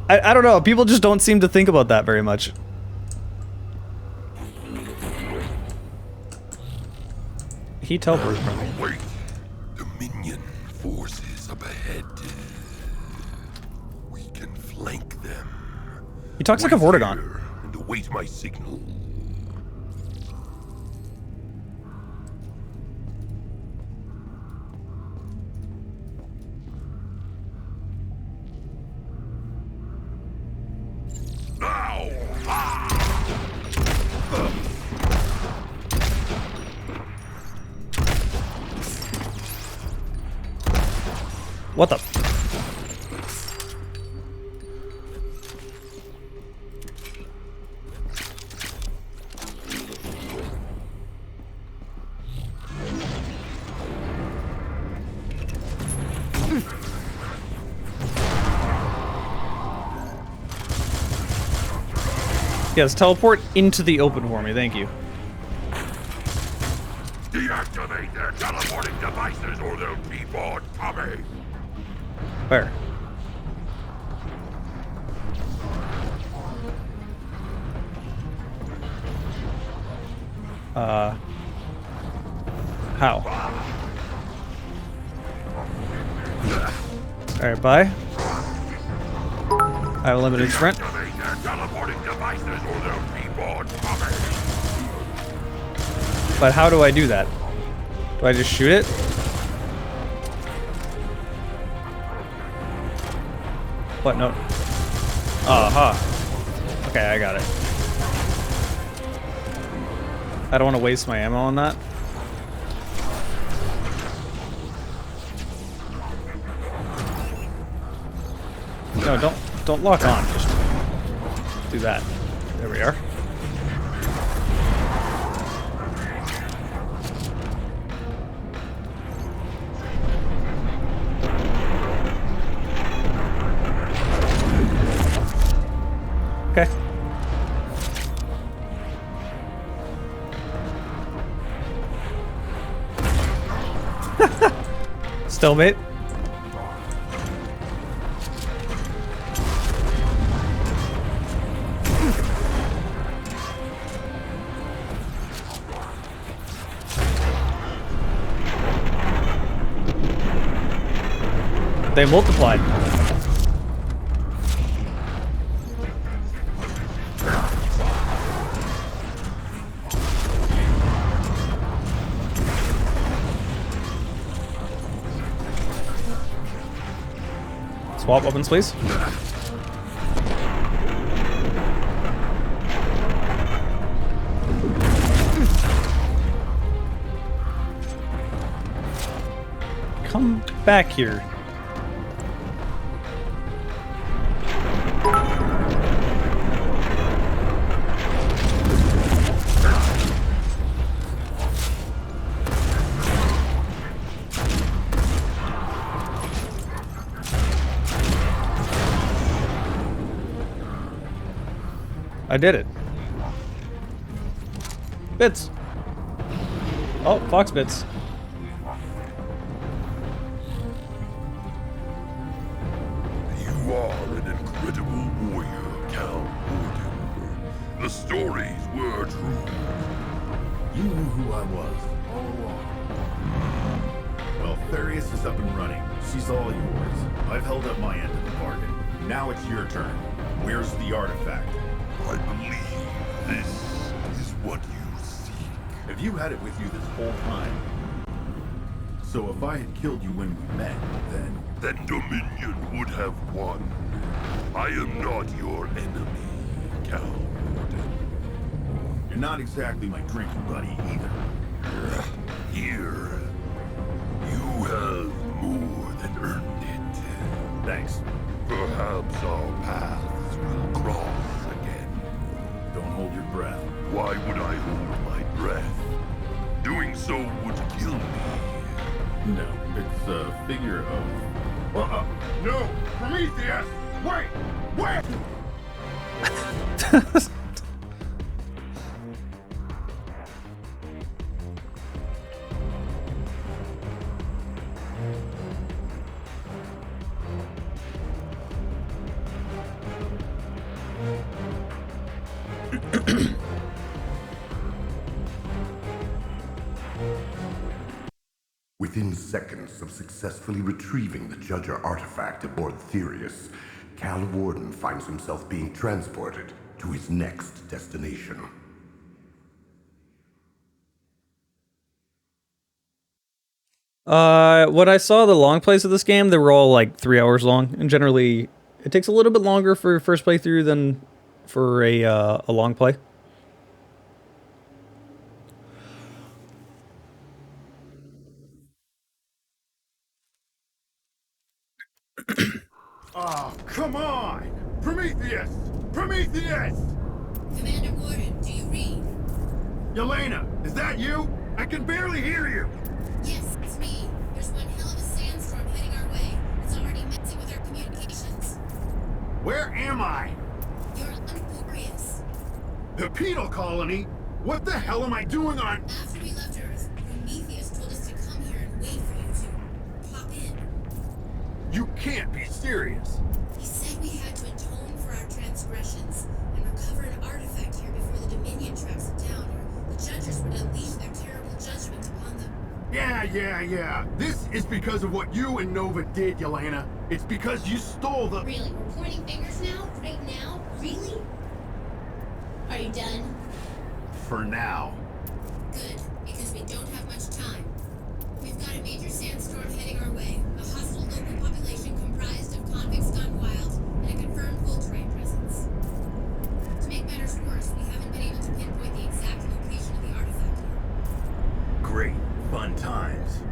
I don't know. People just don't seem to think about that very much. He teleported from me. Wait. Dominion forces up ahead. We can flank them. He talks like a Vortigaunt. Here and await my signal. What the? Yes, teleport into the open for me, thank you. Deactivate their teleporting devices or they'll keep on coming. Where? How? Alright, bye. I have a limited sprint. Deactivate their teleporting devices or they'll keep on coming. But how do I do that? Do I just shoot it? What? No. Aha. Okay, I got it. I don't want to waste my ammo on that. No, don't lock on. Just do that. There we are. Okay. Stalemate. They multiplied. Swap weapons, please. Come back here. I did it. Bits. Oh, Fox Bits. You are an incredible warrior, Cal Gordon. The stories were true. You knew who I was all along. Well, Therius is up and running. She's all yours. I've held up my end of the bargain. Now it's your turn. Where's the artifact? I believe this is what you seek. Have you had it with you this whole time? So if I had killed you when we met, then... Then Dominion would have won. I am not your enemy, Cal Gordon. You're not exactly my drinking buddy either. Here, you have more than earned it. Thanks. Perhaps our paths will cross again. Don't hold your breath. Why would I hold my breath? Doing so would kill me. No, it's a figure of... No! Prometheus! Wait! Wait! Within seconds of successfully retrieving the Judger artifact aboard Therius, Cal Warden finds himself being transported to his next destination. When I saw the long plays of this game, they were all like 3 hours long, and generally it takes a little bit longer for your first playthrough than for a long play. Oh, come on! Prometheus! Prometheus! Commander Gordon, do you read? Yelena, is that you? I can barely hear you! Yes, it's me. There's one hell of a sandstorm heading our way. It's already messing with our communications. Where am I? You're on Prometheus. The penal colony? What the hell am I doing on... After we left Earth, Prometheus told us to come here and wait for you to pop in. You can't be serious. He said we had to atone for our transgressions and recover an artifact here before the Dominion tracks it down, or the Judges would unleash their terrible judgment upon them. Yeah. This is because of what you and Nova did, Yelena. It's because you stole the... Really? We're pointing fingers now? Right now? Really? Are you done? For now. Good, because we don't have much time. We've got a major sandstorm heading our way, a hostile local population comprised of convicts gone wild, and a confirmed Voltrai presence. To make matters worse, we haven't been able to pinpoint the exact location of the artifact yet. Great. Fun times.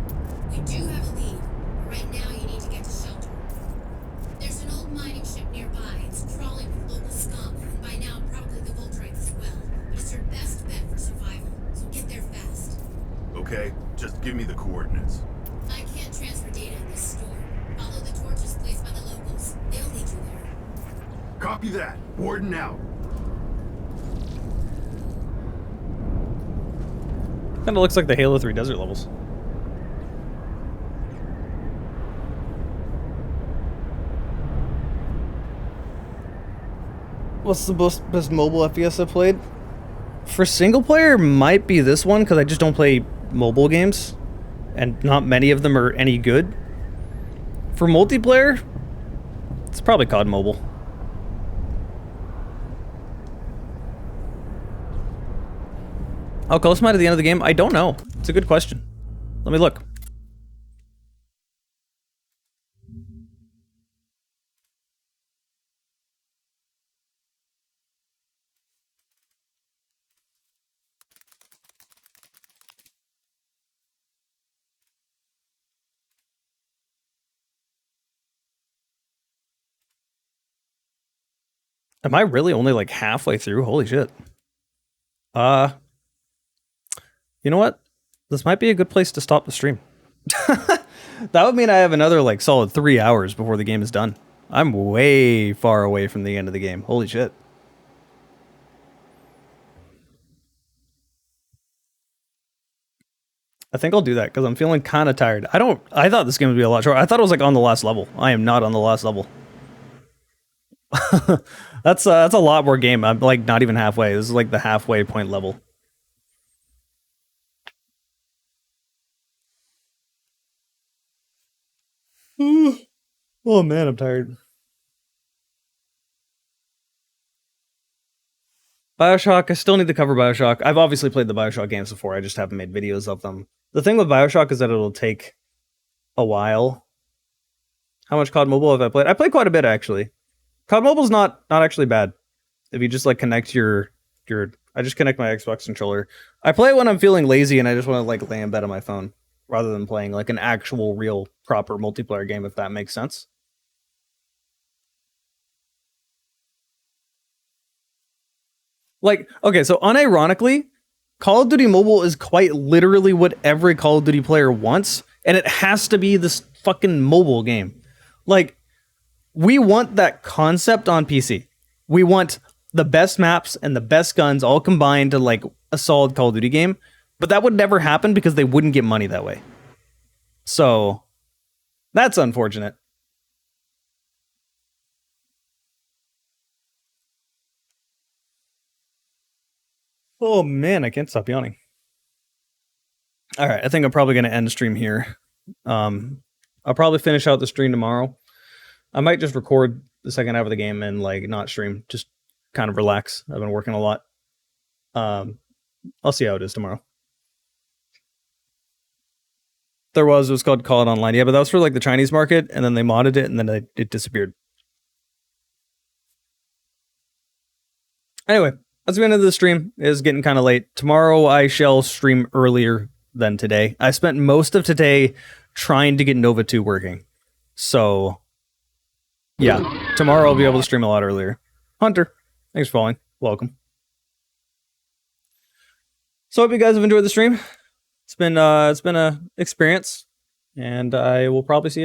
We do have a lead, but right now you need to get to shelter. There's an old mining ship nearby. It's crawling with local scum, and by now probably the Voltrites as well. But it's your best bet for survival, so get there fast. Okay, just give me the coordinates. I can't transfer data in this storm. Follow the torches placed by the locals. They'll lead you there. Copy that. Warden out. Kind of looks like the Halo 3 desert levels. What's the best mobile FPS I've played? For single player, might be this one, because I just don't play mobile games, and not many of them are any good. For multiplayer, it's probably COD Mobile. How close am I to the end of the game? I don't know. It's a good question. Let me look. Am I really only like halfway through? Holy shit. You know what? This might be a good place to stop the stream. That would mean I have another like solid 3 hours before the game is done. I'm way far away from the end of the game. Holy shit. I think I'll do that because I'm feeling kind of tired. I thought this game would be a lot shorter. I thought it was like on the last level. I am not on the last level. That's a lot more game. I'm like not even halfway. This is like the halfway point level. Oh man, I'm tired. BioShock, I still need to cover BioShock. I've obviously played the BioShock games before, I just haven't made videos of them. The thing with BioShock is that it'll take a while. How much COD Mobile have I played? I played quite a bit, actually. COD Mobile's not actually bad. If you just, like, connect your... I just connect my Xbox controller. I play it when I'm feeling lazy and I just want to, like, lay in bed on my phone, rather than playing, like, an actual, real, proper multiplayer game, if that makes sense. Like, okay, so unironically, Call of Duty Mobile is quite literally what every Call of Duty player wants, and it has to be this fucking mobile game. Like, we want that concept on PC. We want the best maps and the best guns all combined to, like, a solid Call of Duty game, but that would never happen because they wouldn't get money that way. So, that's unfortunate. Oh man, I can't stop yawning. All right, I think I'm probably going to end the stream here. I'll probably finish out the stream tomorrow. I might just record the second half of the game and like not stream, just kind of relax. I've been working a lot. I'll see how it is tomorrow. It was called Call It Online. Yeah, but that was for like the Chinese market, and then they modded it, and then it disappeared. Anyway, that's the end of the stream. It is getting kind of late. Tomorrow I shall stream earlier than today. I spent most of today trying to get N.O.V.A 2 working. So, yeah. Tomorrow I'll be able to stream a lot earlier. Hunter, thanks for following. Welcome. So I hope you guys have enjoyed the stream. It's been a experience, and I will probably see you